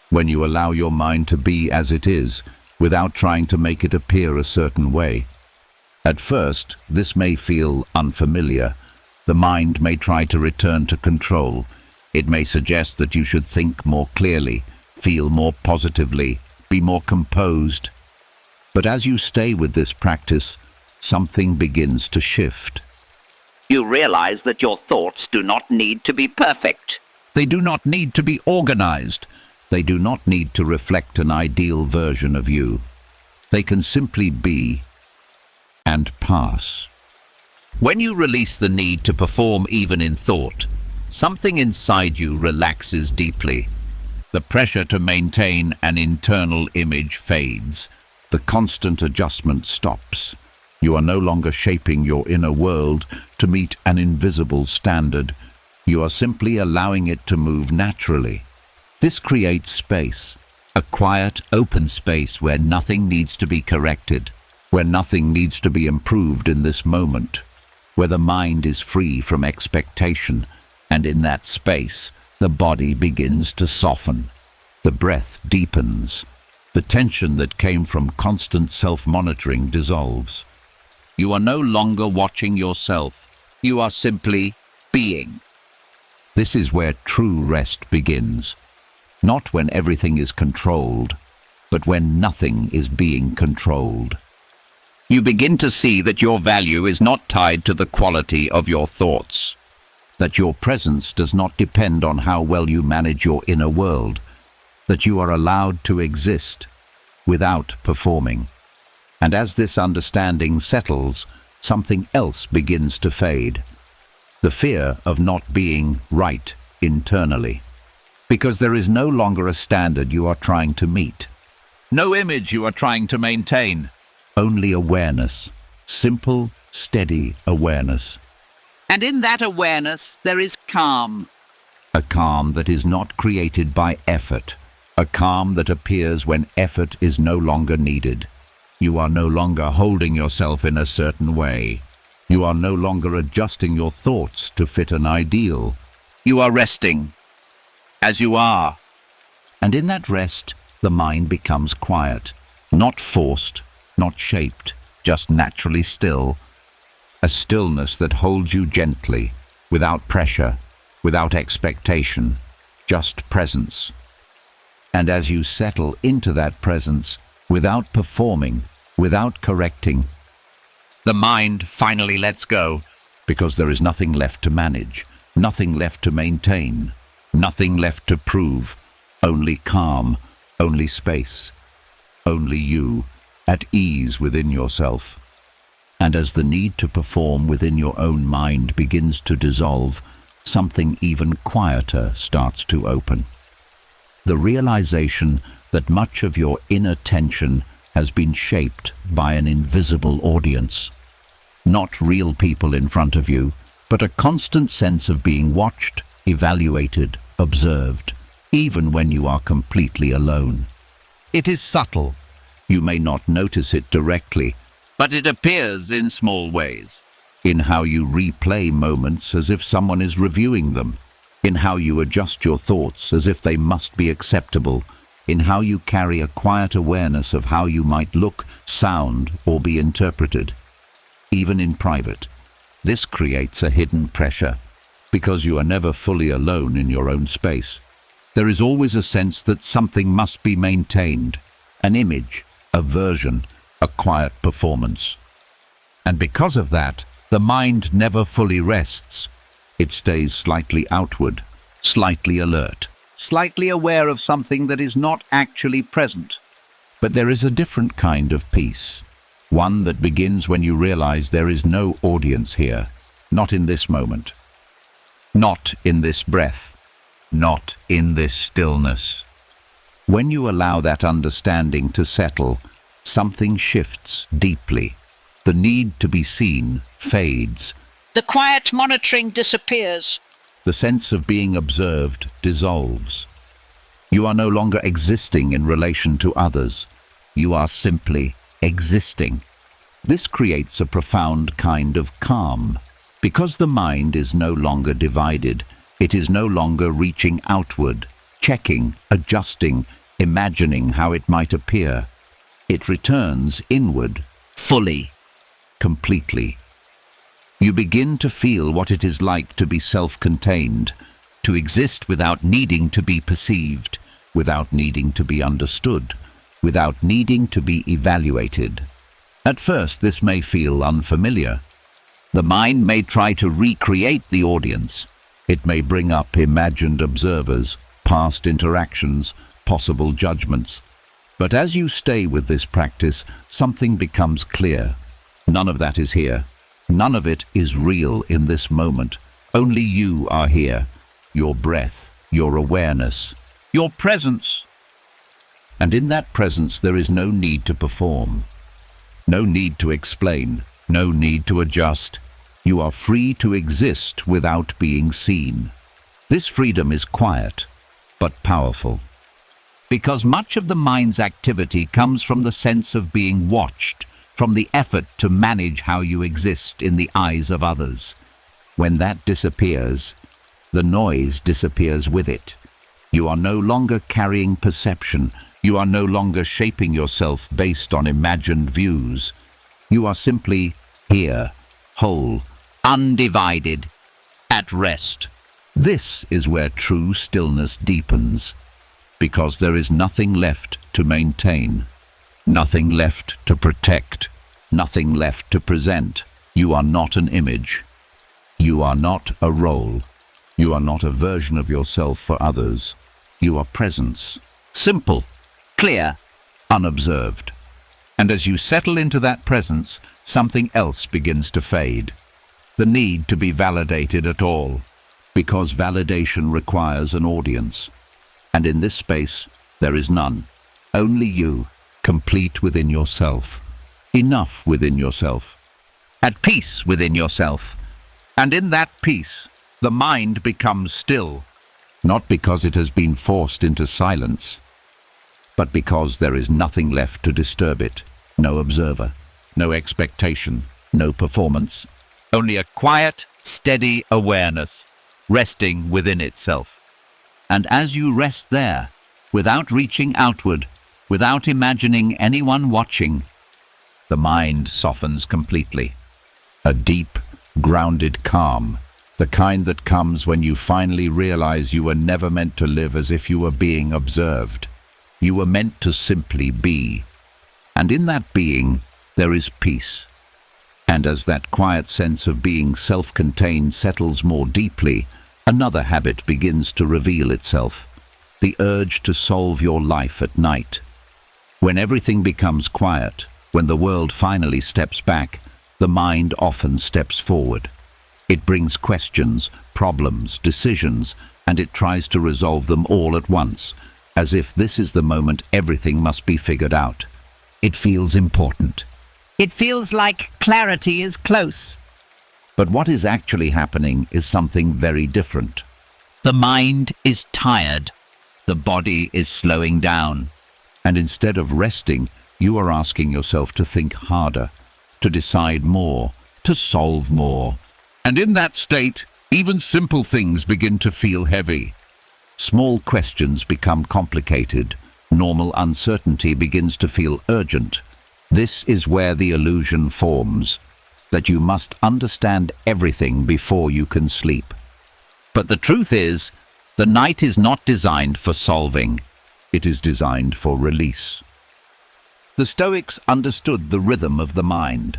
[SPEAKER 1] when you allow your mind to be as it is without trying to make it appear a certain way. At first, this may feel unfamiliar. The mind may try to return to control. It may suggest that you should think more clearly, feel more positively, be more composed. But as you stay with this practice, something begins to shift.
[SPEAKER 4] You realize that your thoughts do not need to be perfect.
[SPEAKER 1] They do not need to be organized. They do not need to reflect an ideal version of you. They can simply be and pass.
[SPEAKER 4] When you release the need to perform even in thought, something inside you relaxes deeply.
[SPEAKER 1] The pressure to maintain an internal image fades. The constant adjustment stops. You are no longer shaping your inner world to meet an invisible standard. You are simply allowing it to move naturally. This creates space, a quiet, open space where nothing needs to be corrected, where nothing needs to be improved in this moment, where the mind is free from expectation, and in that space, the body begins to soften. The breath deepens. The tension that came from constant self-monitoring dissolves.
[SPEAKER 4] You are no longer watching yourself. You are simply being.
[SPEAKER 1] This is where true rest begins. Not when everything is controlled, but when nothing is being controlled.
[SPEAKER 4] You begin to see that your value is not tied to the quality of your thoughts.
[SPEAKER 1] That your presence does not depend on how well you manage your inner world. That you are allowed to exist without performing. And as this understanding settles, something else begins to fade. The fear of not being right internally. Because there is no longer a standard you are trying to meet.
[SPEAKER 2] No image you are trying to maintain.
[SPEAKER 1] Only awareness. Simple, steady awareness.
[SPEAKER 5] And in that awareness, there is calm.
[SPEAKER 1] A calm that is not created by effort. A calm that appears when effort is no longer needed. You are no longer holding yourself in a certain way. You are no longer adjusting your thoughts to fit an ideal.
[SPEAKER 4] You are resting, as you are.
[SPEAKER 1] And in that rest, the mind becomes quiet. Not forced, not shaped, just naturally still. A stillness that holds you gently, without pressure, without expectation, just presence. And as you settle into that presence, without performing, without correcting,
[SPEAKER 4] The mind finally lets go.
[SPEAKER 1] because there is nothing left to manage, nothing left to maintain, nothing left to prove, only calm, only space, only you, at ease within yourself. And as the need to perform within your own mind begins to dissolve, something even quieter starts to open. The realization that much of your inner tension has been shaped by an invisible audience. Not real people in front of you, but a constant sense of being watched, evaluated, observed, even when you are completely alone.
[SPEAKER 2] It is subtle.
[SPEAKER 1] You may not notice it directly,
[SPEAKER 4] But it appears in small ways.
[SPEAKER 1] in how you replay moments as if someone is reviewing them, in how you adjust your thoughts as if they must be acceptable, in how you carry a quiet awareness of how you might look, sound, or be interpreted. Even in private, this creates a hidden pressure, because you are never fully alone in your own space. There is always a sense that something must be maintained, an image, a version, a quiet performance. And because of that, The mind never fully rests. It stays slightly outward, slightly alert,
[SPEAKER 4] Slightly aware of something that is not actually present.
[SPEAKER 1] but there is a different kind of peace, one that begins when you realize there is no audience here, not in this moment, not in this breath, not in this stillness. When you allow that understanding to settle, something shifts deeply. The need to be seen fades.
[SPEAKER 5] The quiet monitoring disappears.
[SPEAKER 1] The sense of being observed dissolves. You are no longer existing in relation to others. You are simply existing. This creates a profound kind of calm. Because the mind is no longer divided, it is no longer reaching outward, checking, adjusting, imagining how it might appear. It returns inward,
[SPEAKER 4] Fully.
[SPEAKER 1] completely. You begin to feel what it is like to be self-contained,
[SPEAKER 4] To exist without needing to be perceived.
[SPEAKER 1] without needing to be understood, without needing to be evaluated. At first, this may feel unfamiliar.
[SPEAKER 4] The mind may try to recreate the audience.
[SPEAKER 1] It may bring up imagined observers, past interactions, possible judgments. But as you stay with this practice, something becomes clear. None of that is here. None of it is real in this moment. Only you are here. Your breath, your awareness,
[SPEAKER 4] Your presence.
[SPEAKER 1] and in that presence there is no need to perform. No need to explain. No need to adjust. You are free to exist without being seen. This freedom is quiet, but powerful.
[SPEAKER 4] Because much of the mind's activity comes from the sense of being watched, from the effort to manage how you exist in the eyes of others.
[SPEAKER 1] When that disappears, the noise disappears with it. You are no longer carrying perception. You are no longer shaping yourself based on imagined views. You are simply here, whole,
[SPEAKER 4] Undivided. At rest.
[SPEAKER 1] This is where true stillness deepens, because there is nothing left to maintain, nothing left to protect, nothing left to present. You are not an image. You are not a role. You are not a version of yourself for others. You are presence,
[SPEAKER 4] Simple. Clear.
[SPEAKER 1] unobserved. And as you settle into that presence, something else begins to fade. The need to be validated at all, because validation requires an audience. And in this space, there is none. Only you, complete within yourself, enough within yourself.
[SPEAKER 4] At peace within yourself.
[SPEAKER 1] And in that peace, the mind becomes still, not because it has been forced into silence, but because there is nothing left to disturb it. No observer, no expectation, no performance.
[SPEAKER 2] Only a quiet, steady awareness, resting within itself.
[SPEAKER 4] And as you rest there, without reaching outward, without imagining anyone watching,
[SPEAKER 1] The mind softens completely. A deep, grounded calm, the kind that comes when you finally realize you were never meant to live as if you were being observed. You were meant to simply be. And in that being, there is peace. And as that quiet sense of being self-contained settles more deeply, another habit begins to reveal itself. The urge to solve your life at night. When everything becomes quiet, when the world finally steps back, the mind often steps forward. It brings questions, problems, decisions, and it tries to resolve them all at once, as if this is the moment everything must be figured out. It feels important.
[SPEAKER 5] It feels like clarity is close.
[SPEAKER 1] But what is actually happening is something very different.
[SPEAKER 4] the mind is tired. The body is slowing down.
[SPEAKER 1] And instead of resting, you are asking yourself to think harder, to decide more, to solve more. And in that state, even simple things begin to feel heavy. Small questions become complicated. Normal uncertainty begins to feel urgent. This is where the illusion forms, that you must understand everything before you can sleep.
[SPEAKER 4] But the truth is, the night is not designed for solving.
[SPEAKER 1] It is designed for release. The Stoics understood the rhythm of the mind.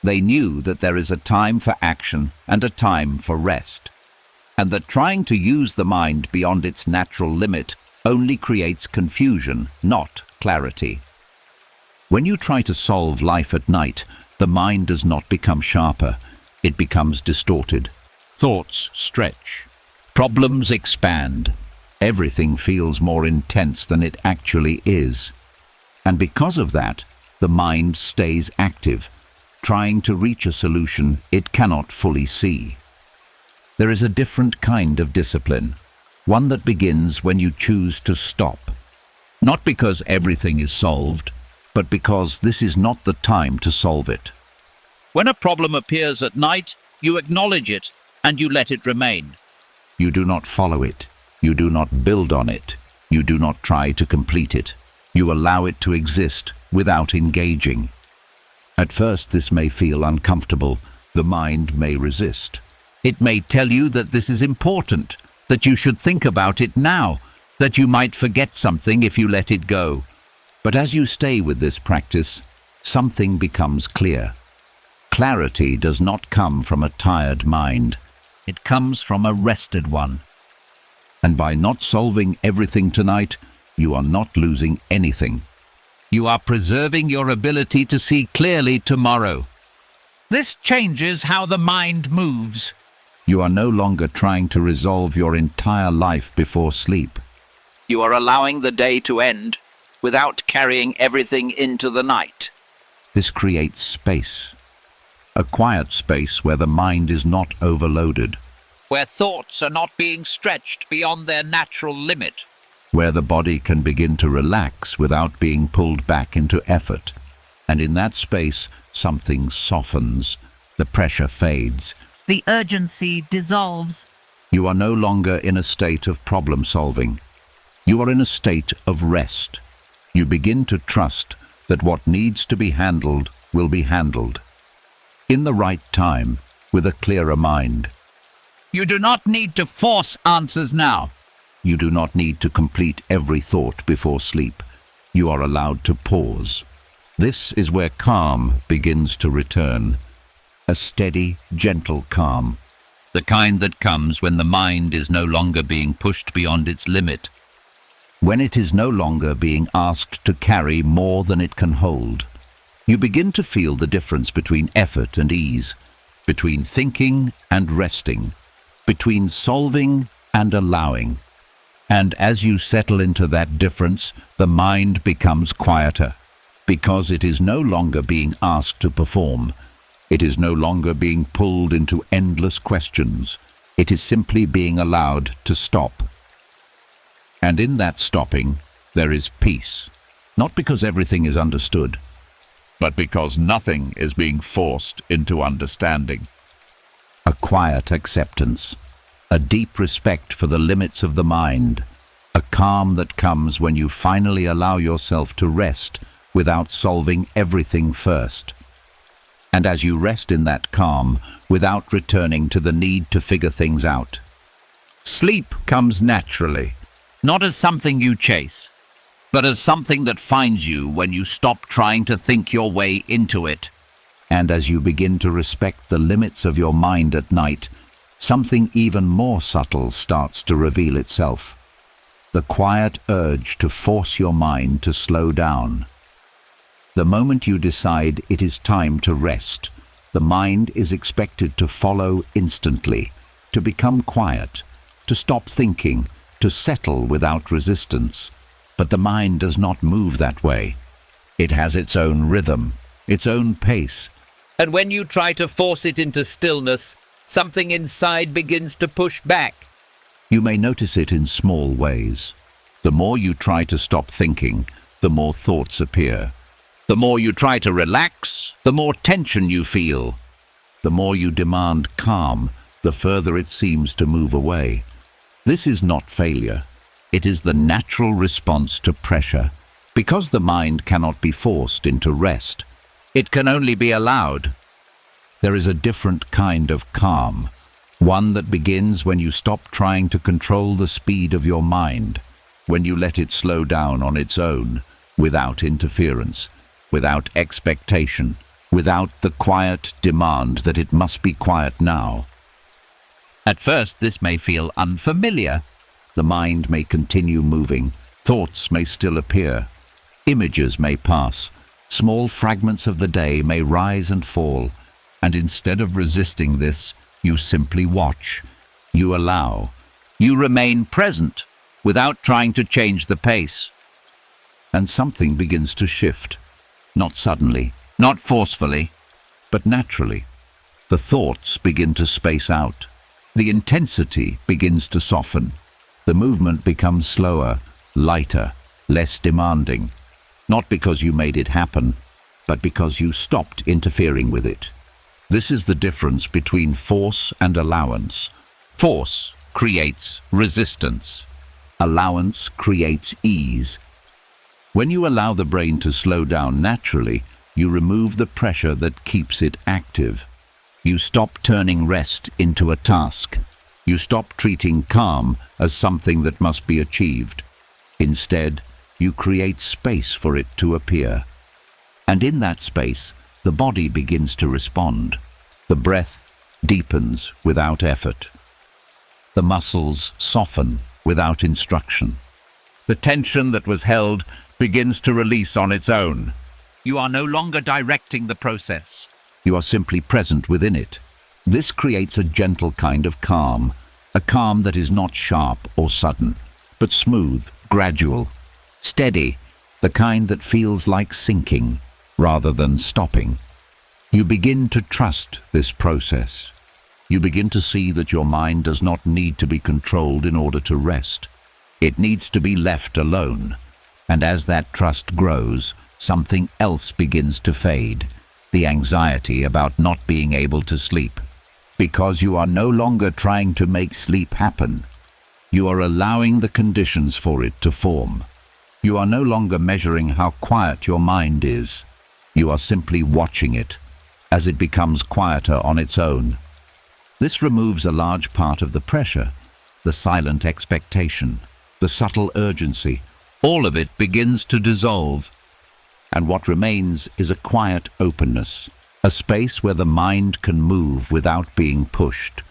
[SPEAKER 4] They knew that there is a time for action and a time for rest, and that trying to use the mind beyond its natural limit only creates confusion, not clarity. When you try to solve life at night, the mind does not become sharper, it becomes distorted.
[SPEAKER 2] Thoughts stretch.
[SPEAKER 4] Problems expand. Everything feels more intense than it actually is. And because of that, the mind stays active, trying to reach a solution it cannot fully see. There is a different kind of discipline, one that begins when you choose to stop. Not because everything is solved, but because this is not the time to solve it.
[SPEAKER 5] When a problem appears at night, you acknowledge it and you let it remain.
[SPEAKER 4] You do not follow it. You do not build on it. You do not try to complete it. You allow it to exist without engaging. At first, this may feel uncomfortable. The mind may resist. It may tell you that this is important, that you should think about it now, that you might forget something if you let it go. But as you stay with this practice, something becomes clear. Clarity does not come from a tired mind. It comes from a rested one. And by not solving everything tonight, you are not losing anything. You are preserving your ability to see clearly tomorrow.
[SPEAKER 5] This changes how the mind moves.
[SPEAKER 4] You are no longer trying to resolve your entire life before sleep.
[SPEAKER 5] You are allowing the day to end without carrying everything into the night.
[SPEAKER 4] This creates space. A quiet space where the mind is not overloaded.
[SPEAKER 5] Where thoughts are not being stretched beyond their natural limit.
[SPEAKER 4] Where the body can begin to relax without being pulled back into effort. And in that space, something softens. The pressure fades.
[SPEAKER 5] The urgency dissolves.
[SPEAKER 4] You are no longer in a state of problem solving. You are in a state of rest. You begin to trust that what needs to be handled will be handled. In the right time, with a clearer mind.
[SPEAKER 5] You do not need to force answers now.
[SPEAKER 4] You do not need to complete every thought before sleep. You are allowed to pause. This is where calm begins to return. A steady, gentle calm. The kind that comes when the mind is no longer being pushed beyond its limit. When it is no longer being asked to carry more than it can hold. You begin to feel the difference between effort and ease, between thinking and resting, between solving and allowing. And as you settle into that difference, the mind becomes quieter, because it is no longer being asked to perform. It is no longer being pulled into endless questions. It is simply being allowed to stop. And in that stopping, there is peace, not because everything is understood,
[SPEAKER 2] But because nothing is being forced into understanding.
[SPEAKER 4] a quiet acceptance, a deep respect for the limits of the mind, a calm that comes when you finally allow yourself to rest without solving everything first. And as you rest in that calm, without returning to the need to figure things out, sleep comes naturally, not as something you chase, but as something that finds you when you stop trying to think your way into it. And as you begin to respect the limits of your mind at night, something even more subtle starts to reveal itself. The quiet urge to force your mind to slow down. The moment you decide it is time to rest, the mind is expected to follow instantly, to become quiet, to stop thinking, to settle without resistance. But the mind does not move that way. It has its own rhythm, its own pace.
[SPEAKER 5] And when you try to force it into stillness, something inside begins to push back.
[SPEAKER 4] You may notice it in small ways. The more you try to stop thinking, the more thoughts appear. The more you try to relax, the more tension you feel. The more you demand calm, the further it seems to move away. This is not failure. It is the natural response to pressure. Because the mind cannot be forced into rest, it can only be allowed. There is a different kind of calm, one that begins when you stop trying to control the speed of your mind, when you let it slow down on its own, without interference, without expectation,
[SPEAKER 1] without the quiet demand that it must be quiet now.
[SPEAKER 4] At first, this may feel unfamiliar.
[SPEAKER 1] The mind may continue moving, thoughts may still appear, images may pass, small fragments of the day may rise and fall, and instead of resisting this, you simply watch, you allow.
[SPEAKER 4] You remain present without trying to change the pace.
[SPEAKER 1] And something begins to shift, not suddenly,
[SPEAKER 4] Not forcefully.
[SPEAKER 1] but naturally. The thoughts begin to space out. The intensity begins to soften. The movement becomes slower, lighter, less demanding. Not because you made it happen, but because you stopped interfering with it. This is the difference between force and allowance.
[SPEAKER 4] Force creates resistance.
[SPEAKER 1] Allowance creates ease. When you allow the brain to slow down naturally, you remove the pressure that keeps it active. You stop turning rest into a task. You stop treating calm as something that must be achieved. Instead, you create space for it to appear. And in that space, the body begins to respond. The breath deepens without effort. The muscles soften without instruction.
[SPEAKER 4] The tension that was held begins to release on its own. You are no longer directing the process.
[SPEAKER 1] You are simply present within it. This creates a gentle kind of calm, a calm that is not sharp or sudden, but smooth, gradual, steady, the kind that feels like sinking rather than stopping. You begin to trust this process. You begin to see that your mind does not need to be controlled in order to rest. It needs to be left alone. And as that trust grows, something else begins to fade. The anxiety about not being able to sleep. Because you are no longer trying to make sleep happen. You are allowing the conditions for it to form. You are no longer measuring how quiet your mind is. You are simply watching it as it becomes quieter on its own. This removes a large part of the pressure, the silent expectation, the subtle urgency. All of it begins to dissolve. And what remains is a quiet openness, a space where the mind can move without being pushed,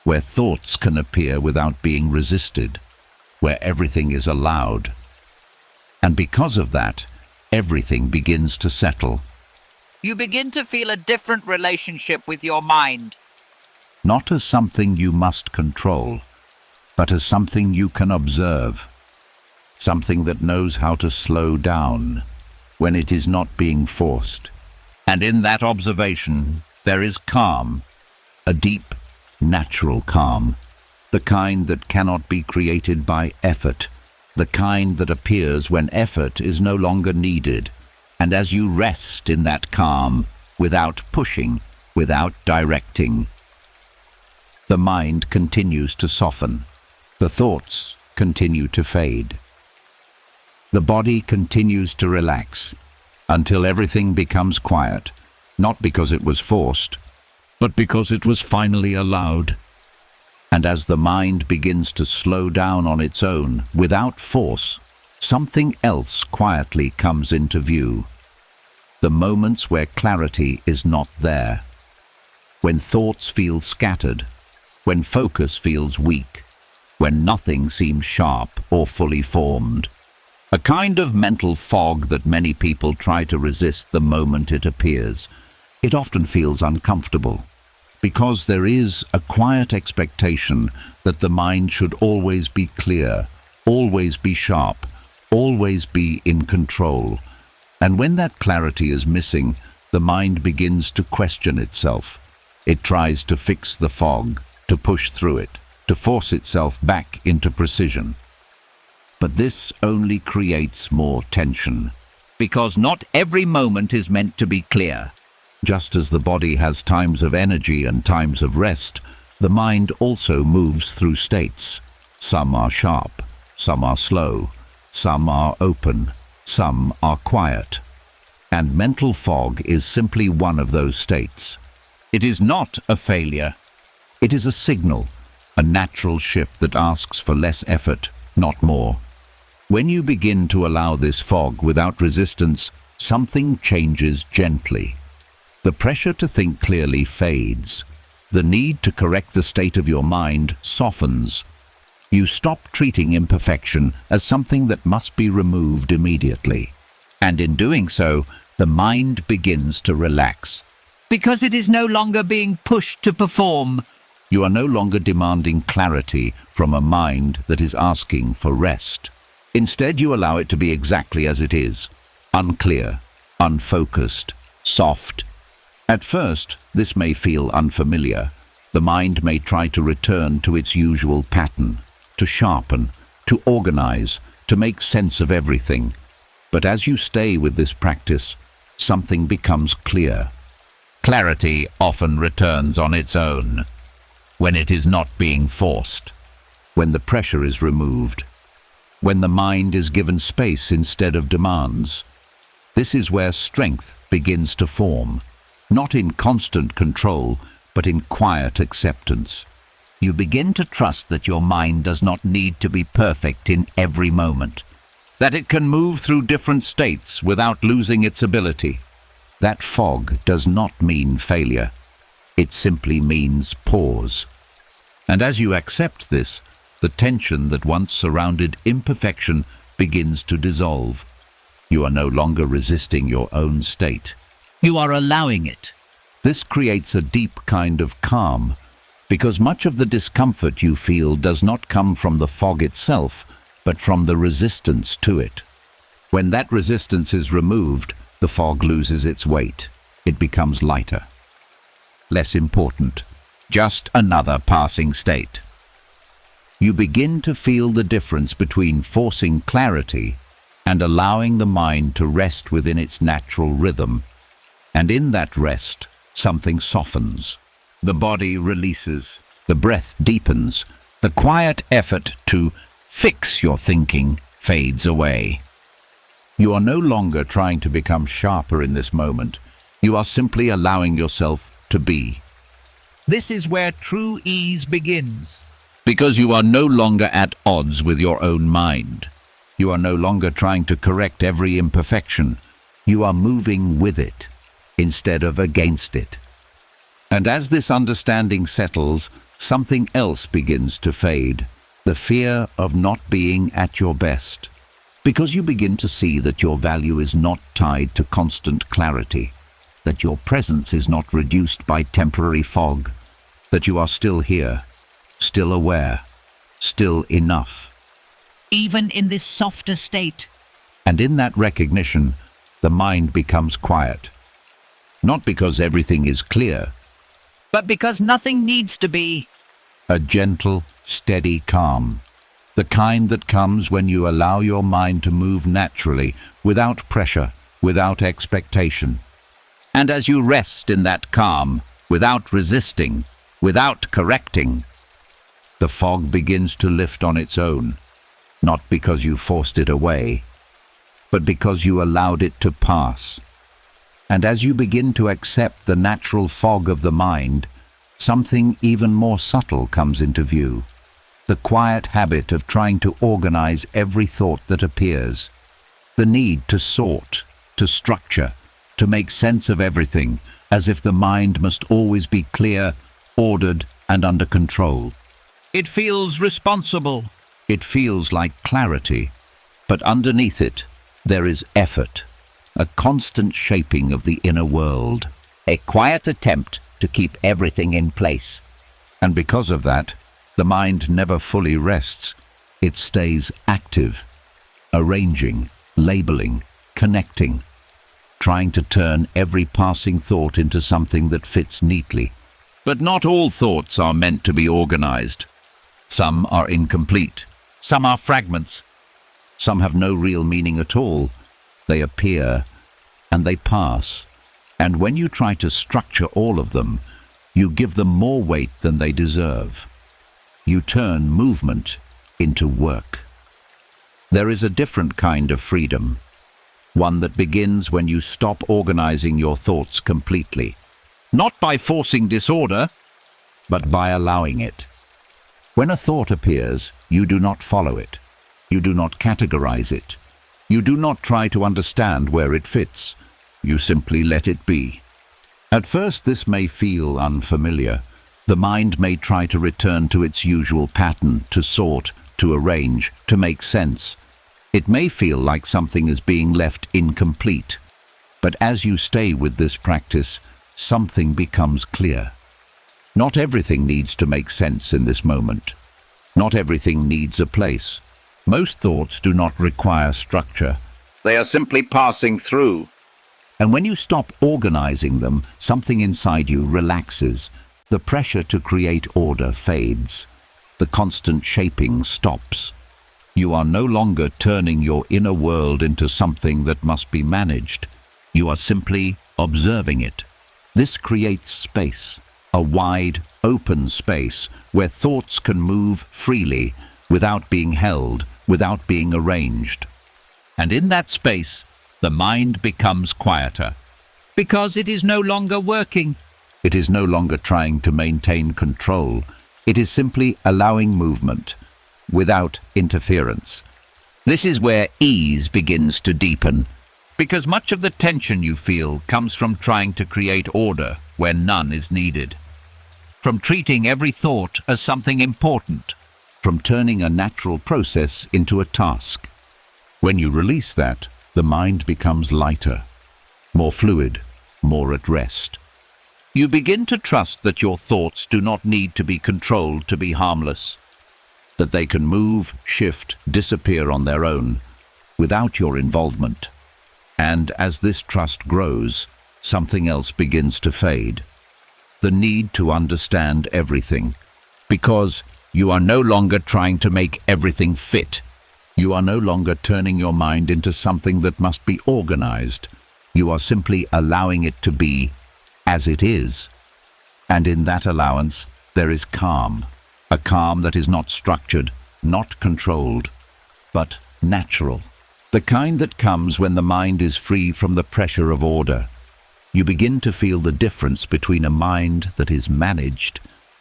[SPEAKER 1] where thoughts can appear without being resisted, where everything is allowed. And because of that, everything begins to settle.
[SPEAKER 5] You begin to feel a different relationship with your mind.
[SPEAKER 1] Not as something you must control, but as something you can observe. Something that knows how to slow down when it is not being forced.
[SPEAKER 4] And in that observation, there is calm.
[SPEAKER 1] A deep, natural calm. The kind that cannot be created by effort. The kind that appears when effort is no longer needed. And as you rest in that calm, without pushing, without directing, the mind continues to soften. The thoughts continue to fade. The body continues to relax until everything becomes quiet, not because it was forced, but because it was finally allowed. And as the mind begins to slow down on its own, without force, something else quietly comes into view. The moments where clarity is not there, when thoughts feel scattered, when focus feels weak, when nothing seems sharp or fully formed. A kind of mental fog that many people try to resist the moment it appears. It often feels uncomfortable, because there is a quiet expectation that the mind should always be clear, always be sharp, always be in control. And when that clarity is missing, the mind begins to question itself. It tries to fix the fog, to push through it, to force itself back into precision. But this only creates more tension.
[SPEAKER 4] Because not every moment is meant to be clear.
[SPEAKER 1] Just as the body has times of energy and times of rest, the mind also moves through states. Some are sharp, some are slow, some are open, some are quiet. And mental fog is simply one of those states.
[SPEAKER 4] It is not a failure.
[SPEAKER 1] It is a signal, a natural shift that asks for less effort, not more. When you begin to allow this fog without resistance, something changes gently. The pressure to think clearly fades. The need to correct the state of your mind softens. You stop treating imperfection as something that must be removed immediately. And in doing so, the mind begins to relax.
[SPEAKER 4] Because it is no longer being pushed to perform.
[SPEAKER 1] You are no longer demanding clarity from a mind that is asking for rest. Instead, you allow it to be exactly as it is, unclear, unfocused, soft. At first, this may feel unfamiliar. The mind may try to return to its usual pattern, to sharpen, to organize, to make sense of everything. But as you stay with this practice, something becomes clear.
[SPEAKER 2] Clarity often returns on its own, when it is not being forced.
[SPEAKER 1] When the pressure is removed, when the mind is given space instead of demands. This is where strength begins to form, not in constant control, but in quiet acceptance.
[SPEAKER 4] You begin to trust that your mind does not need to be perfect in every moment,
[SPEAKER 2] that it can move through different states without losing its ability.
[SPEAKER 1] That fog does not mean failure. It simply means pause. And as you accept this, the tension that once surrounded imperfection begins to dissolve. You are no longer resisting your own state.
[SPEAKER 4] You are allowing it.
[SPEAKER 1] This creates a deep kind of calm, because much of the discomfort you feel does not come from the fog itself, but from the resistance to it. When that resistance is removed, the fog loses its weight. It becomes lighter, less important, just another passing state. You begin to feel the difference between forcing clarity and allowing the mind to rest within its natural rhythm. And in that rest, something softens. The body releases, the breath deepens, the quiet effort to fix your thinking fades away. You are no longer trying to become sharper in this moment. You are simply allowing yourself to be.
[SPEAKER 4] This is where true ease begins.
[SPEAKER 1] Because you are no longer at odds with your own mind. You are no longer trying to correct every imperfection. You are moving with it, instead of against it. And as this understanding settles, something else begins to fade, the fear of not being at your best. Because you begin to see that your value is not tied to constant clarity, that your presence is not reduced by temporary fog, that you are still here, still aware, still enough.
[SPEAKER 4] Even in this softer state.
[SPEAKER 1] And in that recognition, the mind becomes quiet. Not because everything is clear,
[SPEAKER 4] but because nothing needs to be.
[SPEAKER 1] A gentle, steady calm. The kind that comes when you allow your mind to move naturally, without pressure, without expectation.
[SPEAKER 2] And as you rest in that calm, without resisting, without correcting,
[SPEAKER 1] the fog begins to lift on its own, not because you forced it away, but because you allowed it to pass. And as you begin to accept the natural fog of the mind, something even more subtle comes into view. The quiet habit of trying to organize every thought that appears. The need to sort, to structure, to make sense of everything, as if the mind must always be clear, ordered, and under control.
[SPEAKER 2] It feels responsible.
[SPEAKER 1] It feels like clarity, but underneath it, there is effort, a constant shaping of the inner world.
[SPEAKER 4] A quiet attempt to keep everything in place.
[SPEAKER 1] And because of that, the mind never fully rests. It stays active, arranging, labeling, connecting, trying to turn every passing thought into something that fits neatly.
[SPEAKER 2] But not all thoughts are meant to be organized.
[SPEAKER 1] Some are incomplete.
[SPEAKER 2] Some are fragments.
[SPEAKER 1] Some have no real meaning at all. They appear and they pass. And when you try to structure all of them, you give them more weight than they deserve. You turn movement into work. There is a different kind of freedom, one that begins when you stop organizing your thoughts completely.
[SPEAKER 2] Not by forcing disorder,
[SPEAKER 1] but by allowing it. When a thought appears, you do not follow it. You do not categorize it. You do not try to understand where it fits. You simply let it be. At first, this may feel unfamiliar. The mind may try to return to its usual pattern, to sort, to arrange, to make sense. It may feel like something is being left incomplete. But as you stay with this practice, something becomes clear. Not everything needs to make sense in this moment. Not everything needs a place. Most thoughts do not require structure.
[SPEAKER 4] They are simply passing through.
[SPEAKER 1] And when you stop organizing them, something inside you relaxes. The pressure to create order fades. The constant shaping stops. You are no longer turning your inner world into something that must be managed. You are simply observing it. This creates space, a wide, open space where thoughts can move freely, without being held, without being arranged.
[SPEAKER 4] And in that space, the mind becomes quieter, because it is no longer working.
[SPEAKER 1] It is no longer trying to maintain control. It is simply allowing movement, without interference.
[SPEAKER 4] This is where ease begins to deepen, because much of the tension you feel comes from trying to create order where none is needed, from treating every thought as something important,
[SPEAKER 1] from turning a natural process into a task. When you release that, the mind becomes lighter, more fluid, more at rest.
[SPEAKER 4] You begin to trust that your thoughts do not need to be controlled to be harmless,
[SPEAKER 1] that they can move, shift, disappear on their own, without your involvement. And as this trust grows, something else begins to fade. The need to understand everything, because you are no longer trying to make everything fit. You are no longer turning your mind into something that must be organized. You are simply allowing it to be as it is. And in that allowance, there is calm. A calm that is not structured, not controlled, but natural. The kind that comes when the mind is free from the pressure of order. You begin to feel the difference between a mind that is managed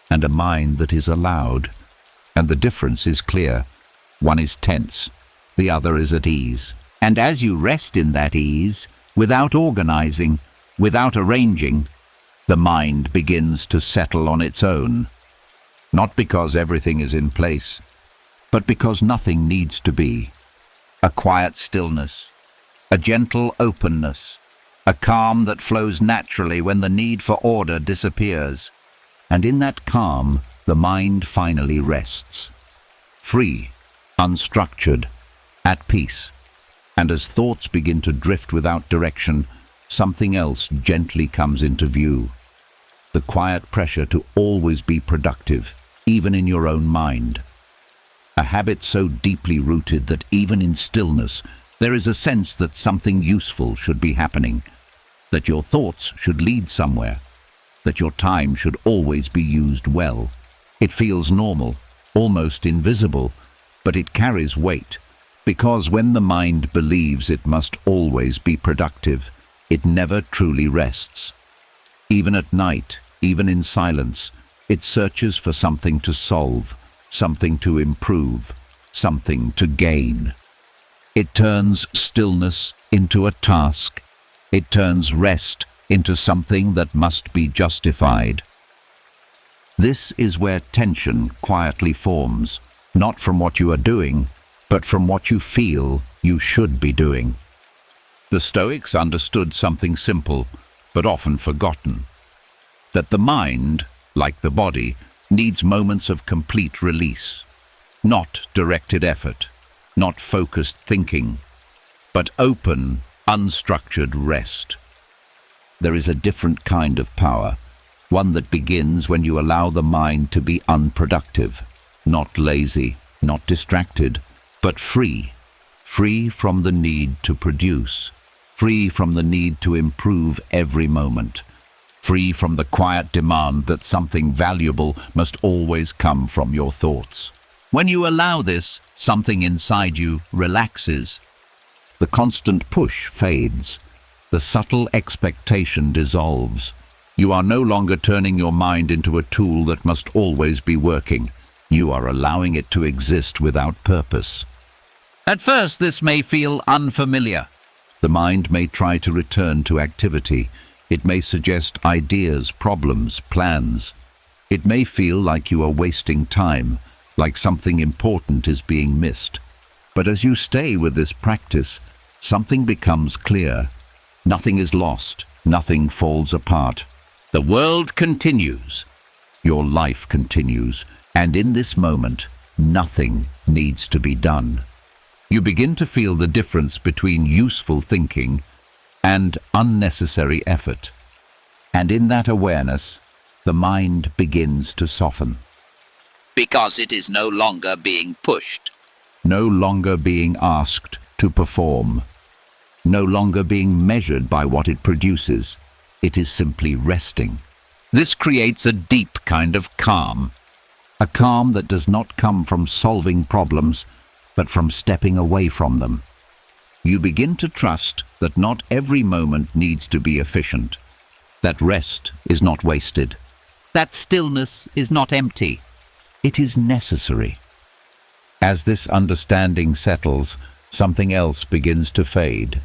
[SPEAKER 1] and a mind that is allowed. And the difference is clear. One is tense, the other is at ease. And as you rest in that ease, without organizing, without arranging, the mind begins to settle on its own. Not because everything is in place, but because nothing needs to be. A quiet stillness, a gentle openness, a calm that flows naturally when the need for order disappears. And in that calm, the mind finally rests. Free, unstructured, at peace. And as thoughts begin to drift without direction, something else gently comes into view. The quiet pressure to always be productive, even in your own mind. A habit so deeply rooted that even in stillness, there is a sense that something useful should be happening, that your thoughts should lead somewhere, that your time should always be used well. It feels normal, almost invisible, but it carries weight, because when the mind believes it must always be productive, it never truly rests. Even at night, even in silence, it searches for something to solve, something to improve, something to gain. It turns stillness into a task. It turns rest into something that must be justified. This is where tension quietly forms, not from what you are doing, but from what you feel you should be doing. The Stoics understood something simple, but often forgotten, that the mind, like the body, needs moments of complete release, not directed effort, not focused thinking, but open, unstructured rest. There is a different kind of power, one that begins when you allow the mind to be unproductive, not lazy, not distracted, but free from the need to produce, free from the need to improve every moment, free from the quiet demand that something valuable must always come from your thoughts. When you allow this, something inside you relaxes. The constant push fades. The subtle expectation dissolves. You are no longer turning your mind into a tool that must always be working. You are allowing it to exist without purpose.
[SPEAKER 4] At first, this may feel unfamiliar.
[SPEAKER 1] The mind may try to return to activity, It may suggest ideas, problems, plans. It may feel like you are wasting time, like something important is being missed. But as you stay with this practice, something becomes clear. Nothing is lost. Nothing falls apart.
[SPEAKER 4] The world continues.
[SPEAKER 1] Your life continues. And in this moment, nothing needs to be done. You begin to feel the difference between useful thinking and unnecessary effort. And in that awareness, the mind begins to soften.
[SPEAKER 4] Because it is no longer being pushed.
[SPEAKER 1] No longer being asked to perform. No longer being measured by what it produces. It is simply resting.
[SPEAKER 4] This creates a deep kind of calm.
[SPEAKER 1] A calm that does not come from solving problems, but from stepping away from them. You begin to trust that not every moment needs to be efficient. That rest is not wasted.
[SPEAKER 4] That stillness is not empty.
[SPEAKER 1] It is necessary. As this understanding settles, something else begins to fade.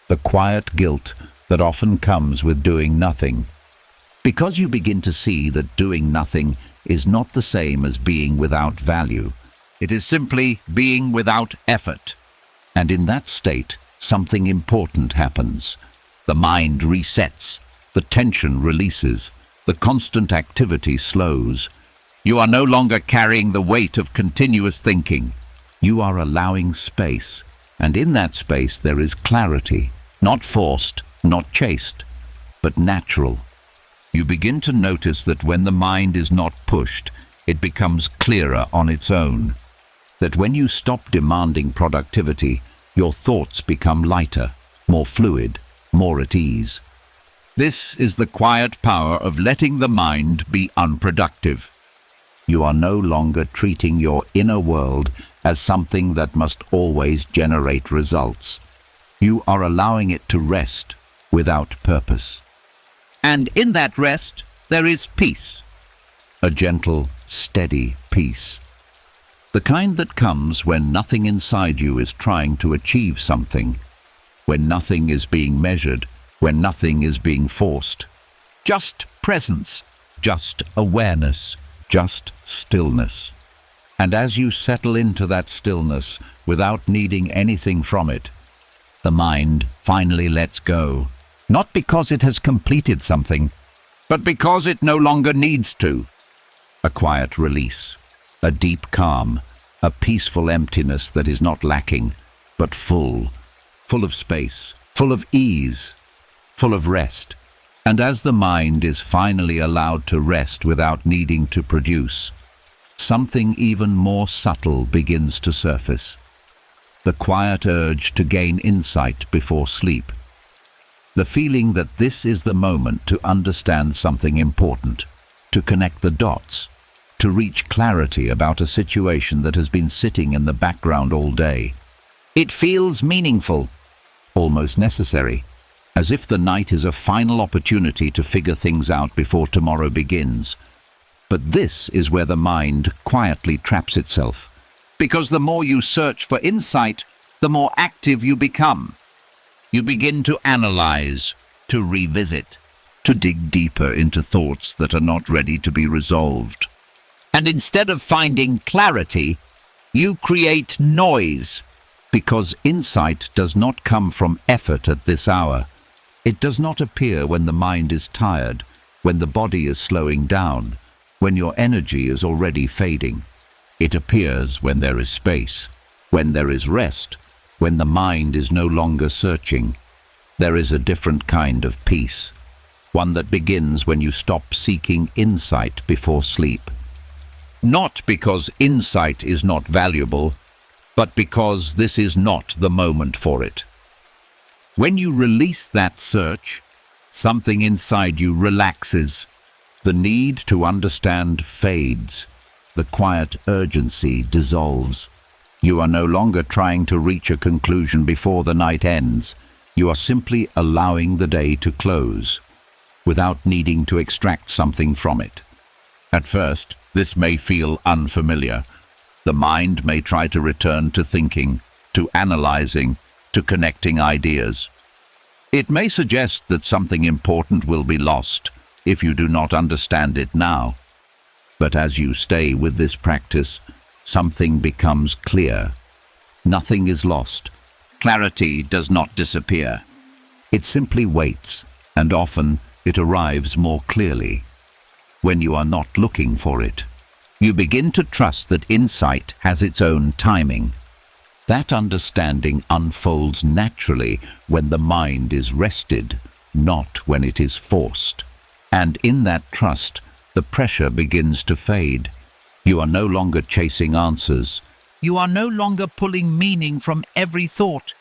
[SPEAKER 1] The quiet guilt that often comes with doing nothing. Because you begin to see that doing nothing is not the same as being without value.
[SPEAKER 4] It is simply being without effort.
[SPEAKER 1] And in that state, something important happens. The mind resets. The tension releases. The constant activity slows.
[SPEAKER 4] You are no longer carrying the weight of continuous thinking.
[SPEAKER 1] You are allowing space. And in that space there is clarity. Not forced, not chased, but natural. You begin to notice that when the mind is not pushed, it becomes clearer on its own. That when you stop demanding productivity, your thoughts become lighter, more fluid, more at ease.
[SPEAKER 4] This is the quiet power of letting the mind be unproductive.
[SPEAKER 1] You are no longer treating your inner world as something that must always generate results. You are allowing it to rest without purpose.
[SPEAKER 4] And in that rest, there is peace.
[SPEAKER 1] A gentle, steady peace. The kind that comes when nothing inside you is trying to achieve something, when nothing is being measured, when nothing is being forced.
[SPEAKER 4] Just presence, just awareness,
[SPEAKER 1] just stillness. And as you settle into that stillness without needing anything from it, the mind finally lets go. Not because it has completed something,
[SPEAKER 4] but because it no longer needs to.
[SPEAKER 1] A quiet release, a deep calm, a peaceful emptiness that is not lacking, but full of space, full of ease, full of rest. And as the mind is finally allowed to rest without needing to produce, something even more subtle begins to surface. The quiet urge to gain insight before sleep. The feeling that this is the moment to understand something important, to connect the dots, to reach clarity about a situation that has been sitting in the background all day.
[SPEAKER 4] It feels meaningful,
[SPEAKER 1] almost necessary, as if the night is a final opportunity to figure things out before tomorrow begins. But this is where the mind quietly traps itself.
[SPEAKER 4] Because the more you search for insight, the more active you become. You begin to analyze, to revisit,
[SPEAKER 1] to dig deeper into thoughts that are not ready to be resolved.
[SPEAKER 4] And instead of finding clarity, you create noise.
[SPEAKER 1] Because insight does not come from effort at this hour. It does not appear when the mind is tired, when the body is slowing down, when your energy is already fading. It appears when there is space, when there is rest, when the mind is no longer searching. There is a different kind of peace, one that begins when you stop seeking insight before sleep.
[SPEAKER 4] Not because insight is not valuable, but because this is not the moment for it. When you release that search, something inside you relaxes.
[SPEAKER 1] The need to understand fades. The quiet urgency dissolves. You are no longer trying to reach a conclusion before the night ends. You are simply allowing the day to close, without needing to extract something from it. At first, this may feel unfamiliar. The mind may try to return to thinking, to analyzing, to connecting ideas. It may suggest that something important will be lost if you do not understand it now. But as you stay with this practice, something becomes clear. Nothing is lost.
[SPEAKER 4] Clarity does not disappear.
[SPEAKER 1] It simply waits, and often it arrives more clearly when you are not looking for it.
[SPEAKER 4] You begin to trust that insight has its own timing.
[SPEAKER 1] That understanding unfolds naturally when the mind is rested, not when it is forced. And in that trust, the pressure begins to fade. You are no longer chasing answers.
[SPEAKER 4] You are no longer pulling meaning from every thought.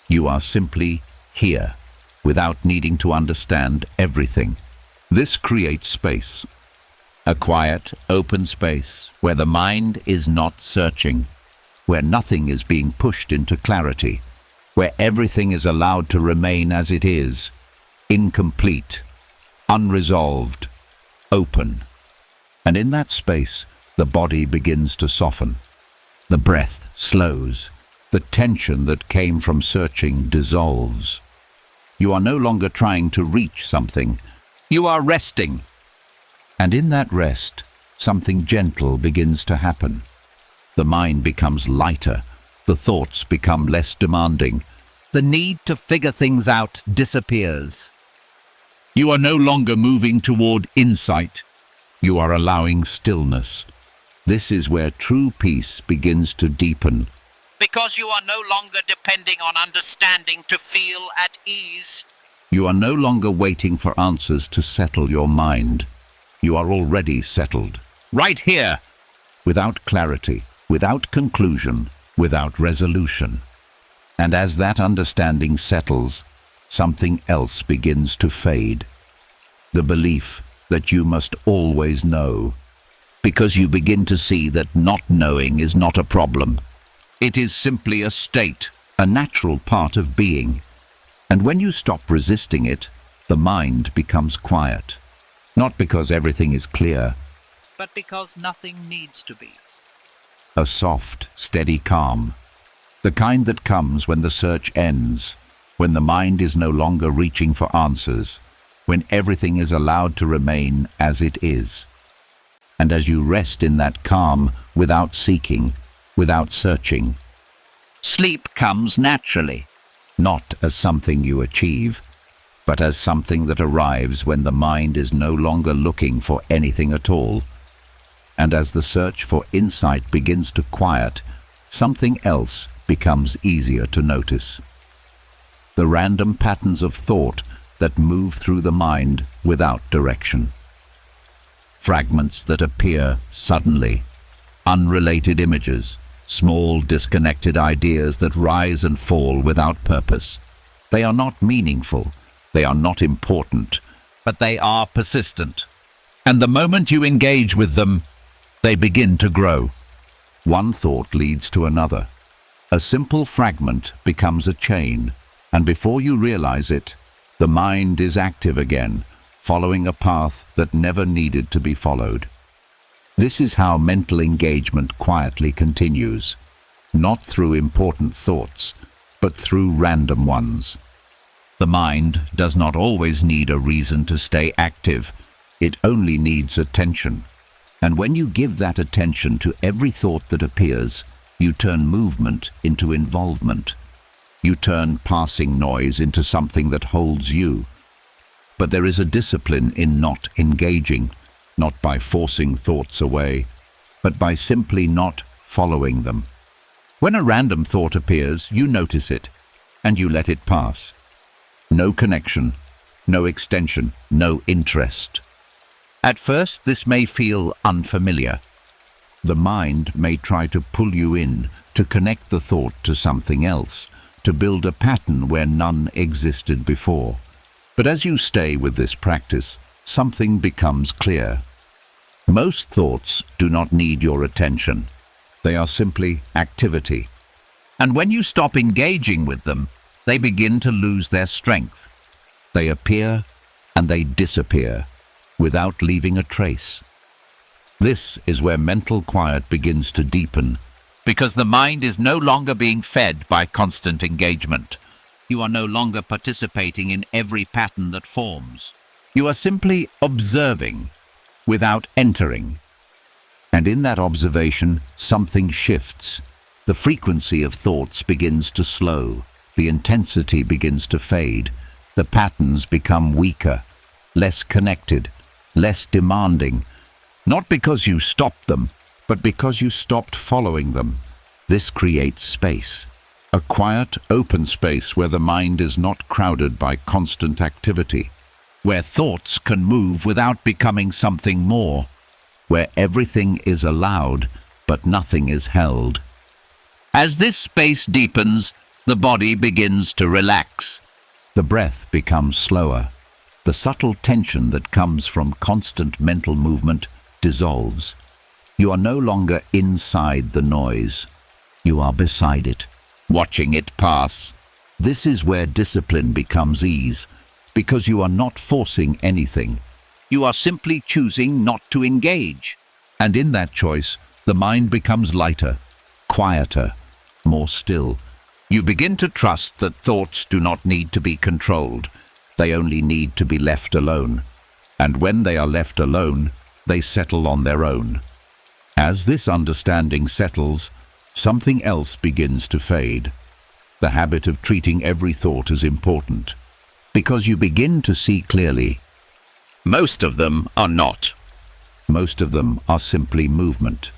[SPEAKER 1] You are simply here, without needing to understand everything. This creates space.
[SPEAKER 4] A quiet, open space where the mind is not searching,
[SPEAKER 1] where nothing is being pushed into clarity, where everything is allowed to remain as it is, incomplete, unresolved, open. And in that space, the body begins to soften. The breath slows. The tension that came from searching dissolves. You are no longer trying to reach something.
[SPEAKER 4] You are resting.
[SPEAKER 1] And in that rest, something gentle begins to happen. The mind becomes lighter. The thoughts become less demanding.
[SPEAKER 4] The need to figure things out disappears.
[SPEAKER 2] You are no longer moving toward insight.
[SPEAKER 1] You are allowing stillness. This is where true peace begins to deepen.
[SPEAKER 5] Because you are no longer depending on understanding to feel at ease.
[SPEAKER 1] You are no longer waiting for answers to settle your mind. You are already settled.
[SPEAKER 4] Right here.
[SPEAKER 1] Without clarity, without conclusion, without resolution. And as that understanding settles, something else begins to fade. The belief that you must always know.
[SPEAKER 4] Because you begin to see that not knowing is not a problem. It is simply a state,
[SPEAKER 1] a natural part of being. And when you stop resisting it, the mind becomes quiet. Not because everything is clear,
[SPEAKER 5] but because nothing needs to be.
[SPEAKER 1] A soft, steady calm. The kind that comes when the search ends, when the mind is no longer reaching for answers, when everything is allowed to remain as it is. And as you rest in that calm, without seeking, without searching,
[SPEAKER 4] sleep comes naturally.
[SPEAKER 1] Not as something you achieve, but as something that arrives when the mind is no longer looking for anything at all. And as the search for insight begins to quiet, something else becomes easier to notice. The random patterns of thought that move through the mind without direction. Fragments that appear suddenly, unrelated images, small disconnected ideas that rise and fall without purpose. They are not meaningful, they are not important,
[SPEAKER 4] but they are persistent.
[SPEAKER 1] And the moment you engage with them, they begin to grow. One thought leads to another. A simple fragment becomes a chain, and before you realize it, the mind is active again, following a path that never needed to be followed. This is how mental engagement quietly continues, not through important thoughts, but through random ones. The mind does not always need a reason to stay active. It only needs attention. And when you give that attention to every thought that appears, you turn movement into involvement. You turn passing noise into something that holds you. But there is a discipline in not engaging, not by forcing thoughts away, but by simply not following them. When a random thought appears, you notice it, and you let it pass. No connection, no extension, no interest. At first, this may feel unfamiliar. The mind may try to pull you in, to connect the thought to something else, to build a pattern where none existed before. But as you stay with this practice, something becomes clear. Most thoughts do not need your attention. They are simply activity.
[SPEAKER 4] And when you stop engaging with them, they begin to lose their strength.
[SPEAKER 1] They appear and they disappear without leaving a trace. This is where mental quiet begins to deepen.
[SPEAKER 4] Because the mind is no longer being fed by constant engagement. You are no longer participating in every pattern that forms.
[SPEAKER 2] You are simply observing without entering. And in that observation, something shifts. The frequency of thoughts begins to slow. The intensity begins to fade. The patterns become weaker, less connected, less demanding. Not because you stopped them, but because you stopped following them. This creates space. A quiet, open space where the mind is not crowded by constant activity.
[SPEAKER 4] Where thoughts can move without becoming something more.
[SPEAKER 2] Where everything is allowed, but nothing is held.
[SPEAKER 4] As this space deepens, the body begins to relax.
[SPEAKER 2] The breath becomes slower. The subtle tension that comes from constant mental movement dissolves. You are no longer inside the noise. You are beside it,
[SPEAKER 4] watching it pass.
[SPEAKER 2] This is where discipline becomes ease, because you are not forcing anything.
[SPEAKER 4] You are simply choosing not to engage.
[SPEAKER 2] And in that choice, the mind becomes lighter, quieter, more still.
[SPEAKER 4] You begin to trust that thoughts do not need to be controlled.
[SPEAKER 2] They only need to be left alone. And when they are left alone, they settle on their own. As this understanding settles, something else begins to fade. The habit of treating every thought as important. Because you begin to see clearly.
[SPEAKER 4] Most of them are not.
[SPEAKER 2] Most of them are simply movement.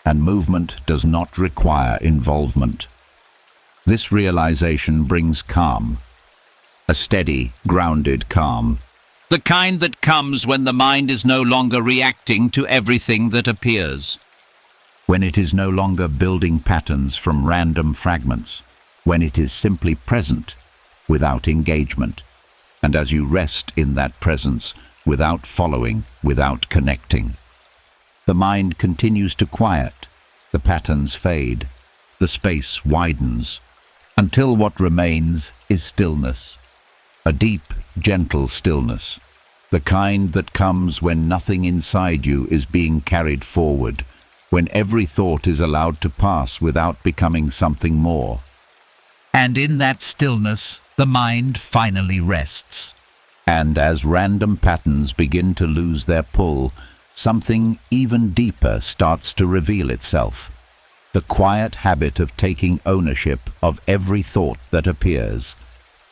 [SPEAKER 2] And movement does not require involvement. This realization brings calm. A steady, grounded calm.
[SPEAKER 4] The kind that comes when the mind is no longer reacting to everything that appears.
[SPEAKER 2] When it is no longer building patterns from random fragments. When it is simply present, without engagement. And as you rest in that presence, without following, without connecting. The mind continues to quiet. The patterns fade. The space widens. Until what remains is stillness. A deep, gentle stillness. The kind that comes when nothing inside you is being carried forward. When every thought is allowed to pass without becoming something more.
[SPEAKER 4] And in that stillness, the mind finally rests.
[SPEAKER 2] And as random patterns begin to lose their pull, something even deeper starts to reveal itself. The quiet habit of taking ownership of every thought that appears.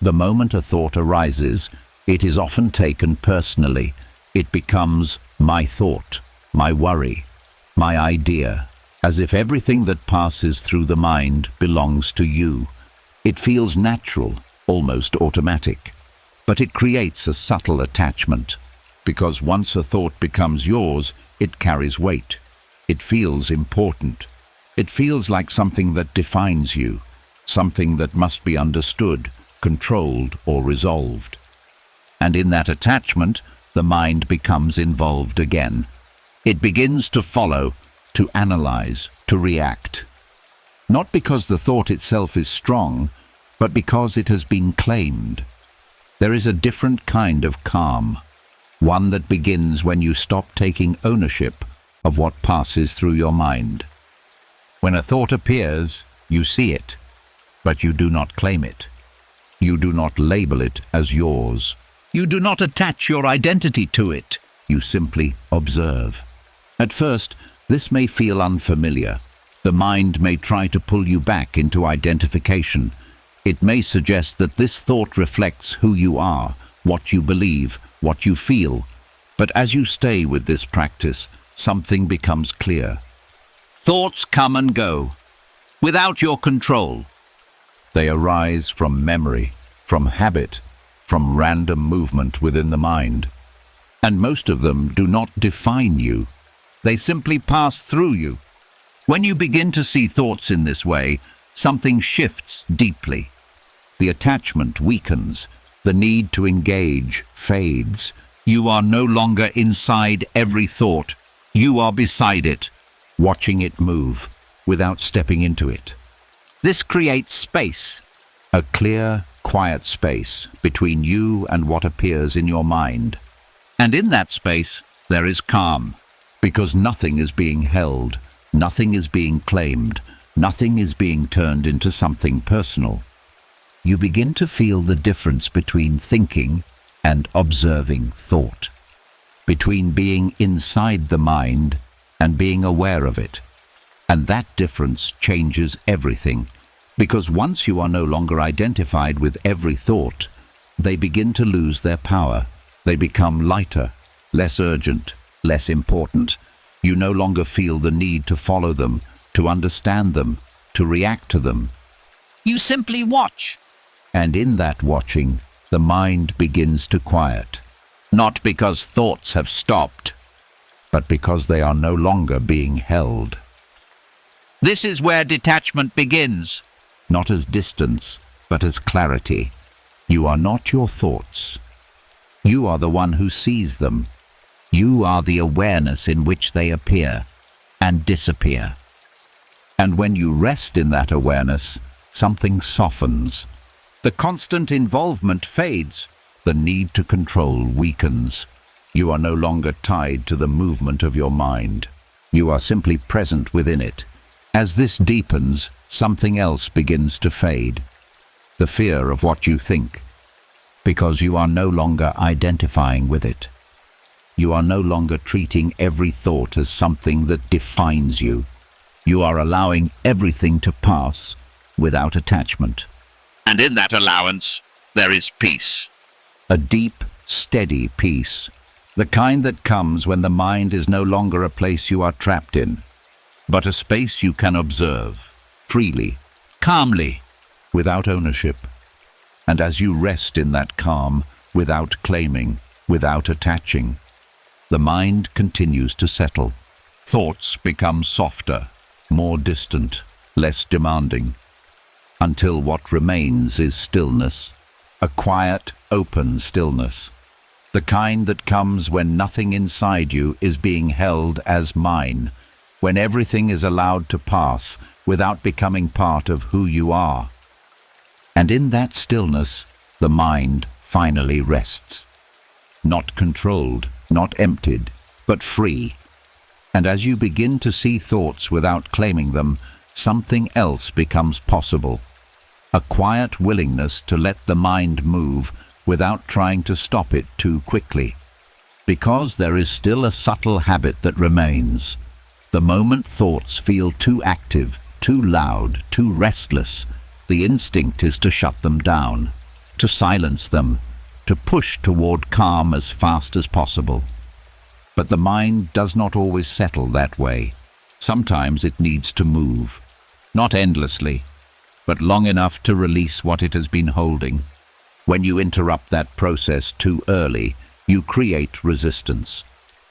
[SPEAKER 2] The moment a thought arises, it is often taken personally. It becomes my thought, my worry, my idea, as if everything that passes through the mind belongs to you. It feels natural, almost automatic, but it creates a subtle attachment, because once a thought becomes yours, it carries weight. It feels important. It feels like something that defines you, something that must be understood, controlled, or resolved. And in that attachment, the mind becomes involved again. It begins to follow, to analyze, to react. Not because the thought itself is strong, but because it has been claimed. There is a different kind of calm, one that begins when you stop taking ownership of what passes through your mind. When a thought appears, you see it, but you do not claim it. You do not label it as yours.
[SPEAKER 4] You do not attach your identity to it.
[SPEAKER 2] You simply observe. At first, this may feel unfamiliar. The mind may try to pull you back into identification. It may suggest that this thought reflects who you are, what you believe, what you feel. But as you stay with this practice, something becomes clear.
[SPEAKER 4] Thoughts come and go, without your control.
[SPEAKER 2] They arise from memory, from habit, from random movement within the mind. And most of them do not define you.
[SPEAKER 4] They simply pass through you. When you begin to see thoughts in this way, something shifts deeply.
[SPEAKER 2] The attachment weakens. The need to engage fades.
[SPEAKER 4] You are no longer inside every thought. You are beside it,
[SPEAKER 2] watching it move, without stepping into it.
[SPEAKER 4] This creates space.
[SPEAKER 2] A clear, quiet space between you and what appears in your mind.
[SPEAKER 4] And in that space, there is calm.
[SPEAKER 2] Because nothing is being held, nothing is being claimed, nothing is being turned into something personal.
[SPEAKER 1] you begin to feel the difference between thinking and observing thought, between being inside the mind and being aware of it. And that difference changes everything, because once you are no longer identified with every thought, they begin to lose their power. They become lighter, less urgent, less important. You no longer feel the need to follow them, to understand them, to react to them.
[SPEAKER 5] You simply watch.
[SPEAKER 1] And in that watching, the mind begins to quiet, not because thoughts have stopped, but because they are no longer being held.
[SPEAKER 4] This is where detachment begins.
[SPEAKER 1] Not as distance, but as clarity. You are not your thoughts. You are the one who sees them. You are the awareness in which they appear and disappear. And when you rest in that awareness, something softens.
[SPEAKER 4] The constant involvement fades.
[SPEAKER 1] The need to control weakens. You are no longer tied to the movement of your mind. You are simply present within it. As this deepens, something else begins to fade. The fear of what you think, because you are no longer identifying with it. You are no longer treating every thought as something that defines you. You are allowing everything to pass without attachment.
[SPEAKER 2] And in that allowance, there is peace.
[SPEAKER 1] A deep, steady peace, the kind that comes when the mind is no longer a place you are trapped in, but a space you can observe, freely,
[SPEAKER 4] Calmly.
[SPEAKER 1] without ownership. And as you rest in that calm, without claiming, without attaching, the mind continues to settle. Thoughts become softer, more distant, less demanding, until what remains is stillness, a quiet, open stillness, the kind that comes when nothing inside you is being held as mine, when everything is allowed to pass without becoming part of who you are. And in that stillness, the mind finally rests, not controlled, not emptied, but free. And as you begin to see thoughts without claiming them, something else becomes possible. A quiet willingness to let the mind move without trying to stop it too quickly. Because there is still a subtle habit that remains. The moment thoughts feel too active, too loud, too restless, the instinct is to shut them down, to silence them, to push toward calm as fast as possible. But the mind does not always settle that way. Sometimes it needs to move, not endlessly, but long enough to release what it has been holding. When you interrupt that process too early, you create resistance.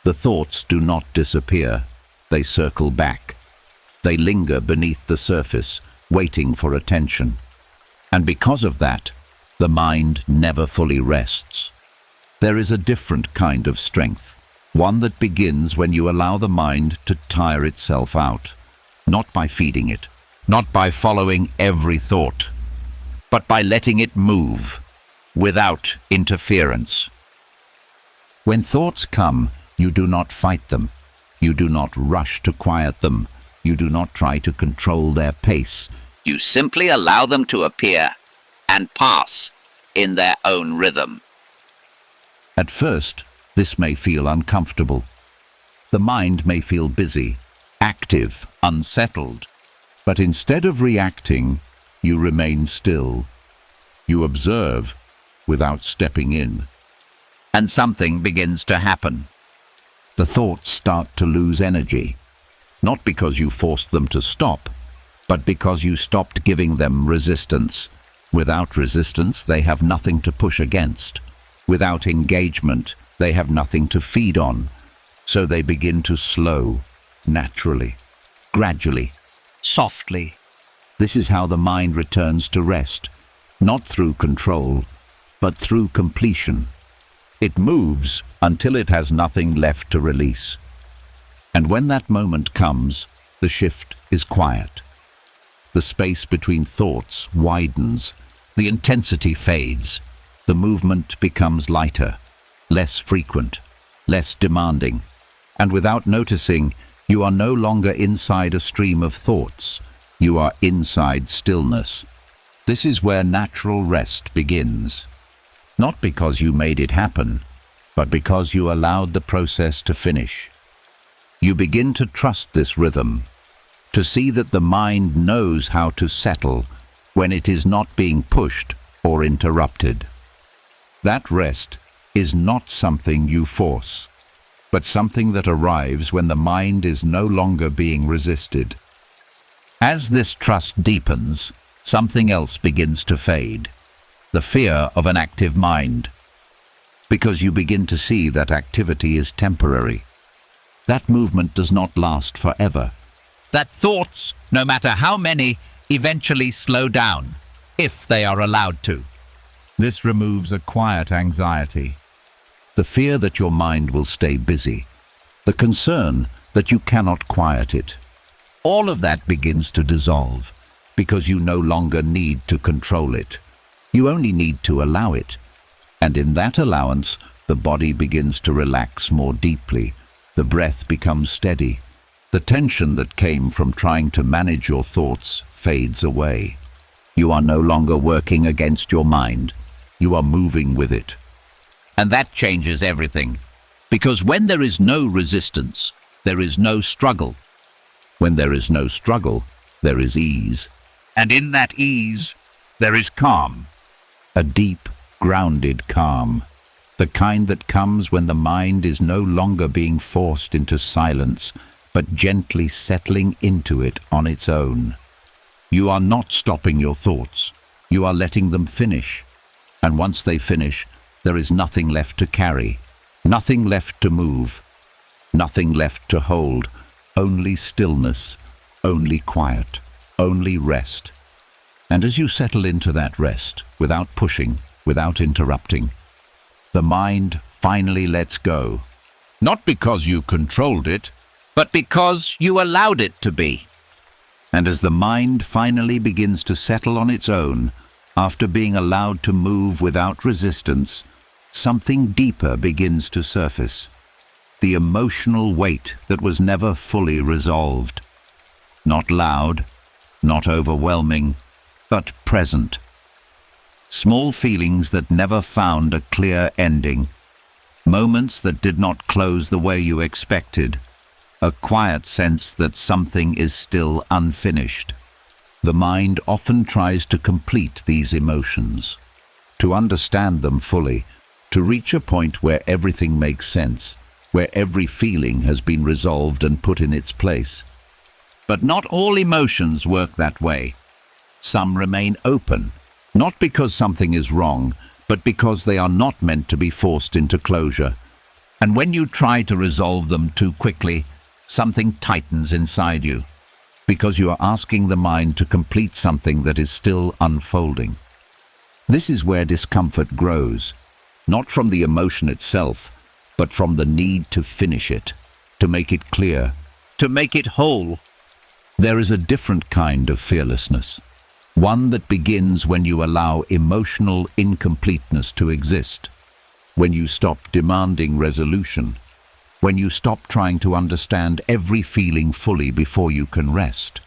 [SPEAKER 1] The thoughts do not disappear. They circle back. They linger beneath the surface, waiting for attention. And because of that, the mind never fully rests. There is a different kind of strength, one that begins when you allow the mind to tire itself out, not by feeding it, not by following every thought, but by letting it move, without interference. When thoughts come, you do not fight them. You do not rush to quiet them. You do not try to control their pace.
[SPEAKER 4] You simply allow them to appear and pass in their own rhythm.
[SPEAKER 1] At first, this may feel uncomfortable. The mind may feel busy, active, unsettled. But instead of reacting, you remain still. You observe without stepping in.
[SPEAKER 4] And something begins to happen.
[SPEAKER 1] The thoughts start to lose energy, not because you forced them to stop, but because you stopped giving them resistance. Without resistance, they have nothing to push against. Without engagement, they have nothing to feed on. So they begin to slow, naturally, gradually,
[SPEAKER 4] Softly.
[SPEAKER 1] This is how the mind returns to rest, not through control, but through completion. It moves until it has nothing left to release. And when that moment comes, the shift is quiet. The space between thoughts widens, the intensity fades, the movement becomes lighter, less frequent, less demanding, and without noticing, you are no longer inside a stream of thoughts. You are inside stillness. This is where natural rest begins. Not because you made it happen, but because you allowed the process to finish. You begin to trust this rhythm, to see that the mind knows how to settle when it is not being pushed or interrupted. That rest is not something you force, but something that arrives when the mind is no longer being resisted. As this trust deepens, something else begins to fade, the fear of an active mind, because you begin to see that activity is temporary. That movement does not last forever.
[SPEAKER 4] That thoughts, no matter how many, eventually slow down, if they are allowed to.
[SPEAKER 1] This removes a quiet anxiety, the fear that your mind will stay busy, the concern that you cannot quiet it. All of that begins to dissolve, because you no longer need to control it. You only need to allow it. And in that allowance, the body begins to relax more deeply. The breath becomes steady. The tension that came from trying to manage your thoughts fades away. You are no longer working against your mind. You are moving with it.
[SPEAKER 4] And that changes everything. Because when there is no resistance, there is no struggle.
[SPEAKER 1] When there is no struggle, there is ease.
[SPEAKER 4] And in that ease, there is calm.
[SPEAKER 1] A deep, grounded calm. The kind that comes when the mind is no longer being forced into silence, but gently settling into it on its own. You are not stopping your thoughts. You are letting them finish. And once they finish, there is nothing left to carry, nothing left to move, nothing left to hold, only stillness, only quiet, only rest. And as you settle into that rest, without pushing, without interrupting, the mind finally lets go.
[SPEAKER 2] Not because you controlled it,
[SPEAKER 4] but because you allowed it to be.
[SPEAKER 1] And as the mind finally begins to settle on its own, after being allowed to move without resistance, something deeper begins to surface. The emotional weight that was never fully resolved. Not loud, not overwhelming, but present. Small feelings that never found a clear ending. Moments that did not close the way you expected. A quiet sense that something is still unfinished. The mind often tries to complete these emotions, to understand them fully, to reach a point where everything makes sense, where every feeling has been resolved and put in its place. But not all emotions work that way. Some remain open, not because something is wrong, but because they are not meant to be forced into closure. And when you try to resolve them too quickly, something tightens inside you, because you are asking the mind to complete something that is still unfolding. This is where discomfort grows, not from the emotion itself, but from the need to finish it, to make it clear, to make it whole. There is a different kind of fearlessness, one that begins when you allow emotional incompleteness to exist, when you stop demanding resolution, when you stop trying to understand every feeling fully before you can rest.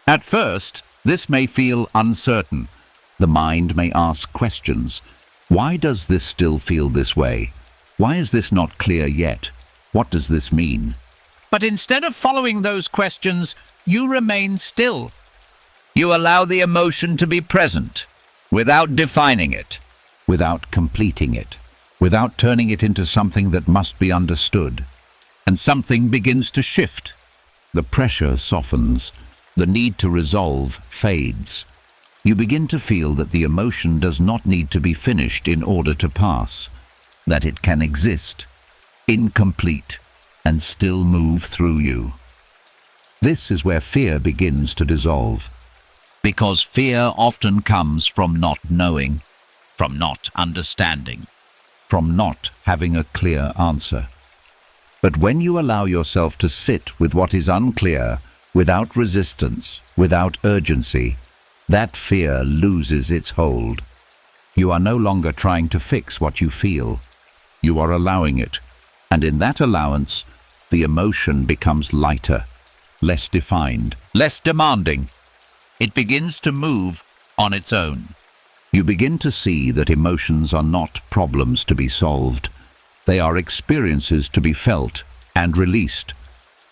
[SPEAKER 1] At first, this may feel uncertain. The mind may ask questions. Why does this still feel this way? Why is this not clear yet? What does this mean?
[SPEAKER 4] But instead of following those questions, you remain still. You allow the emotion to be present, without defining it,
[SPEAKER 1] without completing it, without turning it into something that must be understood. And something begins to shift. The pressure softens. The need to resolve fades. You begin to feel that the emotion does not need to be finished in order to pass, that it can exist, incomplete, and still move through you. This is where fear begins to dissolve.
[SPEAKER 4] Because fear often comes from not knowing, from not understanding,
[SPEAKER 1] from not having a clear answer. But when you allow yourself to sit with what is unclear, without resistance, without urgency, that fear loses its hold. You are no longer trying to fix what you feel. You are allowing it. And in that allowance, the emotion becomes lighter, less defined,
[SPEAKER 4] less demanding. It begins to move on its own.
[SPEAKER 1] You begin to see that emotions are not problems to be solved. They are experiences to be felt and released,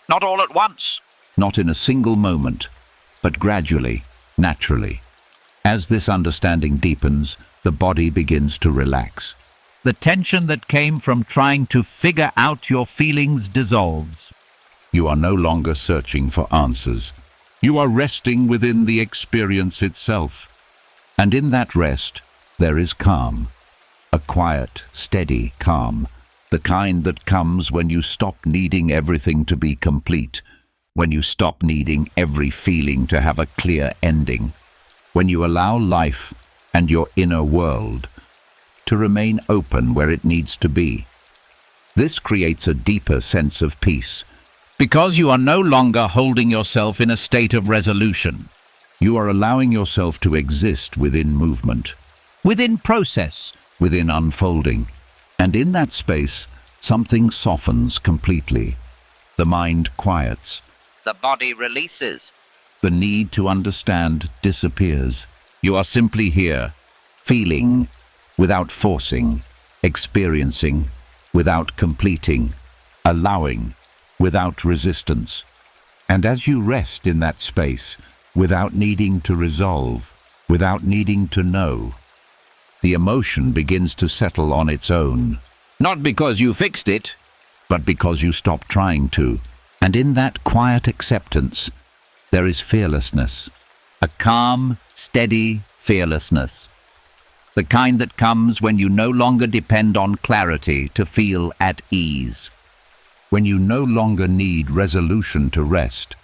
[SPEAKER 4] Not all at once.
[SPEAKER 1] not in a single moment, but gradually, naturally. As this understanding deepens, the body begins to relax.
[SPEAKER 4] The tension that came from trying to figure out your feelings dissolves.
[SPEAKER 1] You are no longer searching for answers. You are resting within the experience itself. And in that rest, there is calm. A quiet, steady calm. The kind that comes when you stop needing everything to be complete. When you stop needing every feeling to have a clear ending. When you allow life and your inner world to remain open where it needs to be. This creates a deeper sense of peace.
[SPEAKER 4] Because you are no longer holding yourself in a state of resolution.
[SPEAKER 1] You are allowing yourself to exist within movement,
[SPEAKER 4] Within process,
[SPEAKER 1] within unfolding. And in that space, something softens completely. The mind quiets.
[SPEAKER 5] The body releases.
[SPEAKER 1] The need to understand disappears.
[SPEAKER 4] you are simply here,
[SPEAKER 1] Feeling without forcing, experiencing without completing, allowing without resistance. And as you rest in that space, without needing to resolve, without needing to know, the emotion begins to settle on its own.
[SPEAKER 4] not because you fixed it.
[SPEAKER 1] But because you stop trying to. And in that quiet acceptance, there is fearlessness.
[SPEAKER 4] A calm, steady fearlessness. The kind that comes when you no longer depend on clarity to feel at ease.
[SPEAKER 1] When you no longer need resolution to rest.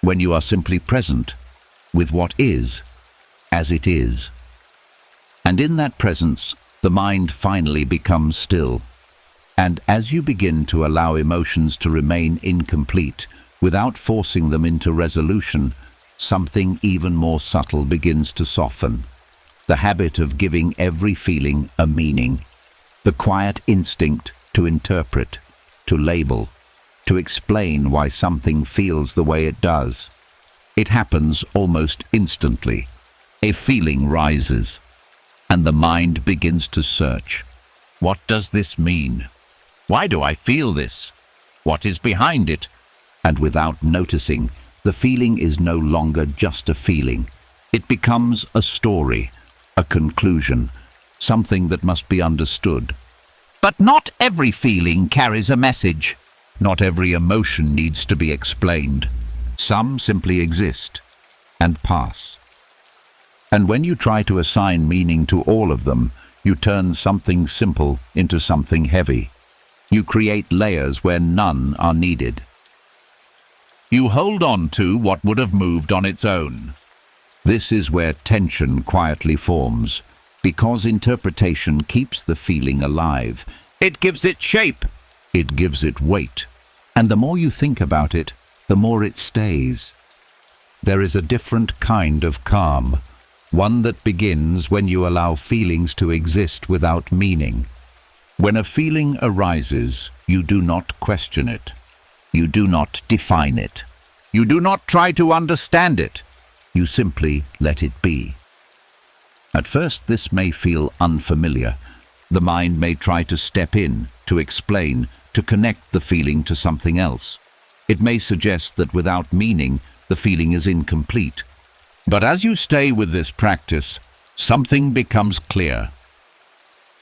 [SPEAKER 1] When you are simply present with what is, as it is. And in that presence, the mind finally becomes still. And as you begin to allow emotions to remain incomplete, without forcing them into resolution, something even more subtle begins to soften. The habit of giving every feeling a meaning. The quiet instinct to interpret, to label, to explain why something feels the way it does. It happens almost instantly. A feeling rises, and the mind begins to search.
[SPEAKER 4] What does this mean? Why do I feel this? What is behind it?
[SPEAKER 1] And without noticing, the feeling is no longer just a feeling. It becomes a story, a conclusion, something that must be understood.
[SPEAKER 4] But not every feeling carries a message.
[SPEAKER 1] Not every emotion needs to be explained. Some simply exist and pass. And when you try to assign meaning to all of them, you turn something simple into something heavy. You create layers where none are needed.
[SPEAKER 4] You hold on to what would have moved on its own.
[SPEAKER 1] This is where tension quietly forms, because interpretation keeps the feeling alive.
[SPEAKER 4] It gives it shape.
[SPEAKER 1] It gives it weight. And the more you think about it, the more it stays. There is a different kind of calm, one that begins when you allow feelings to exist without meaning. When a feeling arises, you do not question it. You do not define it.
[SPEAKER 4] You do not try to understand it.
[SPEAKER 1] You simply let it be. At first, this may feel unfamiliar. The mind may try to step in, to explain, to connect the feeling to something else. It may suggest that without meaning, the feeling is incomplete.
[SPEAKER 4] But as you stay with this practice, something becomes clear.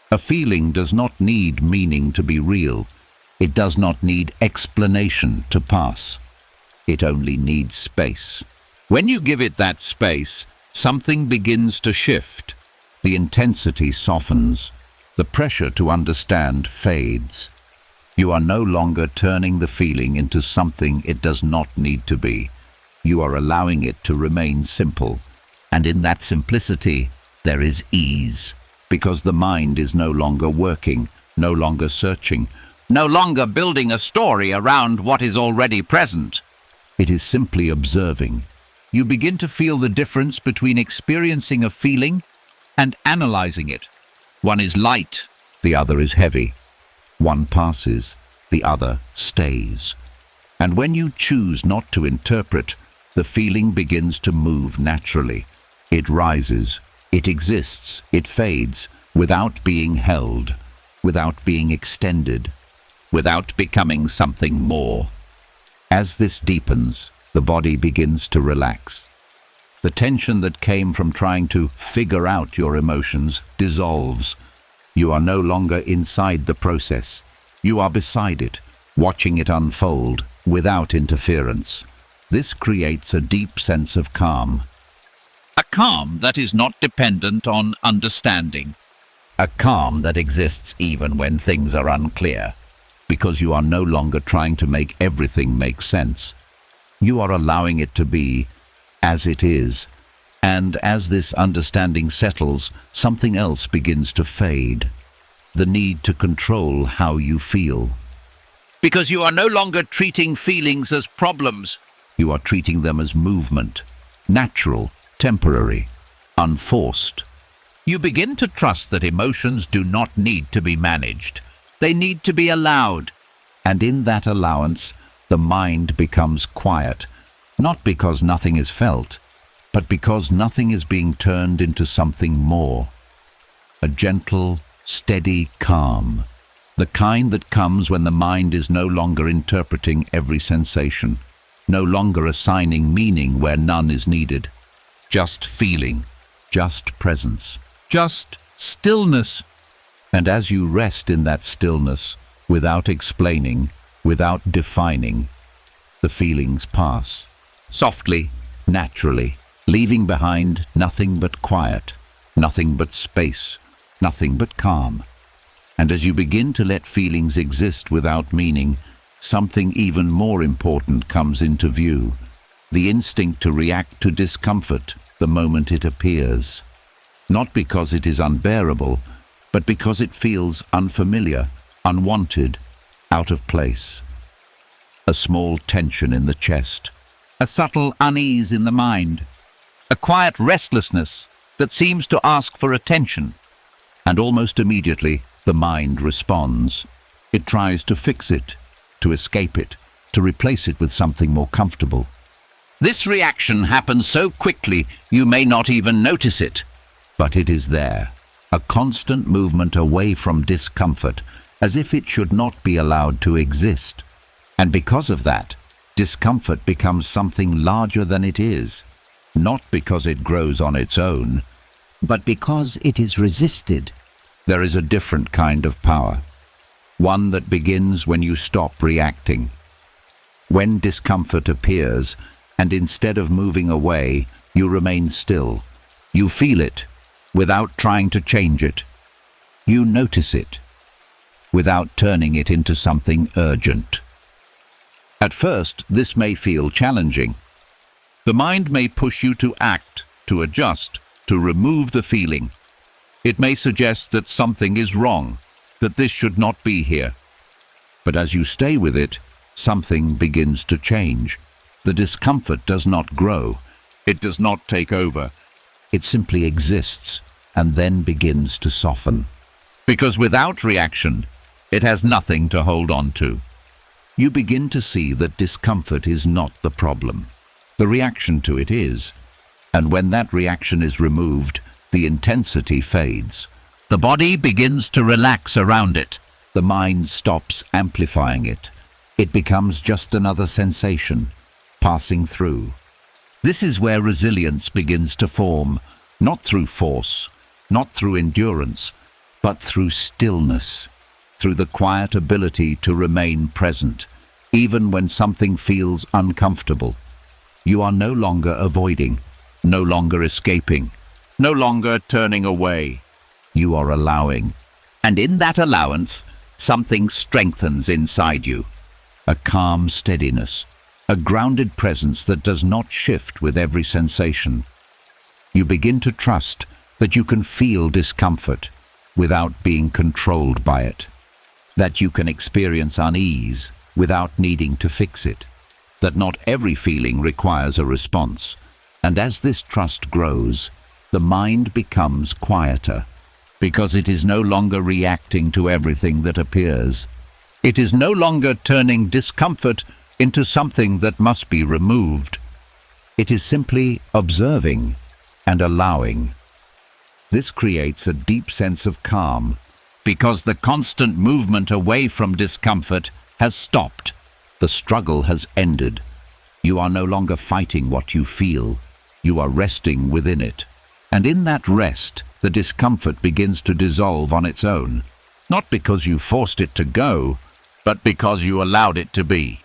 [SPEAKER 1] A feeling does not need meaning to be real. It does not need explanation to pass. It only needs space.
[SPEAKER 4] When you give it that space, something begins to shift.
[SPEAKER 1] The intensity softens. The pressure to understand fades. You are no longer turning the feeling into something it does not need to be. You are allowing it to remain simple. And in that simplicity, there is ease. Because the mind is no longer working, no longer searching,
[SPEAKER 4] no longer building a story around what is already present.
[SPEAKER 1] It is simply observing.
[SPEAKER 4] You begin to feel the difference between experiencing a feeling and analyzing it. One is light,
[SPEAKER 1] the other is heavy. One passes, the other stays. And when you choose not to interpret, the feeling begins to move naturally. It rises, it exists, it fades, without being held, without being extended,
[SPEAKER 4] without becoming something more.
[SPEAKER 1] As this deepens, the body begins to relax. The tension that came from trying to figure out your emotions dissolves. You are no longer inside the process. You are beside it, watching it unfold, without interference. This creates a deep sense of calm.
[SPEAKER 4] A calm that is not dependent on understanding.
[SPEAKER 1] A calm that exists even when things are unclear, because you are no longer trying to make everything make sense. You are allowing it to be as it is, and as this understanding settles, something else begins to fade. The need to control how you feel.
[SPEAKER 4] Because you are no longer treating feelings as problems.
[SPEAKER 1] You are treating them as movement, natural, temporary, unforced.
[SPEAKER 4] You begin to trust that emotions do not need to be managed. They need to be allowed.
[SPEAKER 1] And in that allowance, the mind becomes quiet, not because nothing is felt, but because nothing is being turned into something more. A gentle, steady calm, the kind that comes when the mind is no longer interpreting every sensation, no longer assigning meaning where none is needed. Just feeling, just presence, just stillness. And as you rest in that stillness, without explaining, without defining, the feelings pass. Softly, naturally, leaving behind nothing but quiet, nothing but space, nothing but calm. And as you begin to let feelings exist without meaning, something even more important comes into view. The instinct to react to discomfort the moment it appears. Not because it is unbearable, but because it feels unfamiliar, unwanted, out of place. A small tension in the chest,
[SPEAKER 4] a subtle unease in the mind, a quiet restlessness that seems to ask for attention.
[SPEAKER 1] And almost immediately, the mind responds. It tries to fix it, to escape it, to replace it with something more comfortable.
[SPEAKER 4] This reaction happens so quickly you may not even notice it.
[SPEAKER 1] But it is there, a constant movement away from discomfort, as if it should not be allowed to exist. And because of that, discomfort becomes something larger than it is, not because it grows on its own, but because it is resisted. There is a different kind of power, one that begins when you stop reacting. When discomfort appears, and instead of moving away, you remain still. You feel it, without trying to change it. You notice it, without turning it into something urgent. At first, this may feel challenging.
[SPEAKER 2] The mind may push you to act, to adjust, to remove the feeling. It may suggest that something is wrong, that this should not be here.
[SPEAKER 1] But as you stay with it, something begins to change. The discomfort does not grow.
[SPEAKER 2] It does not take over.
[SPEAKER 1] It simply exists and then begins to soften.
[SPEAKER 2] Because without reaction, it has nothing to hold on to.
[SPEAKER 1] You begin to see that discomfort is not the problem. The reaction to it is. And when that reaction is removed, the intensity fades.
[SPEAKER 4] The body begins to relax around it.
[SPEAKER 1] The mind stops amplifying it. It becomes just another sensation, passing through. This is where resilience begins to form, not through force, not through endurance, but through stillness, through the quiet ability to remain present, even when something feels uncomfortable. You are no longer avoiding, no longer escaping,
[SPEAKER 2] no longer turning away.
[SPEAKER 1] You are allowing.
[SPEAKER 4] And in that allowance, something strengthens inside you.
[SPEAKER 1] A calm steadiness, a grounded presence that does not shift with every sensation. You begin to trust that you can feel discomfort without being controlled by it, that you can experience unease without needing to fix it, that not every feeling requires a response. And as this trust grows, the mind becomes quieter, because it is no longer reacting to everything that appears.
[SPEAKER 2] It is no longer turning discomfort into something that must be removed.
[SPEAKER 1] It is simply observing, and allowing. This creates a deep sense of calm,
[SPEAKER 2] because the constant movement away from discomfort has stopped.
[SPEAKER 1] the struggle has ended. You are no longer fighting what you feel, you are resting within it. And in that rest, the discomfort begins to dissolve on its own, not because you forced it to go,
[SPEAKER 2] But because you allowed it to be.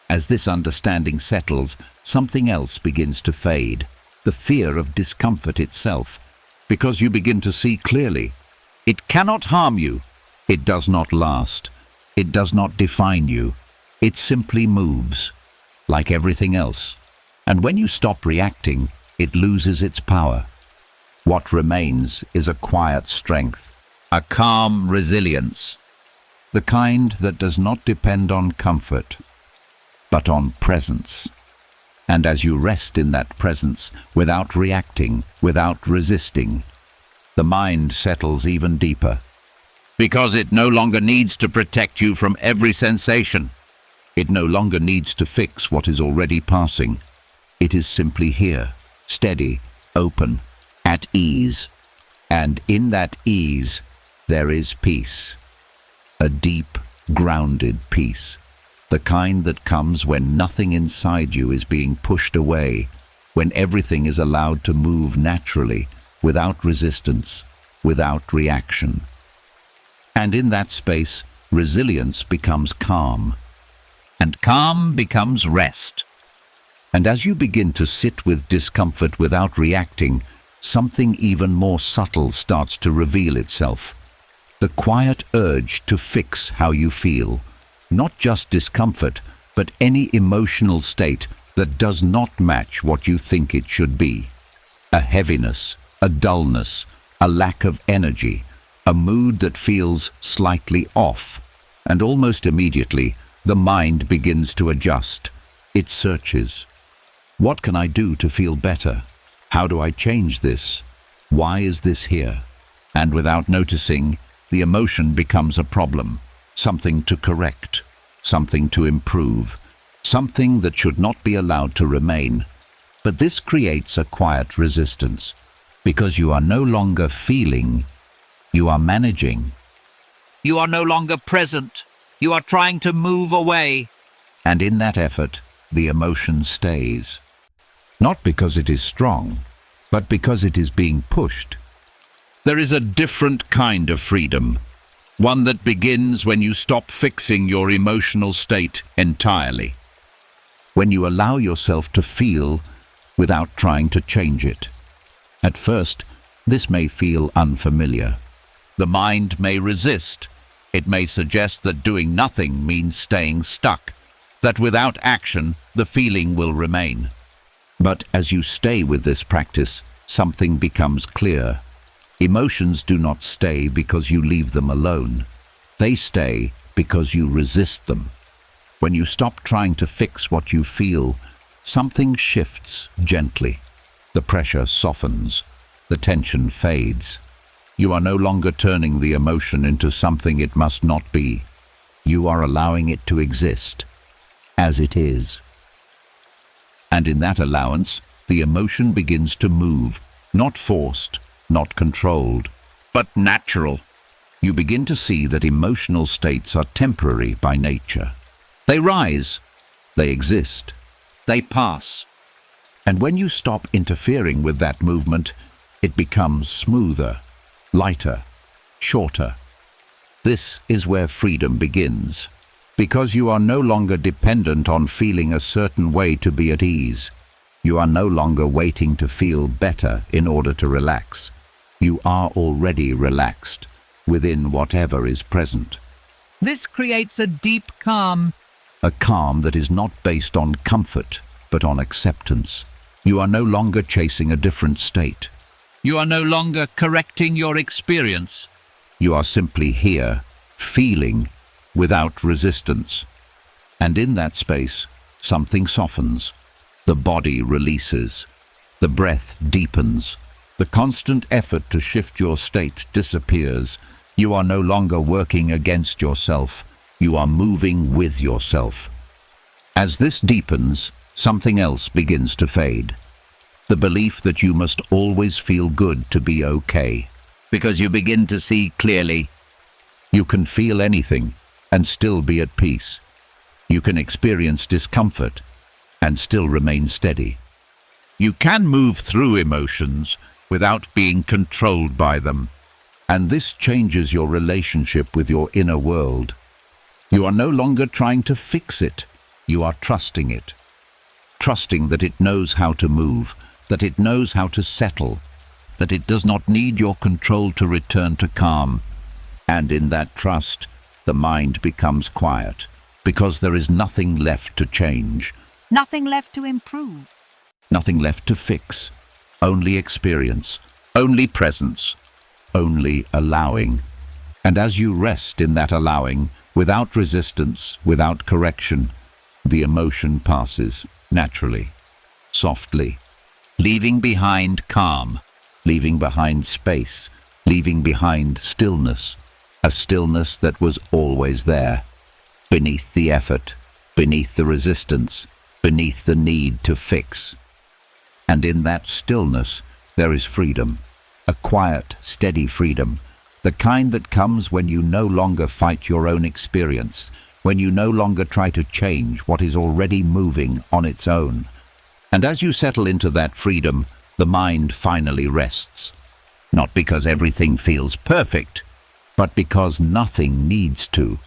[SPEAKER 1] As this understanding settles, something else begins to fade, the fear of discomfort itself, because you begin to see clearly. It cannot harm you. It does not last. It does not define you. It simply moves, like everything else. And when you stop reacting, it loses its power. What remains is a quiet strength,
[SPEAKER 3] A calm resilience.
[SPEAKER 1] the kind that does not depend on comfort, but on presence. And as you rest in that presence, without reacting, without resisting, the mind settles even deeper.
[SPEAKER 2] Because it no longer needs to protect you from every sensation.
[SPEAKER 1] It no longer needs to fix what is already passing. It is simply here, steady, open, at ease. And in that ease, there is peace. A deep, grounded peace. The kind that comes when nothing inside you is being pushed away, when everything is allowed to move naturally, without resistance, without reaction. And in that space, resilience becomes calm.
[SPEAKER 3] And calm becomes rest.
[SPEAKER 1] And as you begin to sit with discomfort without reacting, something even more subtle starts to reveal itself. The quiet urge to fix how you feel. Not just discomfort, but any emotional state that does not match what you think it should be. A heaviness, a dullness, a lack of energy, a mood that feels slightly off. And almost immediately, the mind begins to adjust. It searches. What can I do to feel better? How do I change this? Why is this here? And without noticing, the emotion becomes a problem, something to correct, something to improve, something that should not be allowed to remain. But this creates a quiet resistance, because you are no longer feeling, you are managing.
[SPEAKER 5] You are no longer present. You are trying to move away.
[SPEAKER 1] And in that effort, the emotion stays. Not because it is strong, but because it is being pushed.
[SPEAKER 2] There is a different kind of freedom, one that begins when you stop fixing your emotional state entirely.
[SPEAKER 1] When you allow yourself to feel without trying to change it. At first, this may feel unfamiliar.
[SPEAKER 2] The mind may resist. It may suggest that doing nothing means staying stuck, that without action, the feeling will remain.
[SPEAKER 1] But as you stay with this practice, something becomes clear. Emotions do not stay because you leave them alone. They stay because you resist them. When you stop trying to fix what you feel, something shifts gently. The pressure softens. The tension fades. You are no longer turning the emotion into something it must not be. You are allowing it to exist, as it is. And in that allowance, the emotion begins to move, not forced, not controlled,
[SPEAKER 2] but natural.
[SPEAKER 1] You begin to see that emotional states are temporary by nature. They rise, they exist, they pass. And when you stop interfering with that movement, it becomes smoother, lighter, shorter. This is where freedom begins, because you are no longer dependent on feeling a certain way to be at ease. You are no longer waiting to feel better in order to relax. You are already relaxed within whatever is present.
[SPEAKER 5] This creates a deep calm.
[SPEAKER 1] A calm that is not based on comfort, but on acceptance. You are no longer chasing a different state.
[SPEAKER 5] You are no longer correcting your experience.
[SPEAKER 1] You are simply here, feeling, without resistance. And in that space, something softens. The body releases. The breath deepens. The constant effort to shift your state disappears. You are no longer working against yourself. You are moving with yourself. As this deepens, something else begins to fade. The belief that you must always feel good to be okay.
[SPEAKER 4] Because you begin to see clearly.
[SPEAKER 1] You can feel anything and still be at peace. You can experience discomfort and still remain steady.
[SPEAKER 2] You can move through emotions without being controlled by them.
[SPEAKER 1] And this changes your relationship with your inner world. You are no longer trying to fix it. You are trusting it. Trusting that it knows how to move, that it knows how to settle, that it does not need your control to return to calm. And in that trust, the mind becomes quiet, because there is nothing left to change,
[SPEAKER 5] Nothing left to improve.
[SPEAKER 1] nothing left to fix, only experience,
[SPEAKER 2] Only presence.
[SPEAKER 1] only allowing. And as you rest in that allowing, without resistance, without correction, the emotion passes naturally, softly,
[SPEAKER 4] Leaving behind calm.
[SPEAKER 1] leaving behind space, leaving behind stillness, a stillness that was always there, beneath the effort, beneath the resistance, beneath the need to fix. And in that stillness, there is freedom, a quiet, steady freedom, the kind that comes when you no longer fight your own experience, when you no longer try to change what is already moving on its own. And as you settle into that freedom, the mind finally rests. Not because everything feels perfect, but because nothing needs to.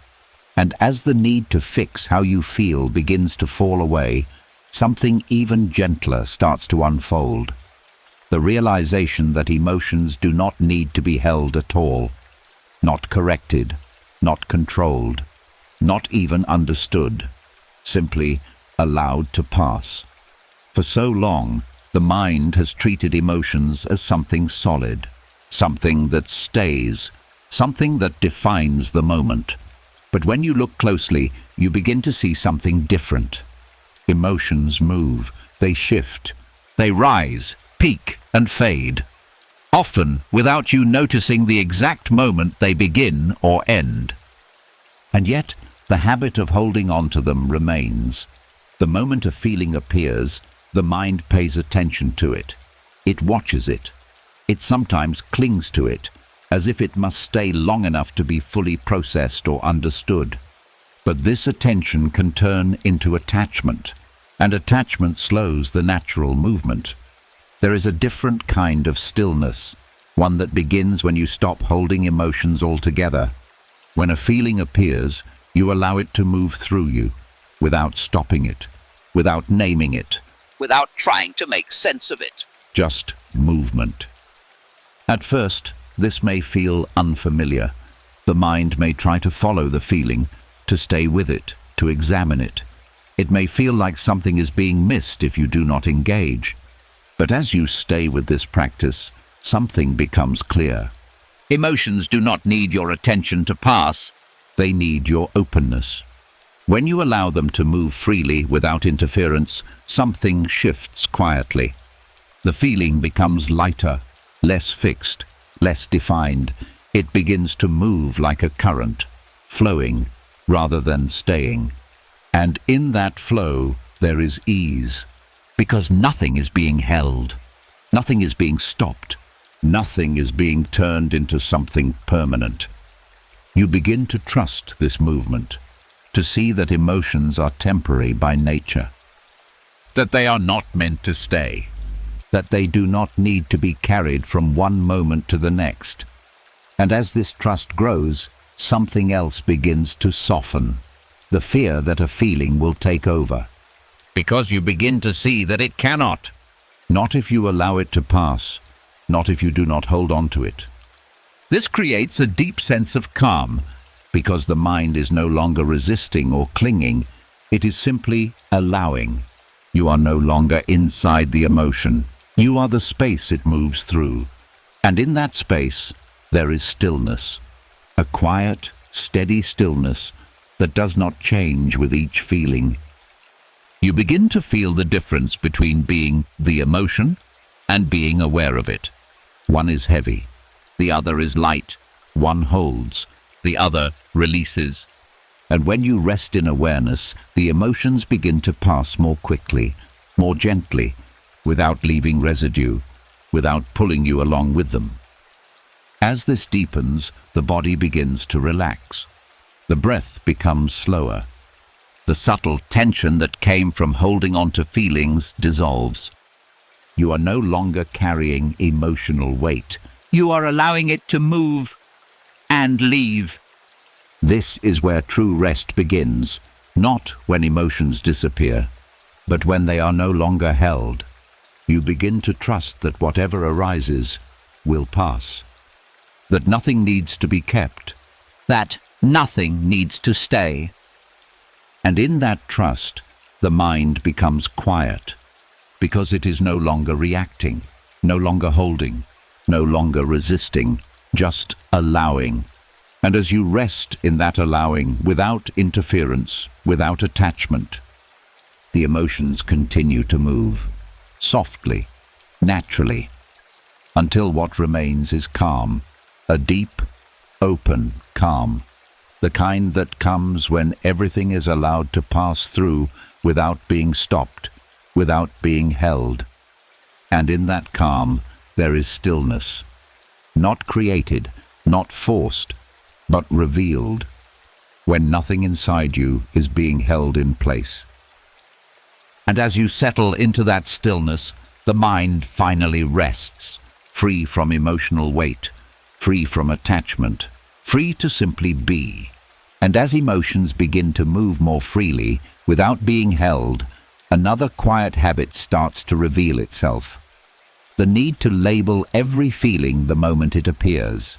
[SPEAKER 1] And as the need to fix how you feel begins to fall away, something even gentler starts to unfold. The realization that emotions do not need to be held at all, not corrected, not controlled, not even understood, simply allowed to pass. For so long, the mind has treated emotions as something solid, something that stays, something that defines the moment. But when you look closely, you begin to see something different. Emotions move, they shift,
[SPEAKER 2] They rise, peak, and fade, often without you noticing the exact moment they begin or end.
[SPEAKER 1] and yet the habit of holding on to them remains. The moment a feeling appears, the mind pays attention to it. It watches it. It sometimes clings to it, as if it must stay long enough to be fully processed or understood. But this attention can turn into attachment, and attachment slows the natural movement. There is a different kind of stillness, one that begins when you stop holding emotions altogether. When a feeling appears, you allow it to move through you, without stopping it, without naming it,
[SPEAKER 4] Without trying to make sense of it.
[SPEAKER 1] just movement. At first, this may feel unfamiliar. The mind may try to follow the feeling, to stay with it, to examine it. It may feel like something is being missed if you do not engage. But as you stay with this practice, something becomes clear.
[SPEAKER 4] Emotions do not need your attention to pass.
[SPEAKER 1] They need your openness. When you allow them to move freely without interference, something shifts quietly. The feeling becomes lighter, less fixed, less defined. It begins to move like a current, flowing rather than staying. And in that flow, there is ease, because nothing is being held, nothing is being stopped, nothing is being turned into something permanent. You begin to trust this movement, to see that emotions are temporary by nature,
[SPEAKER 2] That they are not meant to stay.
[SPEAKER 1] that they do not need to be carried from one moment to the next. And as this trust grows, something else begins to soften, the fear that a feeling will take over.
[SPEAKER 4] Because you begin to see that it cannot.
[SPEAKER 1] Not if you allow it to pass, not if you do not hold on to it,
[SPEAKER 2] This creates a deep sense of calm.
[SPEAKER 1] because the mind is no longer resisting or clinging, it is simply allowing. You are no longer inside the emotion. You are the space it moves through. And in that space, there is stillness, a quiet, steady stillness that does not change with each feeling.
[SPEAKER 2] You begin to feel the difference between being the emotion and being aware of it.
[SPEAKER 1] One is heavy,
[SPEAKER 4] The other is light.
[SPEAKER 1] one holds,
[SPEAKER 2] The other releases.
[SPEAKER 1] and when you rest in awareness, the emotions begin to pass more quickly, more gently, without leaving residue, without pulling you along with them. As this deepens, the body begins to relax. The breath becomes slower. The subtle tension that came from holding on to feelings dissolves. You are no longer carrying emotional weight.
[SPEAKER 4] You are allowing it to move and leave.
[SPEAKER 1] This is where true rest begins, not when emotions disappear, but when they are no longer held. You begin to trust that whatever arises will pass, that nothing needs to be kept,
[SPEAKER 4] That nothing needs to stay.
[SPEAKER 1] and in that trust, the mind becomes quiet, because it is no longer reacting, no longer holding, no longer resisting, just allowing. And as you rest in that allowing, without interference, without attachment, the emotions continue to move, softly, naturally, until what remains is calm, a deep, open calm, the kind that comes when everything is allowed to pass through without being stopped, without being held. And in that calm, there is stillness, not created, not forced, but revealed, when nothing inside you is being held in place. And as you settle into that stillness, the mind finally rests, free from emotional weight, free from attachment, free to simply be. And as emotions begin to move more freely, without being held, another quiet habit starts to reveal itself. The need to label every feeling the moment it appears,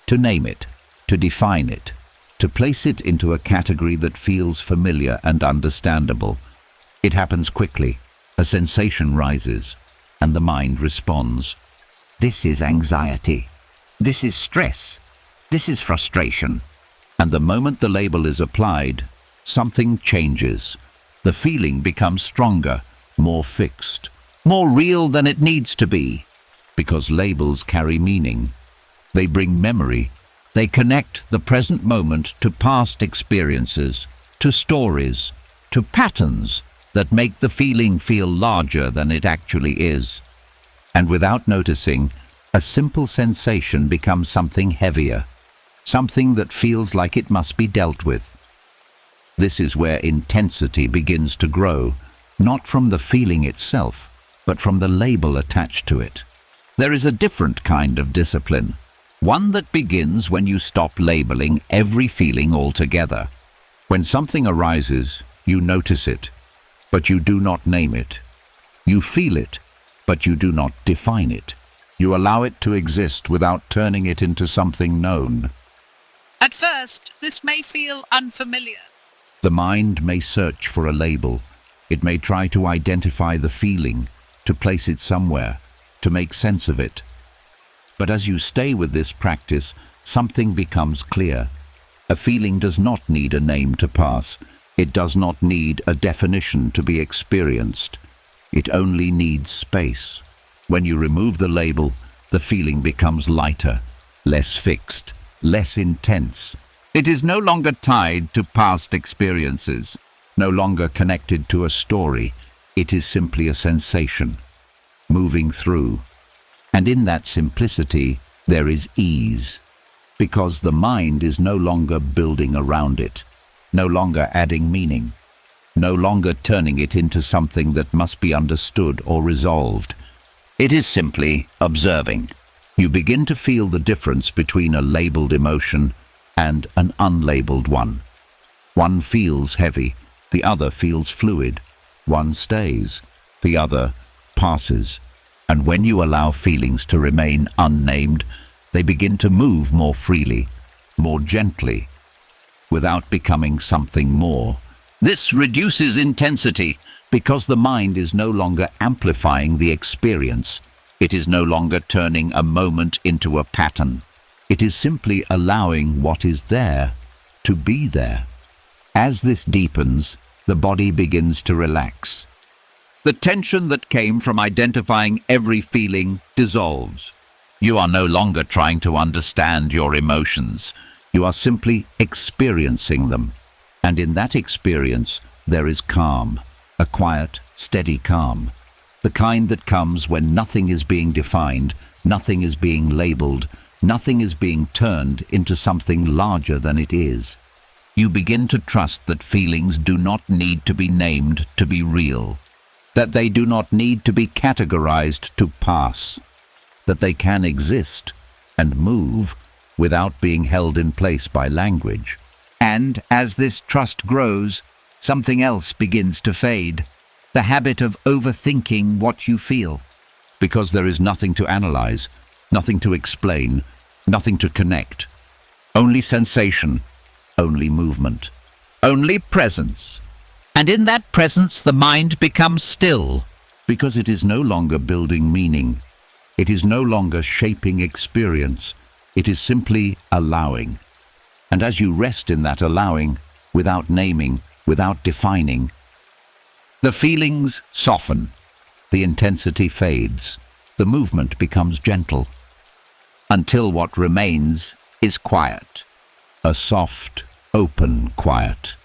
[SPEAKER 1] to name it, to define it, to place it into a category that feels familiar and understandable. It happens quickly. A sensation rises, and the mind responds.
[SPEAKER 4] This is anxiety. This is stress. This is frustration.
[SPEAKER 1] And the moment the label is applied, something changes. The feeling becomes stronger, more fixed,
[SPEAKER 4] More real than it needs to be.
[SPEAKER 1] because labels carry meaning. They bring memory. They connect the present moment to past experiences, to stories, to patterns that make the feeling feel larger than it actually is. And without noticing, a simple sensation becomes something heavier, something that feels like it must be dealt with. This is where intensity begins to grow, not from the feeling itself, but from the label attached to it. There is a different kind of discipline, one that begins when you stop labeling every feeling altogether. When something arises, you notice it, but you do not name it. You feel it, but you do not define it. You allow it to exist without turning it into something known.
[SPEAKER 5] At first, this may feel unfamiliar.
[SPEAKER 1] The mind may search for a label. It may try to identify the feeling, to place it somewhere, to make sense of it. But as you stay with this practice, something becomes clear. A feeling does not need a name to pass. It does not need a definition to be experienced. It only needs space. When you remove the label, the feeling becomes lighter, less fixed, less intense. It is no longer tied to past experiences, no longer connected to a story. It is simply a sensation, moving through. And in that simplicity, there is ease, because the mind is no longer building around it, no longer adding meaning, no longer turning it into something that must be understood or resolved. It is simply observing. You begin to feel the difference between a labeled emotion and an unlabeled one. One feels heavy, the other feels fluid. One stays, the other passes. And when you allow feelings to remain unnamed, they begin to move more freely, more gently, without becoming something more. This reduces intensity because the mind is no longer amplifying the experience. It is no longer turning a moment into a pattern. It is simply allowing what is there to be there. As this deepens, the body begins to relax. The tension that came from identifying every feeling dissolves. You are no longer trying to understand your emotions. You are simply experiencing them. And in that experience, there is calm, a quiet, steady calm. The kind that comes when nothing is being defined, nothing is being labeled, nothing is being turned into something larger than it is. You begin to trust that feelings do not need to be named to be real, that they do not need to be categorized to pass, that they can exist and move without being held in place by language.
[SPEAKER 4] And as this trust grows, something else begins to fade. The habit of overthinking what you feel.
[SPEAKER 1] Because there is nothing to analyze, nothing to explain, nothing to connect. Only sensation, only movement,
[SPEAKER 4] Only presence. And in that presence the mind becomes still.
[SPEAKER 1] because it is no longer building meaning. It is no longer shaping experience. It is simply allowing. And as you rest in that allowing, without naming, without defining, the feelings soften, the intensity fades, the movement becomes gentle,
[SPEAKER 4] Until what remains is quiet.
[SPEAKER 1] a soft, open quiet.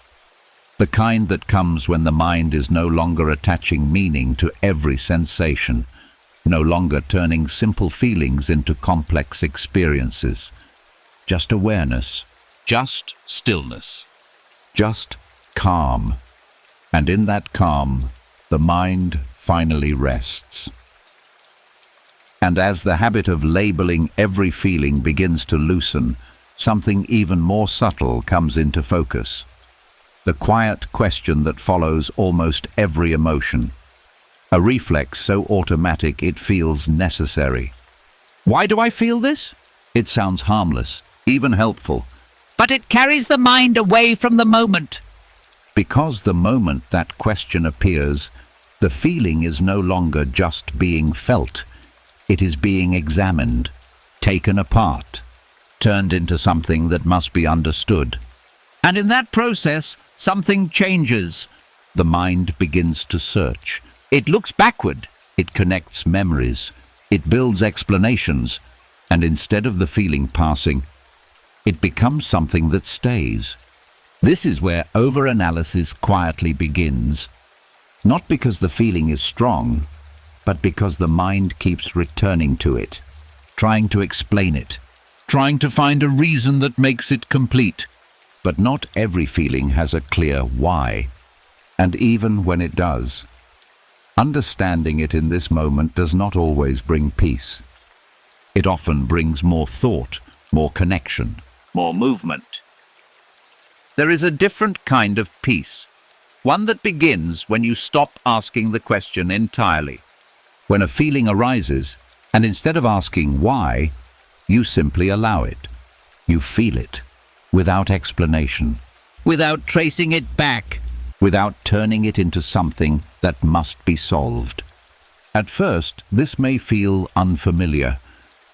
[SPEAKER 1] The kind that comes when the mind is no longer attaching meaning to every sensation, no longer turning simple feelings into complex experiences. Just awareness,
[SPEAKER 2] Just stillness.
[SPEAKER 1] just calm. And in that calm, the mind finally rests. And as the habit of labeling every feeling begins to loosen, something even more subtle comes into focus. The quiet question that follows almost every emotion. A reflex so automatic it feels necessary.
[SPEAKER 4] Why do I feel this?
[SPEAKER 1] It sounds harmless, even helpful,
[SPEAKER 5] But it carries the mind away from the moment.
[SPEAKER 1] because the moment that question appears, the feeling is no longer just being felt. It is being examined, taken apart, turned into something that must be understood.
[SPEAKER 4] And in that process, something changes.
[SPEAKER 1] The mind begins to search.
[SPEAKER 4] It looks backward.
[SPEAKER 1] It connects memories. It builds explanations. And instead of the feeling passing, it becomes something that stays. This is where overanalysis quietly begins. Not because the feeling is strong, but because the mind keeps returning to it, trying to explain it,
[SPEAKER 2] Trying to find a reason that makes it complete.
[SPEAKER 1] but not every feeling has a clear why. And even when it does, understanding it in this moment does not always bring peace. It often brings more thought, more connection,
[SPEAKER 4] More movement. There is a different kind of peace. One that begins when you stop asking the question entirely.
[SPEAKER 1] when a feeling arises, and instead of asking why, you simply allow it. You feel it, without explanation,
[SPEAKER 4] Without tracing it back.
[SPEAKER 1] without turning it into something that must be solved. At first, this may feel unfamiliar.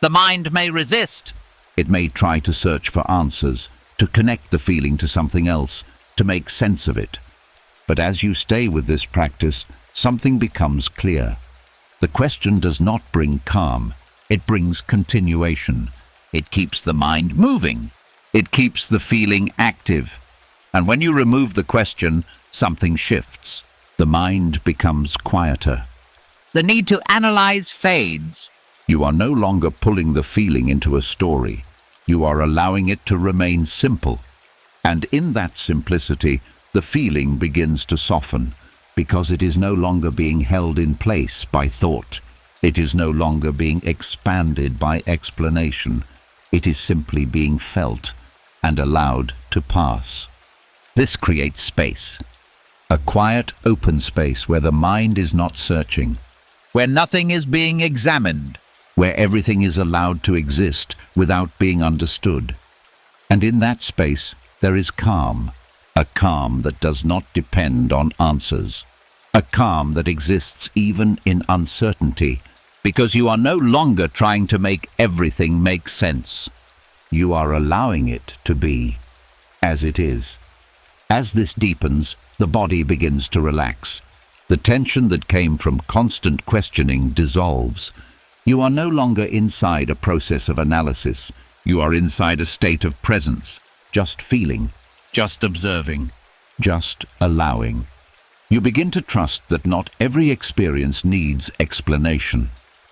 [SPEAKER 5] The mind may resist.
[SPEAKER 1] It may try to search for answers, to connect the feeling to something else, to make sense of it. But as you stay with this practice, something becomes clear. The question does not bring calm, it brings continuation.
[SPEAKER 4] It keeps the mind moving.
[SPEAKER 1] It keeps the feeling active. And when you remove the question, something shifts. The mind becomes quieter.
[SPEAKER 5] The need to analyze fades.
[SPEAKER 1] You are no longer pulling the feeling into a story. You are allowing it to remain simple. And in that simplicity, the feeling begins to soften, because it is no longer being held in place by thought. It is no longer being expanded by explanation. It is simply being felt and allowed to pass. This creates space. A quiet, open space where the mind is not searching,
[SPEAKER 4] Where nothing is being examined.
[SPEAKER 1] where everything is allowed to exist without being understood. And in that space, there is calm, a calm that does not depend on answers, a calm that exists even in uncertainty,
[SPEAKER 4] Because you are no longer trying to make everything make sense.
[SPEAKER 1] You are allowing it to be as it is. As this deepens, the body begins to relax. The tension that came from constant questioning dissolves. You are no longer inside a process of analysis. You are inside a state of presence, just feeling,
[SPEAKER 2] Just observing.
[SPEAKER 1] just allowing. You begin to trust that not every experience needs explanation,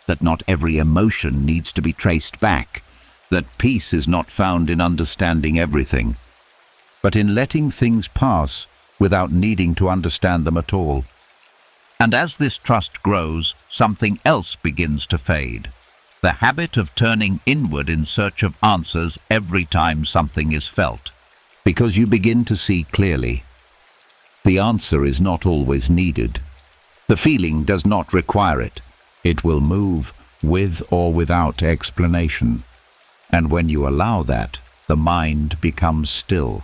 [SPEAKER 4] That not every emotion needs to be traced back.
[SPEAKER 1] that peace is not found in understanding everything, but in letting things pass without needing to understand them at all.
[SPEAKER 4] And as this trust grows, something else begins to fade. The habit of turning inward in search of answers every time something is felt.
[SPEAKER 1] Because you begin to see clearly. The answer is not always needed. The feeling does not require it. It will move with or without explanation. And when you allow that, the mind becomes still,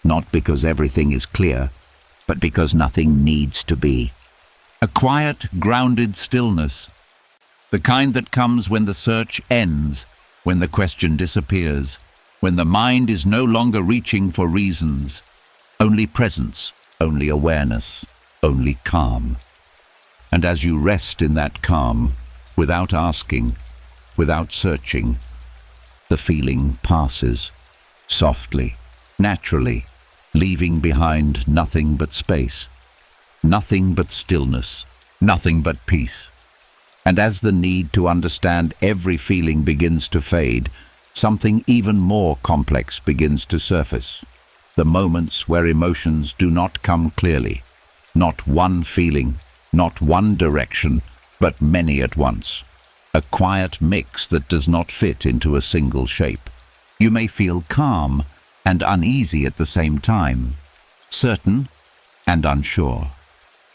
[SPEAKER 1] not because everything is clear,
[SPEAKER 4] But because nothing needs to be.
[SPEAKER 1] a quiet, grounded stillness, the kind that comes when the search ends, when the question disappears, when the mind is no longer reaching for reasons, only presence, only awareness, only calm. And as you rest in that calm, without asking, without searching, the feeling passes, softly, naturally, leaving behind nothing but space, nothing but stillness, nothing but peace. And as the need to understand every feeling begins to fade, something even more complex begins to surface. The moments where emotions do not come clearly, not one feeling, not one direction, but many at once. A quiet mix that does not fit into a single shape. You may feel calm and uneasy at the same time, certain and unsure,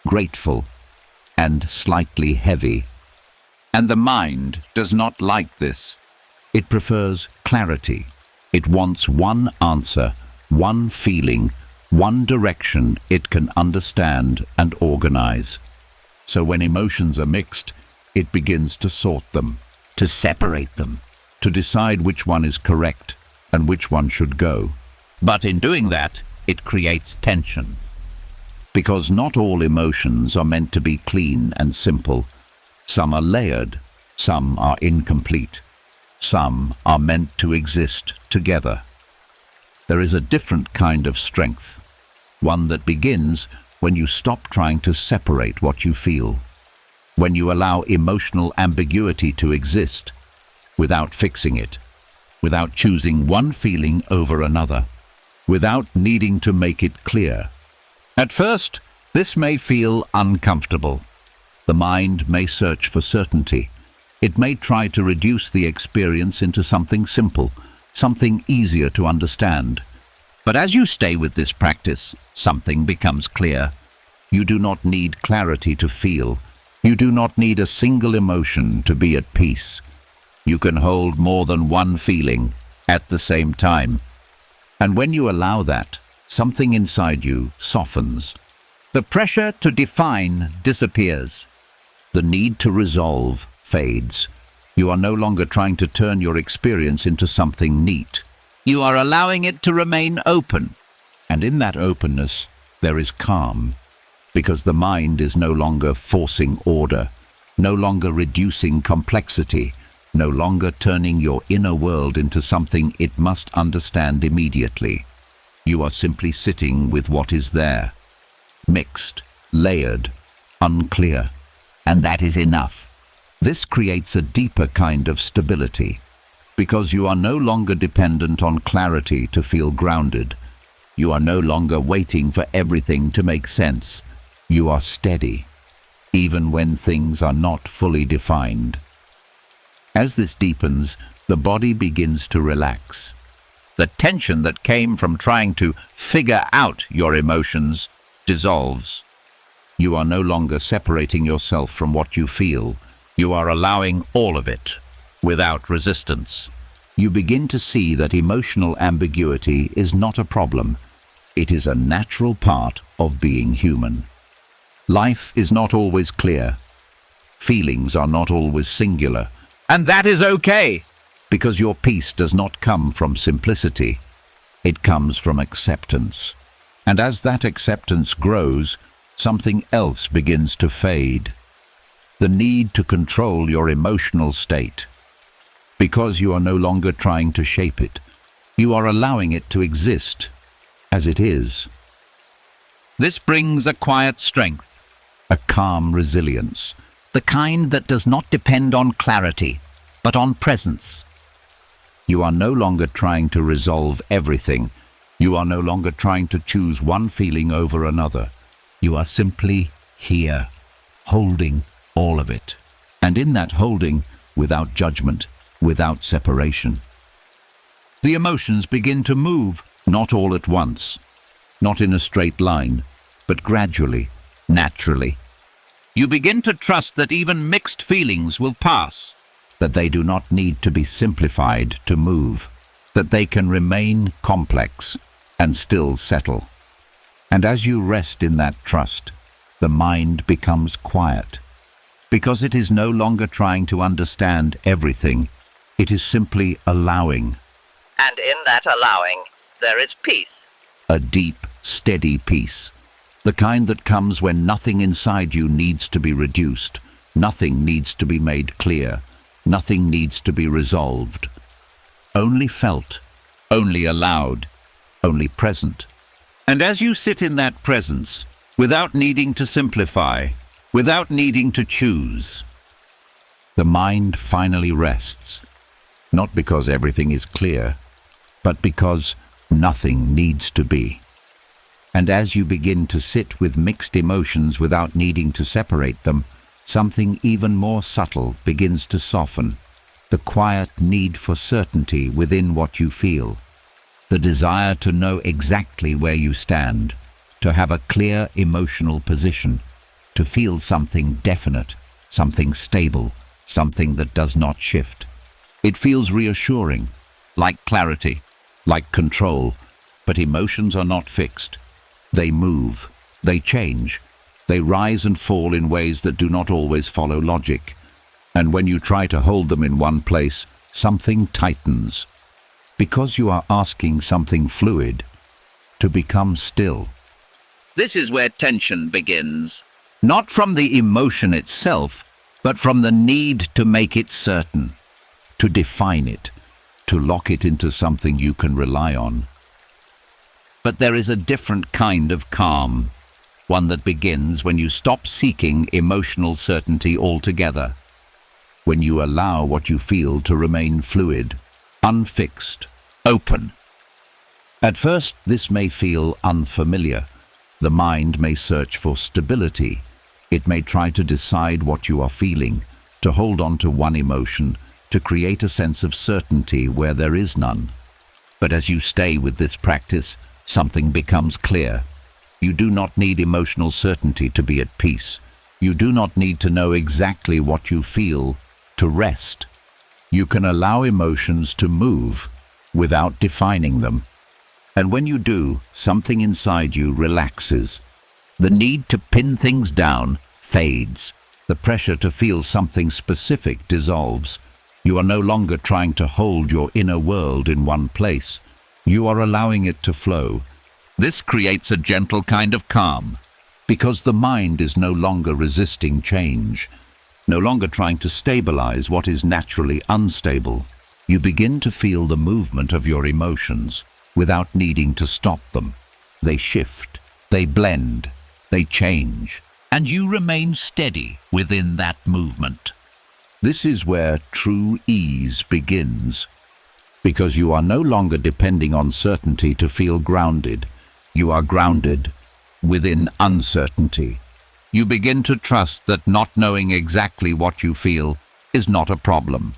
[SPEAKER 1] grateful and slightly heavy. And the mind does not like this. It prefers clarity. It wants one answer, one feeling, one direction it can understand and organize. So when emotions are mixed, it begins to sort them,
[SPEAKER 4] To separate them.
[SPEAKER 1] to decide which one is correct and which one should go.
[SPEAKER 4] But in doing that, it creates tension.
[SPEAKER 1] Because not all emotions are meant to be clean and simple. Some are layered, some are incomplete, some are meant to exist together. There is a different kind of strength, one that begins when you stop trying to separate what you feel, when you allow emotional ambiguity to exist without fixing it, without choosing one feeling over another, without needing to make it clear. At first, this may feel uncomfortable. The mind may search for certainty. It may try to reduce the experience into something simple, something easier to understand.
[SPEAKER 4] But as you stay with this practice, something becomes clear.
[SPEAKER 1] You do not need clarity to feel. You do not need a single emotion to be at peace. You can hold more than one feeling at the same time. And when you allow that, something inside you softens.
[SPEAKER 4] The pressure to define disappears.
[SPEAKER 1] The need to resolve fades. You are no longer trying to turn your experience into something neat.
[SPEAKER 4] You are allowing it to remain open.
[SPEAKER 1] And in that openness, there is calm. Because the mind is no longer forcing order, no longer reducing complexity, no longer turning your inner world into something it must understand immediately. You are simply sitting with what is there, mixed, layered, unclear.
[SPEAKER 4] And that is enough.
[SPEAKER 1] This creates a deeper kind of stability, because you are no longer dependent on clarity to feel grounded. You are no longer waiting for everything to make sense. You are steady, even when things are not fully defined. As this deepens, the body begins to relax.
[SPEAKER 4] The tension that came from trying to figure out your emotions dissolves.
[SPEAKER 1] You are no longer separating yourself from what you feel.
[SPEAKER 4] You are allowing all of it without resistance.
[SPEAKER 1] You begin to see that emotional ambiguity is not a problem. It is a natural part of being human. Life is not always clear. Feelings are not always singular.
[SPEAKER 4] And that is okay.
[SPEAKER 1] Because your peace does not come from simplicity. It comes from acceptance. And as that acceptance grows, something else begins to fade. The need to control your emotional state. Because you are no longer trying to shape it. You are allowing it to exist as it is.
[SPEAKER 4] This brings a quiet strength,
[SPEAKER 1] a calm resilience.
[SPEAKER 4] the kind that does not depend on clarity, but on presence.
[SPEAKER 1] You are no longer trying to resolve everything. You are no longer trying to choose one feeling over another. You are simply here, holding all of it. And in that holding, without judgment, without separation, the emotions begin to move, not all at once, not in a straight line, but gradually, naturally,
[SPEAKER 4] You begin to trust that even mixed feelings will pass.
[SPEAKER 1] that they do not need to be simplified to move, that they can remain complex and still settle. And as you rest in that trust, the mind becomes quiet, because it is no longer trying to understand everything. It is simply allowing,
[SPEAKER 5] And in that allowing, there is peace.
[SPEAKER 1] a deep, steady peace, the kind that comes when nothing inside you needs to be reduced, nothing needs to be made clear, nothing needs to be resolved. Only felt, only allowed, only present.
[SPEAKER 4] And as you sit in that presence, without needing to simplify, without needing to choose,
[SPEAKER 1] The mind finally rests, not because everything is clear, but because nothing needs to be. And as you begin to sit with mixed emotions without needing to separate them, something even more subtle begins to soften. The quiet need for certainty within what you feel. The desire to know exactly where you stand, to have a clear emotional position, to feel something definite, something stable, something that does not shift. It feels reassuring,
[SPEAKER 4] like clarity.
[SPEAKER 1] like control, but emotions are not fixed. They move, they change, they rise and fall in ways that do not always follow logic. And when you try to hold them in one place, something tightens. Because you are asking something fluid to become still.
[SPEAKER 4] This is where tension begins. Not from the emotion itself, but from the need to make it certain.
[SPEAKER 1] To define it, to lock it into something you can rely on.
[SPEAKER 4] But there is a different kind of calm, one that begins when you stop seeking emotional certainty altogether.
[SPEAKER 1] When you allow what you feel to remain fluid, unfixed, open. At first, this may feel unfamiliar. The mind may search for stability. It may try to decide what you are feeling, to hold on to one emotion, to create a sense of certainty where there is none. But as you stay with this practice, something becomes clear. You do not need emotional certainty to be at peace. You do not need to know exactly what you feel to rest. You can allow emotions to move without defining them. And when you do, something inside you relaxes.
[SPEAKER 4] The need to pin things down fades.
[SPEAKER 1] The pressure to feel something specific dissolves. You are no longer trying to hold your inner world in one place. You are allowing it to flow.
[SPEAKER 4] This creates a gentle kind of calm.
[SPEAKER 1] Because the mind is no longer resisting change, no longer trying to stabilize what is naturally unstable. You begin to feel the movement of your emotions without needing to stop them. They shift, they blend, they change,
[SPEAKER 4] And you remain steady within that movement.
[SPEAKER 1] This is where true ease begins, because you are no longer depending on certainty to feel grounded. You are grounded within uncertainty.
[SPEAKER 4] You begin to trust that not knowing exactly what you feel is not a problem.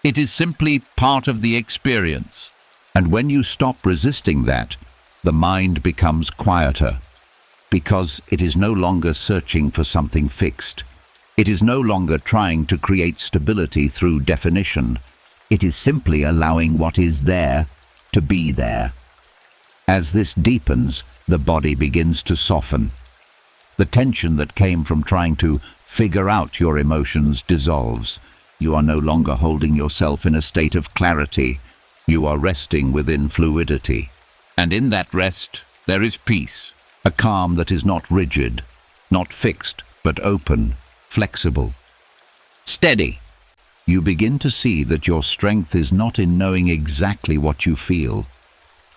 [SPEAKER 4] It is simply part of the experience.
[SPEAKER 1] And when you stop resisting that, the mind becomes quieter, because it is no longer searching for something fixed. It is no longer trying to create stability through definition. It is simply allowing what is there to be there. As this deepens, the body begins to soften. The tension that came from trying to figure out your emotions dissolves. You are no longer holding yourself in a state of clarity. You are resting within fluidity.
[SPEAKER 4] And in that rest, there is peace.
[SPEAKER 1] A calm that is not rigid, not fixed, but open, flexible,
[SPEAKER 4] steady.
[SPEAKER 1] You begin to see that your strength is not in knowing exactly what you feel,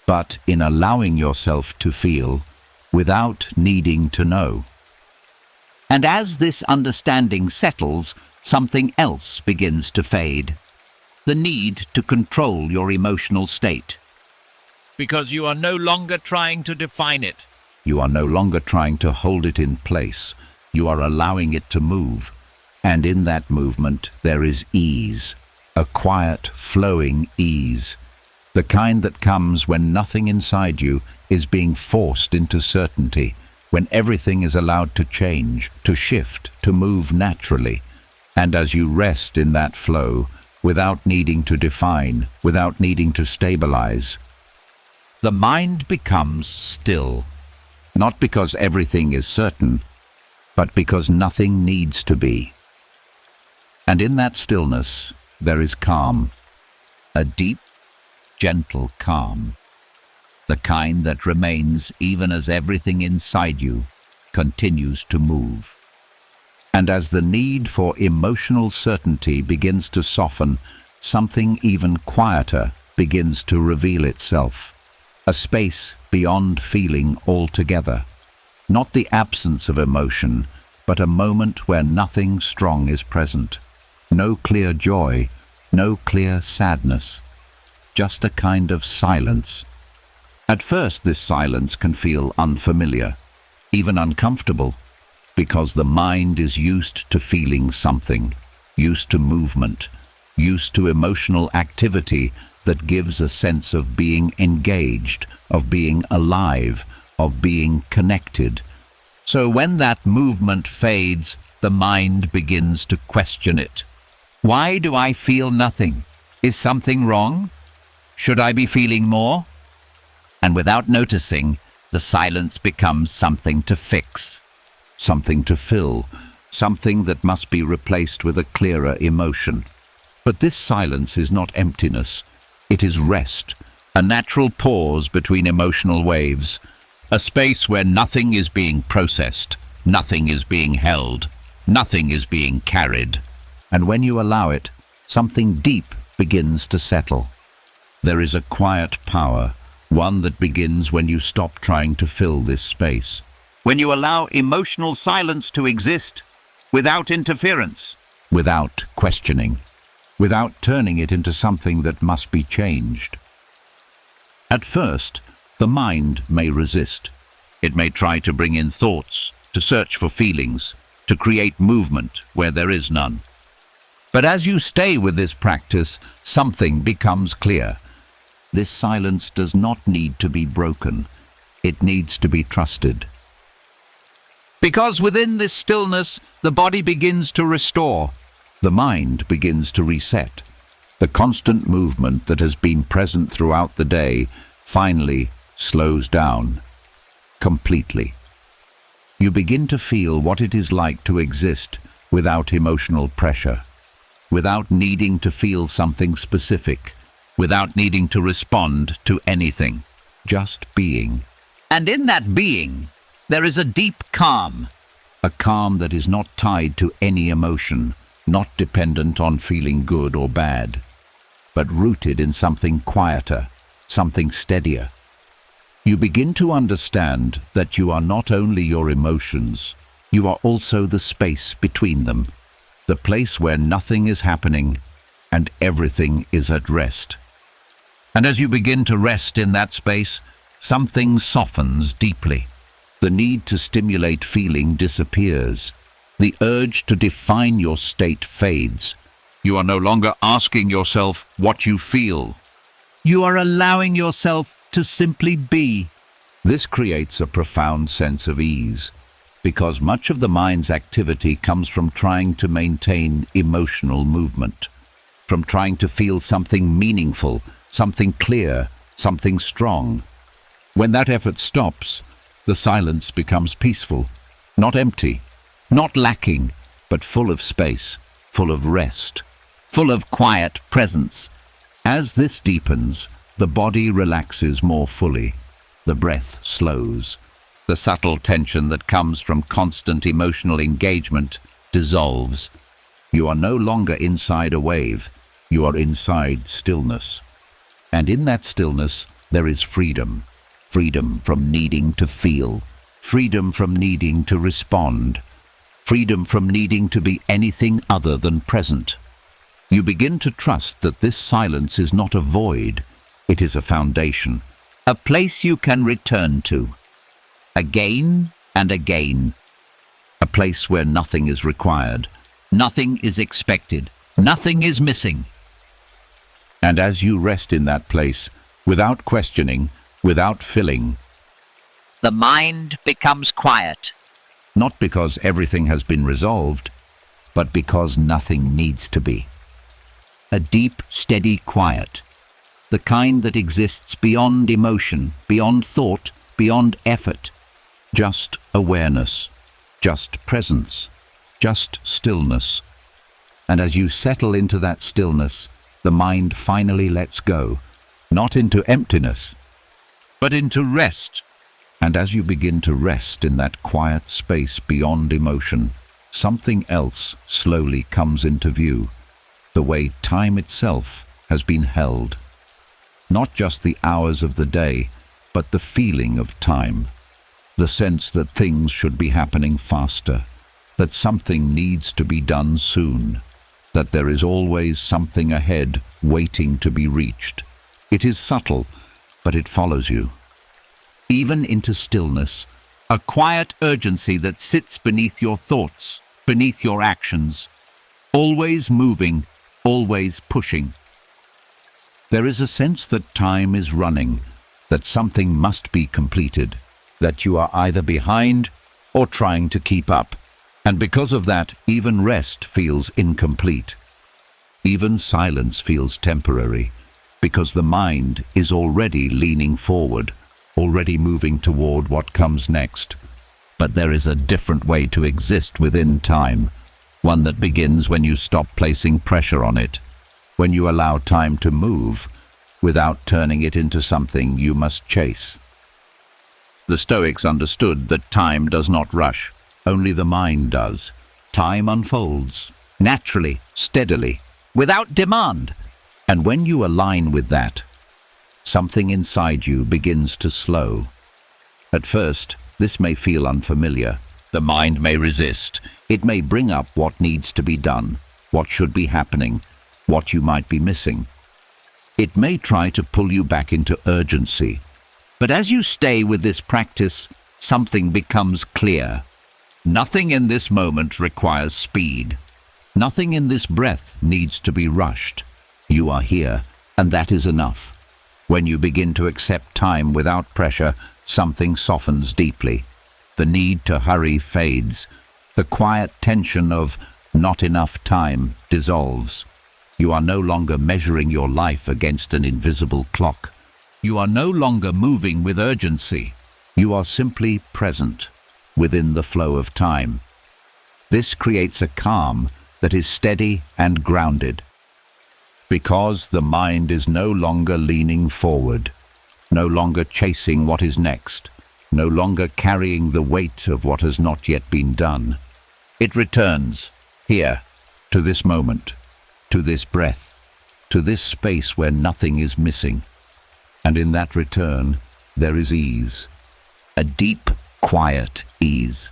[SPEAKER 1] but in allowing yourself to feel, without needing to know.
[SPEAKER 4] And as this understanding settles, something else begins to fade. The need to control your emotional state.
[SPEAKER 2] Because you are no longer trying to define it.
[SPEAKER 1] You are no longer trying to hold it in place. You are allowing it to move. And in that movement, there is ease, a quiet, flowing ease, the kind that comes when nothing inside you is being forced into certainty, when everything is allowed to change, to shift, to move naturally. And as you rest in that flow, without needing to define, without needing to stabilize,
[SPEAKER 4] The mind becomes still.
[SPEAKER 1] not because everything is certain, but because nothing needs to be. And in that stillness, there is calm,
[SPEAKER 4] A deep, gentle calm. The kind that remains even as everything inside you continues to move.
[SPEAKER 1] and as the need for emotional certainty begins to soften, something even quieter begins to reveal itself. A space beyond feeling altogether. Not the absence of emotion, but a moment where nothing strong is present. No clear joy, no clear sadness. Just a kind of silence. At first, this silence can feel unfamiliar, even uncomfortable, because the mind is used to feeling something, used to movement, used to emotional activity that gives a sense of being engaged, of being alive, of being connected.
[SPEAKER 4] So when that movement fades, the mind begins to question it. Why do I feel nothing? Is something wrong? Should I be feeling more? And without noticing, the silence becomes something to fix.
[SPEAKER 1] Something to fill, something that must be replaced with a clearer emotion. But this silence is not emptiness, it is rest,
[SPEAKER 4] A natural pause between emotional waves. A space where nothing is being processed, nothing is being held, nothing is being carried.
[SPEAKER 1] and when you allow it, something deep begins to settle. There is a quiet power, one that begins when you stop trying to fill this space.
[SPEAKER 4] When you allow emotional silence to exist without interference.
[SPEAKER 1] Without questioning, without turning it into something that must be changed. At first, the mind may resist.
[SPEAKER 4] It may try to bring in thoughts, to search for feelings, to create movement where there is none.
[SPEAKER 1] But as you stay with this practice, something becomes clear. This silence does not need to be broken. It needs to be trusted.
[SPEAKER 4] Because within this stillness, the body begins to restore.
[SPEAKER 1] The mind begins to reset. The constant movement that has been present throughout the day finally slows down. Completely. You begin to feel what it is like to exist without emotional pressure, without needing to feel something specific,
[SPEAKER 4] Without needing to respond to anything.
[SPEAKER 1] just being.
[SPEAKER 4] And in that being, there is a deep calm.
[SPEAKER 1] A calm that is not tied to any emotion, not dependent on feeling good or bad, but rooted in something quieter, something steadier. You begin to understand that you are not only your emotions, you are also the space between them, the place where nothing is happening and everything is at rest.
[SPEAKER 4] And as you begin to rest in that space, something softens deeply.
[SPEAKER 1] The need to stimulate feeling disappears. The urge to define your state fades.
[SPEAKER 4] You are no longer asking yourself what you feel. You are allowing yourself to simply be.
[SPEAKER 1] This creates a profound sense of ease, because much of the mind's activity comes from trying to maintain emotional movement, from trying to feel something meaningful, something clear, something strong. When that effort stops, the silence becomes peaceful, not empty, not lacking, but full of space, full of rest.
[SPEAKER 4] Full of quiet presence.
[SPEAKER 1] As this deepens, the body relaxes more fully. The breath slows.
[SPEAKER 4] The subtle tension that comes from constant emotional engagement dissolves.
[SPEAKER 1] You are no longer inside a wave. You are inside stillness. And in that stillness, there is freedom. Freedom from needing to feel. freedom from needing to respond, freedom from needing to be anything other than present. You begin to trust that this silence is not a void, it is a foundation,
[SPEAKER 4] A place you can return to, again and again.
[SPEAKER 1] a place where nothing is required.
[SPEAKER 4] Nothing is expected. Nothing is missing.
[SPEAKER 1] And as you rest in that place, without questioning, without filling,
[SPEAKER 5] The mind becomes quiet.
[SPEAKER 1] not because everything has been resolved, but because nothing needs to be.
[SPEAKER 4] A deep, steady quiet. The kind that exists beyond emotion, beyond thought, beyond effort.
[SPEAKER 1] Just awareness, just presence, just stillness. And as you settle into that stillness, the mind finally lets go, not into emptiness,
[SPEAKER 2] but into rest.
[SPEAKER 1] and as you begin to rest in that quiet space beyond emotion, something else slowly comes into view, the way time itself has been held. Not just the hours of the day, but the feeling of time, the sense that things should be happening faster, that something needs to be done soon, that there is always something ahead waiting to be reached. It is subtle, but it follows you.
[SPEAKER 4] Even into stillness. A quiet urgency that sits beneath your thoughts, beneath your actions. Always moving, always pushing.
[SPEAKER 1] There is a sense that time is running, that something must be completed, that you are either behind or trying to keep up. And because of that, even rest feels incomplete. Even silence feels temporary, because the mind is already leaning forward, already moving toward what comes next. But there is a different way to exist within time, one that begins when you stop placing pressure on it, when you allow time to move, without turning it into something you must chase. The Stoics understood that time does not rush, only the mind does. Time unfolds, naturally, steadily,
[SPEAKER 4] Without demand.
[SPEAKER 1] and when you align with that, something inside you begins to slow. At first, this may feel unfamiliar. The mind may resist. It may bring up what needs to be done, what should be happening, what you might be missing. It may try to pull you back into urgency.
[SPEAKER 4] But as you stay with this practice, something becomes clear. Nothing in this moment requires speed.
[SPEAKER 1] Nothing in this breath needs to be rushed. You are here, and that is enough. When you begin to accept time without pressure, something softens deeply. The need to hurry fades. The quiet tension of not enough time dissolves. You are no longer measuring your life against an invisible clock.
[SPEAKER 2] You are no longer moving with urgency.
[SPEAKER 1] You are simply present within the flow of time. This creates a calm that is steady and grounded, because the mind is no longer leaning forward, no longer chasing what is next, no longer carrying the weight of what has not yet been done. It returns here, to this moment, to this breath, to this space where nothing is missing. And in that return, there is ease, a deep, quiet ease.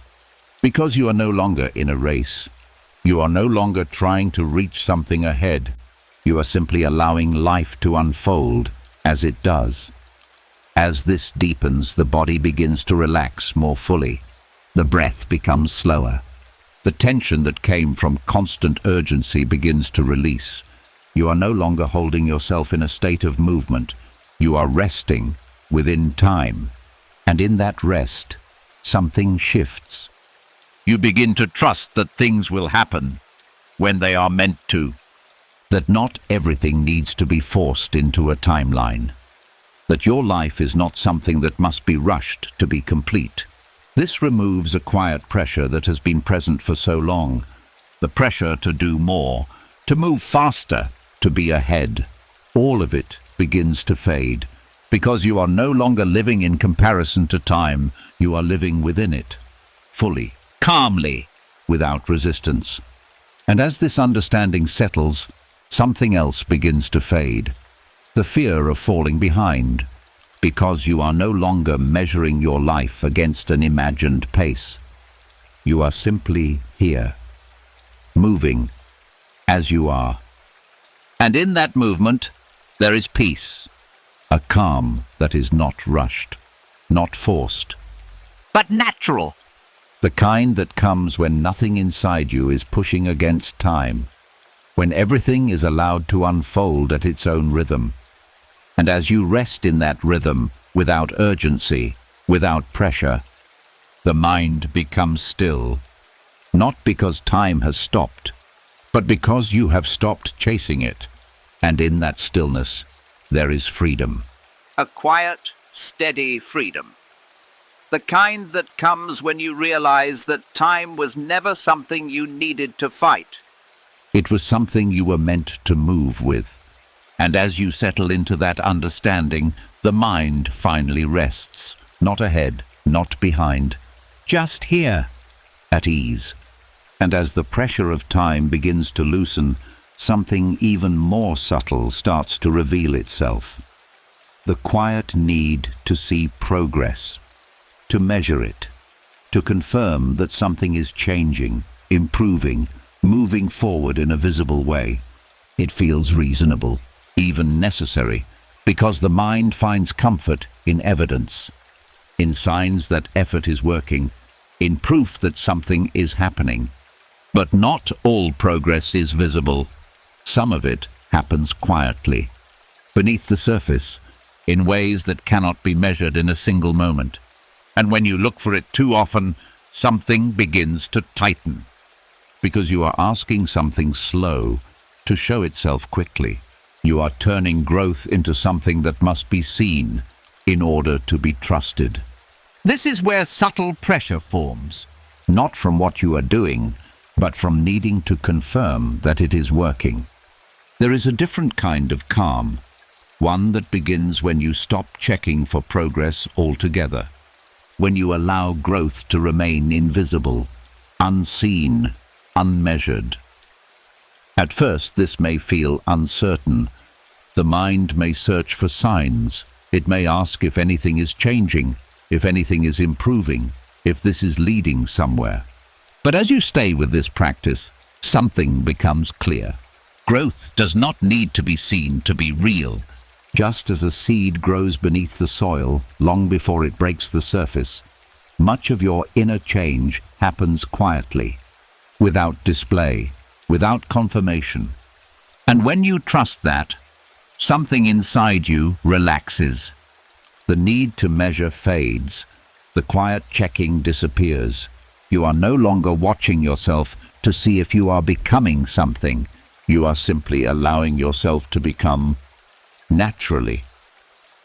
[SPEAKER 1] Because you are no longer in a race, you are no longer trying to reach something ahead. You are simply allowing life to unfold as it does. As this deepens, the body begins to relax more fully. The breath becomes slower. The tension that came from constant urgency begins to release. You are no longer holding yourself in a state of movement. You are resting within time. And in that rest, something shifts.
[SPEAKER 2] You begin to trust that things will happen when they are meant to.
[SPEAKER 1] That not everything needs to be forced into a timeline. That your life is not something that must be rushed to be complete. This removes a quiet pressure that has been present for so long. The pressure to do more, to move faster, to be ahead. All of it begins to fade, because you are no longer living in comparison to time. You are living within it, fully, calmly, without resistance. And as this understanding settles, something else begins to fade. The fear of falling behind, because you are no longer measuring your life against an imagined pace. You are simply here, moving as you are.
[SPEAKER 4] And in that movement, there is peace.
[SPEAKER 1] A calm that is not rushed, not forced.
[SPEAKER 5] But natural.
[SPEAKER 1] The kind that comes when nothing inside you is pushing against time, when everything is allowed to unfold at its own rhythm. And as you rest in that rhythm, without urgency, without pressure,
[SPEAKER 2] The mind becomes still,
[SPEAKER 1] not because time has stopped, but because you have stopped chasing it. And in that stillness, there is freedom.
[SPEAKER 4] A quiet, steady freedom. The kind that comes when you realize that time was never something you needed to fight.
[SPEAKER 1] It was something you were meant to move with. And as you settle into that understanding, the mind finally rests, not ahead, not behind, just here, at ease. And as the pressure of time begins to loosen, something even more subtle starts to reveal itself. The quiet need to see progress, to measure it, to confirm that something is changing, improving, moving forward in a visible way. It feels reasonable, even necessary, because the mind finds comfort in evidence, in signs that effort is working, in proof that something is happening. But not all progress is visible. Some of it happens quietly, beneath the surface, in ways that cannot be measured in a single moment. And when you look for it too often, something begins to tighten, because you are asking something slow to show itself quickly. You are turning growth into something that must be seen in order to be trusted.
[SPEAKER 4] This is where subtle pressure forms.
[SPEAKER 1] Not from what you are doing, but from needing to confirm that it is working. There is a different kind of calm, one that begins when you stop checking for progress altogether, when you allow growth to remain invisible, unseen, unmeasured. At first, this may feel uncertain. The mind may search for signs. It may ask if anything is changing, if anything is improving, if this is leading somewhere. But as you stay with this practice, something becomes clear. Growth does not need to be seen to be real. Just as a seed grows beneath the soil long before it breaks the surface, much of your inner change happens quietly, without display, without confirmation. And when you trust that, something inside you relaxes. The need to measure fades. The quiet checking disappears. You are no longer watching yourself to see if you are becoming something. You are simply allowing yourself to become naturally.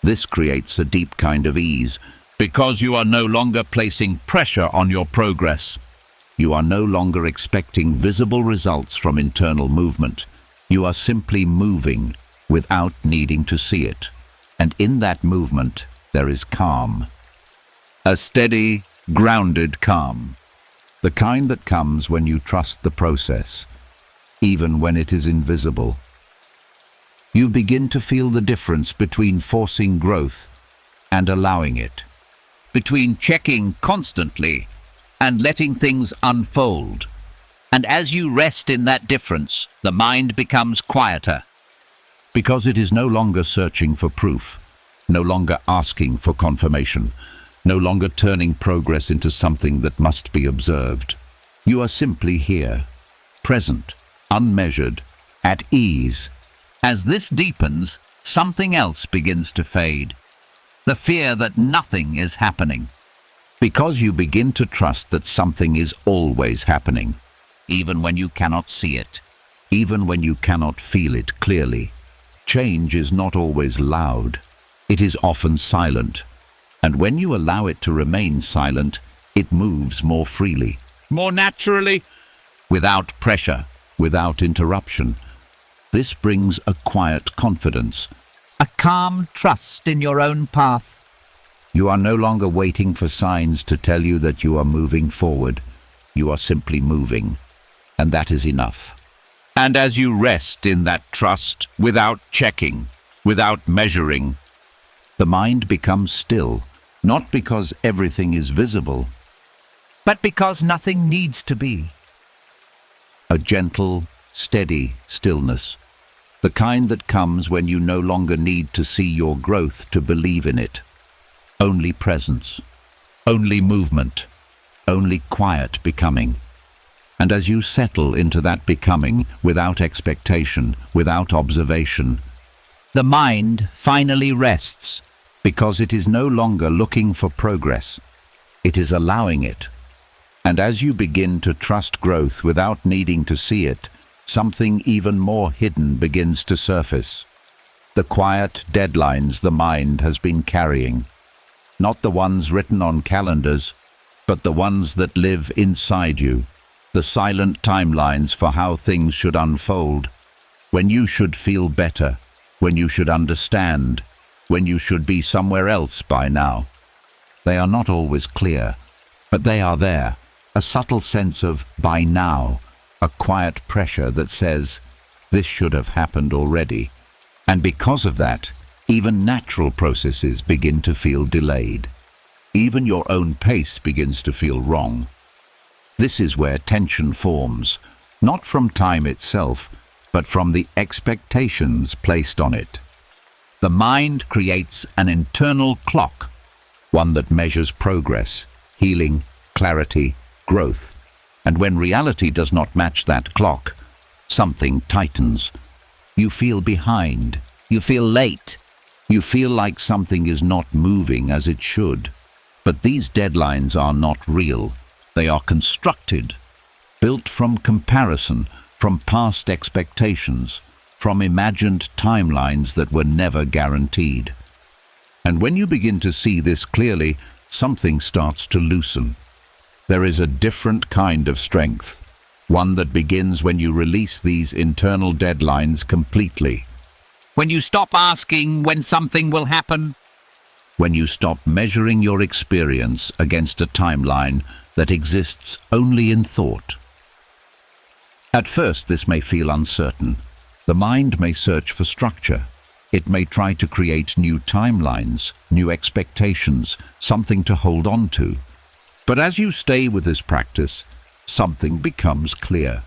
[SPEAKER 1] This creates a deep kind of ease, because you are no longer placing pressure on your progress. You are no longer expecting visible results from internal movement. You are simply moving without needing to see it. And in that movement, there is calm. A steady, grounded calm. The kind that comes when you trust the process, even when it is invisible. You begin to feel the difference between forcing growth and allowing it, between checking constantly and letting things unfold. And as you rest in that difference, the mind becomes quieter. Because it is no longer searching for proof, no longer asking for confirmation, no longer turning progress into something that must be observed. You are simply here, present, unmeasured, at ease. As this deepens, something else begins to fade. The fear that nothing is happening. Because you begin to trust that something is always happening, even when you cannot see it, even when you cannot feel it clearly. Change is not always loud. It is often silent. And when you allow it to remain silent, it moves more freely,
[SPEAKER 2] more naturally,
[SPEAKER 1] without pressure, without interruption. This brings a quiet confidence,
[SPEAKER 5] A calm trust in your own path.
[SPEAKER 1] You are no longer waiting for signs to tell you that you are moving forward. You are simply moving, and that is enough.
[SPEAKER 2] and as you rest in that trust, without checking, without measuring,
[SPEAKER 1] The mind becomes still, not because everything is visible,
[SPEAKER 4] but because nothing needs to be.
[SPEAKER 1] a gentle, steady stillness, the kind that comes when you no longer need to see your growth to believe in it. Only presence, only movement, only quiet becoming. And as you settle into that becoming without expectation, without observation,
[SPEAKER 4] The mind finally rests.
[SPEAKER 1] because it is no longer looking for progress, it is allowing it. And as you begin to trust growth without needing to see it, something even more hidden begins to surface. The quiet deadlines the mind has been carrying, not the ones written on calendars, but the ones that live inside you, the silent timelines for how things should unfold, when you should feel better, when you should understand, when you should be somewhere else by now. They are not always clear, but they are there, a subtle sense of by now, a quiet pressure that says, this should have happened already. And because of that, even natural processes begin to feel delayed. Even your own pace begins to feel wrong. This is where tension forms, not from time itself, but from the expectations placed on it.
[SPEAKER 4] The mind creates an internal clock,
[SPEAKER 1] One that measures progress, healing, clarity, growth. And when reality does not match that clock, something tightens. You feel behind.
[SPEAKER 4] you feel late.
[SPEAKER 1] You feel like something is not moving as it should. But these deadlines are not real. They are constructed, built from comparison, from past expectations, from imagined timelines that were never guaranteed. And when you begin to see this clearly, something starts to loosen. There is a different kind of strength, one that begins when you release these internal deadlines completely.
[SPEAKER 4] When you stop asking when something will happen,
[SPEAKER 1] When you stop measuring your experience against a timeline that exists only in thought. At first, this may feel uncertain. The mind may search for structure. It may try to create new timelines, new expectations, something to hold on to. But as you stay with this practice, something becomes clear.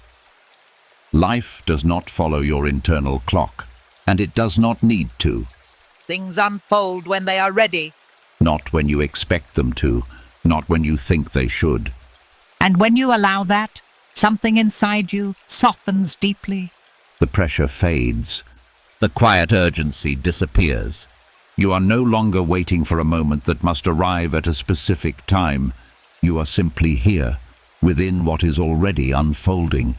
[SPEAKER 1] Life does not follow your internal clock, and it does not need to.
[SPEAKER 5] Things unfold when they are ready.
[SPEAKER 1] Not when you expect them to, not when you think they should.
[SPEAKER 5] And when you allow that, something inside you softens deeply.
[SPEAKER 1] The pressure fades.
[SPEAKER 4] the quiet urgency disappears.
[SPEAKER 1] You are no longer waiting for a moment that must arrive at a specific time. You are simply here, within what is already unfolding.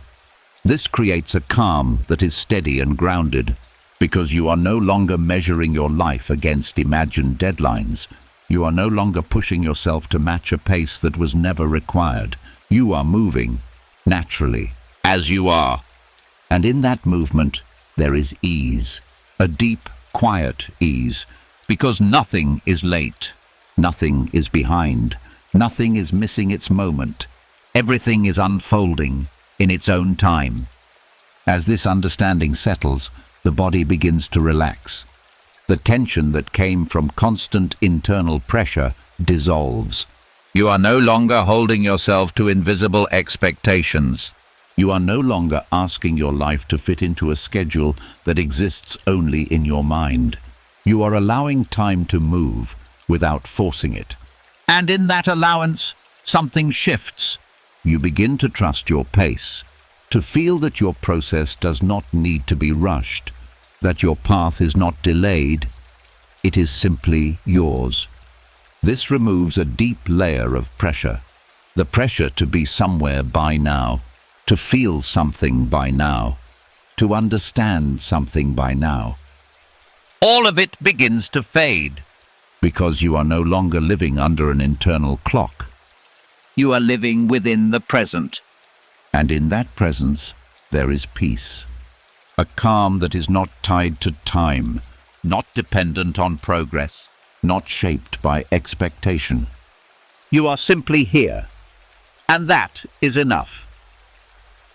[SPEAKER 1] This creates a calm that is steady and grounded, because you are no longer measuring your life against imagined deadlines. You are no longer pushing yourself to match a pace that was never required. You are moving, naturally,
[SPEAKER 4] As you are.
[SPEAKER 1] and in that movement there is ease, a deep, quiet ease,
[SPEAKER 4] Because nothing is late.
[SPEAKER 1] nothing is behind, nothing is missing its moment.
[SPEAKER 4] Everything is unfolding in its own time.
[SPEAKER 1] As this understanding settles, the body begins to relax. The tension that came from constant internal pressure dissolves.
[SPEAKER 4] You are no longer holding yourself to invisible expectations.
[SPEAKER 1] You are no longer asking your life to fit into a schedule that exists only in your mind. You are allowing time to move without forcing it.
[SPEAKER 4] And in that allowance, something shifts.
[SPEAKER 1] You begin to trust your pace, to feel that your process does not need to be rushed, that your path is not delayed. It is simply yours. This removes a deep layer of pressure, the pressure to be somewhere by now, to feel something by now, to understand something by now,
[SPEAKER 4] All of it begins to fade.
[SPEAKER 1] because you are no longer living under an internal clock.
[SPEAKER 4] You are living within the present.
[SPEAKER 1] And in that presence, there is peace. A calm that is not tied to time,
[SPEAKER 4] Not dependent on progress.
[SPEAKER 1] not shaped by expectation.
[SPEAKER 4] You are simply here. And that is enough.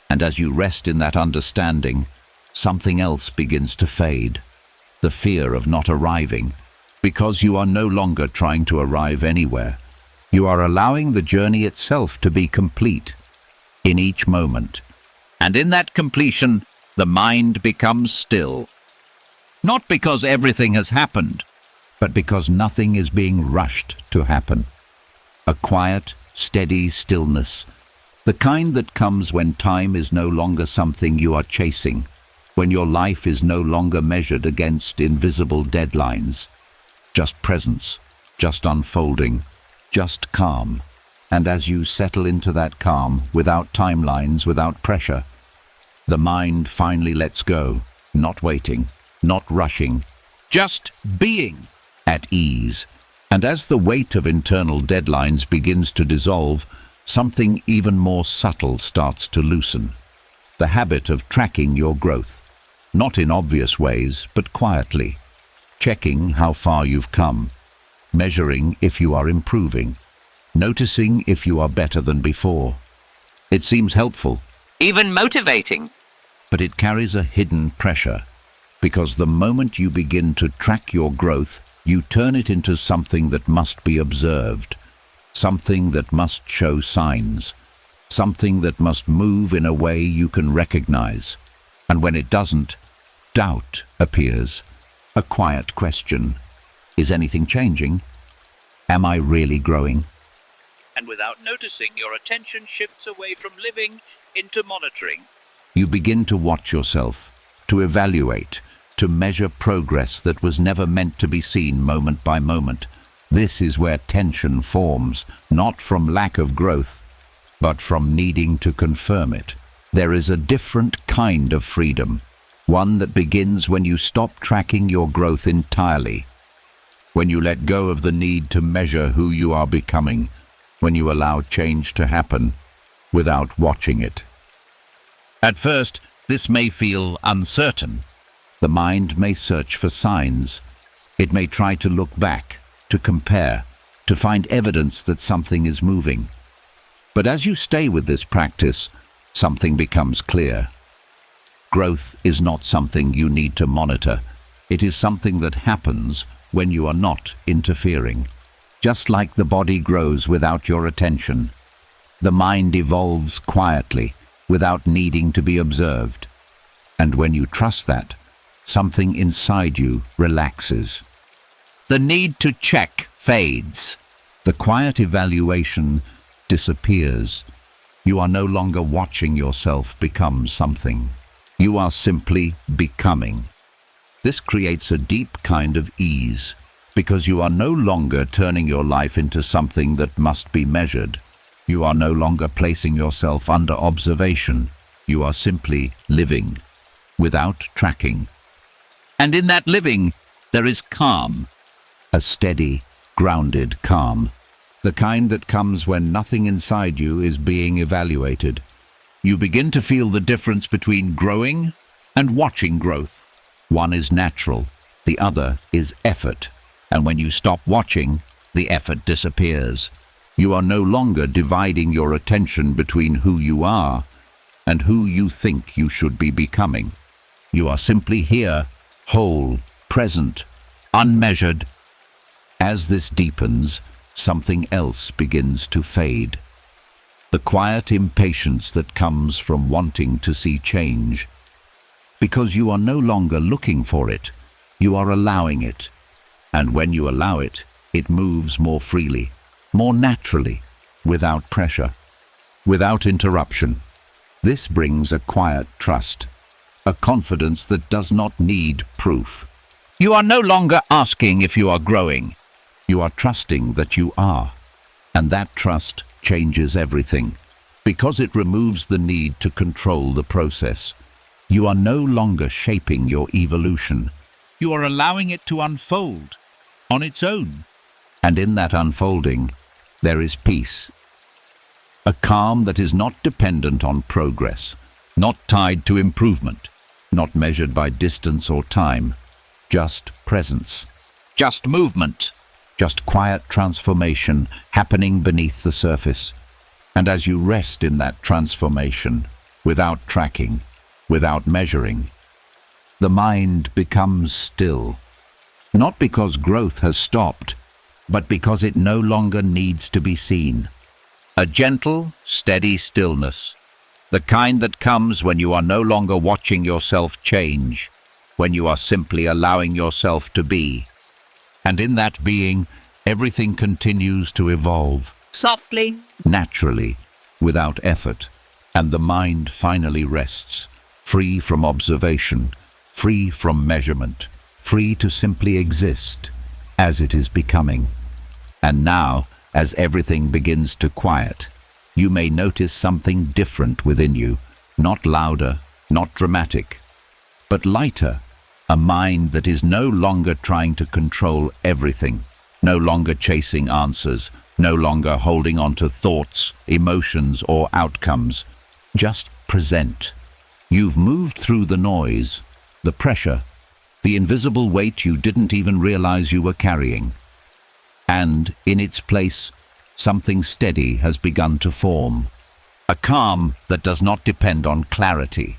[SPEAKER 1] And as you rest in that understanding, something else begins to fade. The fear of not arriving, because you are no longer trying to arrive anywhere. You are allowing the journey itself to be complete in each moment.
[SPEAKER 4] And in that completion, the mind becomes still. Not because everything has happened,
[SPEAKER 1] but because nothing is being rushed to happen. A quiet, steady stillness, the kind that comes when time is no longer something you are chasing, when your life is no longer measured against invisible deadlines. Just presence, just unfolding, just calm. And as you settle into that calm, without timelines, without pressure, the mind finally lets go, not waiting, not rushing,
[SPEAKER 4] just being.
[SPEAKER 1] at ease. And as the weight of internal deadlines begins to dissolve, something even more subtle starts to loosen. The habit of tracking your growth, not in obvious ways, but quietly. Checking how far you've come, measuring if you are improving, noticing if you are better than before. It seems helpful,
[SPEAKER 5] Even motivating.
[SPEAKER 1] but it carries a hidden pressure, because the moment you begin to track your growth, you turn it into something that must be observed, something that must show signs, something that must move in a way you can recognize. And when it doesn't, doubt appears, a quiet question. Is anything changing? Am I really growing?
[SPEAKER 4] And without noticing, your attention shifts away from living into monitoring.
[SPEAKER 1] You begin to watch yourself, to evaluate, to measure progress that was never meant to be seen moment by moment. This is where tension forms, not from lack of growth, but from needing to confirm it. There is a different kind of freedom, one that begins when you stop tracking your growth entirely, when you let go of the need to measure who you are becoming, when you allow change to happen without watching it.
[SPEAKER 4] At first, this may feel uncertain.
[SPEAKER 1] The mind may search for signs. It may try to look back, to compare, to find evidence that something is moving. But as you stay with this practice, something becomes clear. Growth is not something you need to monitor. It is something that happens when you are not interfering. Just like the body grows without your attention, the mind evolves quietly, without needing to be observed. And when you trust that, something inside you relaxes.
[SPEAKER 4] The need to check fades.
[SPEAKER 1] The quiet evaluation disappears. You are no longer watching yourself become something. You are simply becoming. This creates a deep kind of ease, because you are no longer turning your life into something that must be measured. You are no longer placing yourself under observation. You are simply living, without tracking.
[SPEAKER 4] And in that living, there is calm.
[SPEAKER 1] A steady, grounded calm. The kind that comes when nothing inside you is being evaluated.
[SPEAKER 4] You begin to feel the difference between growing and watching growth.
[SPEAKER 1] One is natural, the other is effort. And when you stop watching, the effort disappears. You are no longer dividing your attention between who you are and who you think you should be becoming. You are simply here, whole, present, unmeasured. As this deepens, something else begins to fade. The quiet impatience that comes from wanting to see change. Because you are no longer looking for it, you are allowing it. And when you allow it, it moves more freely, more naturally, without pressure, without interruption. This brings a quiet trust, a confidence that does not need proof.
[SPEAKER 4] You are no longer asking if you are growing.
[SPEAKER 1] You are trusting that you are, and that trust changes everything, because it removes the need to control the process. You are no longer shaping your evolution.
[SPEAKER 4] You are allowing it to unfold on its own.
[SPEAKER 1] And in that unfolding, there is peace. A calm that is not dependent on progress, not tied to improvement, not measured by distance or time, just presence,
[SPEAKER 4] Just movement.
[SPEAKER 1] just quiet transformation happening beneath the surface. And as you rest in that transformation, without tracking, without measuring, the mind becomes still. Not because growth has stopped, but because it no longer needs to be seen.
[SPEAKER 4] A gentle, steady stillness, the kind that comes when you are no longer watching yourself change, when you are simply allowing yourself to be.
[SPEAKER 2] And in that being, everything continues to evolve,
[SPEAKER 5] Softly,
[SPEAKER 1] Naturally, without effort, and the mind finally rests, free from observation, free from measurement, free to simply exist, as it is becoming. And now, as everything begins to quiet, you may notice something different within you, not louder, not dramatic, but lighter, a mind that is no longer trying to control everything, no longer chasing answers, no longer holding on to thoughts, emotions, or outcomes. Just present. You've moved through the noise, the pressure, the invisible weight you didn't even realize you were carrying. And, in its place, something steady has begun to form. A calm that does not depend on clarity.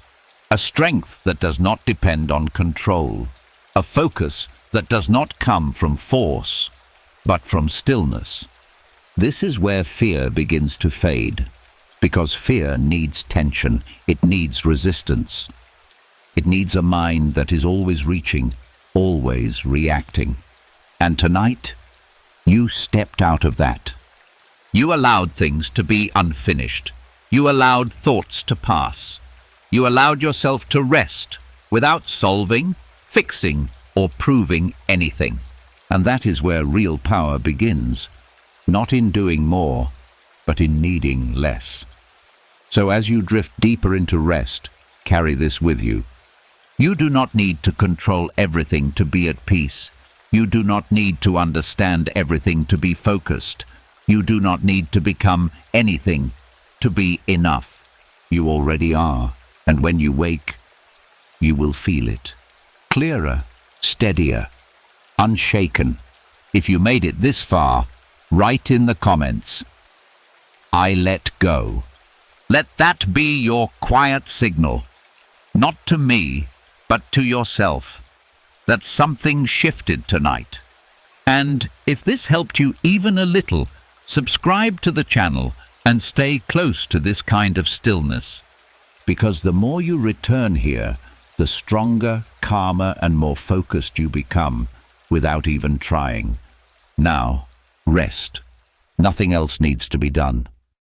[SPEAKER 1] A strength that does not depend on control. A focus that does not come from force, but from stillness. This is where fear begins to fade, because fear needs tension, it needs resistance. It needs a mind that is always reaching, always reacting. And tonight, you stepped out of that.
[SPEAKER 4] You allowed things to be unfinished. You allowed thoughts to pass. You allowed yourself to rest without solving, fixing, or proving anything.
[SPEAKER 1] And that is where real power begins, not in doing more, but in needing less. So as you drift deeper into rest, carry this with you. You do not need to control everything to be at peace. You do not need to understand everything to be focused. You do not need to become anything to be enough. You already are, and when you wake, you will feel it. Clearer, steadier, unshaken. If you made it this far, write in the comments, "I let go."
[SPEAKER 4] Let that be your quiet signal, not to me, but to yourself, that something shifted tonight. And if this helped you even a little, subscribe to the channel and stay close to this kind of stillness.
[SPEAKER 1] Because the more you return here, the stronger, calmer, and more focused you become without even trying. Now, rest. Nothing else needs to be done.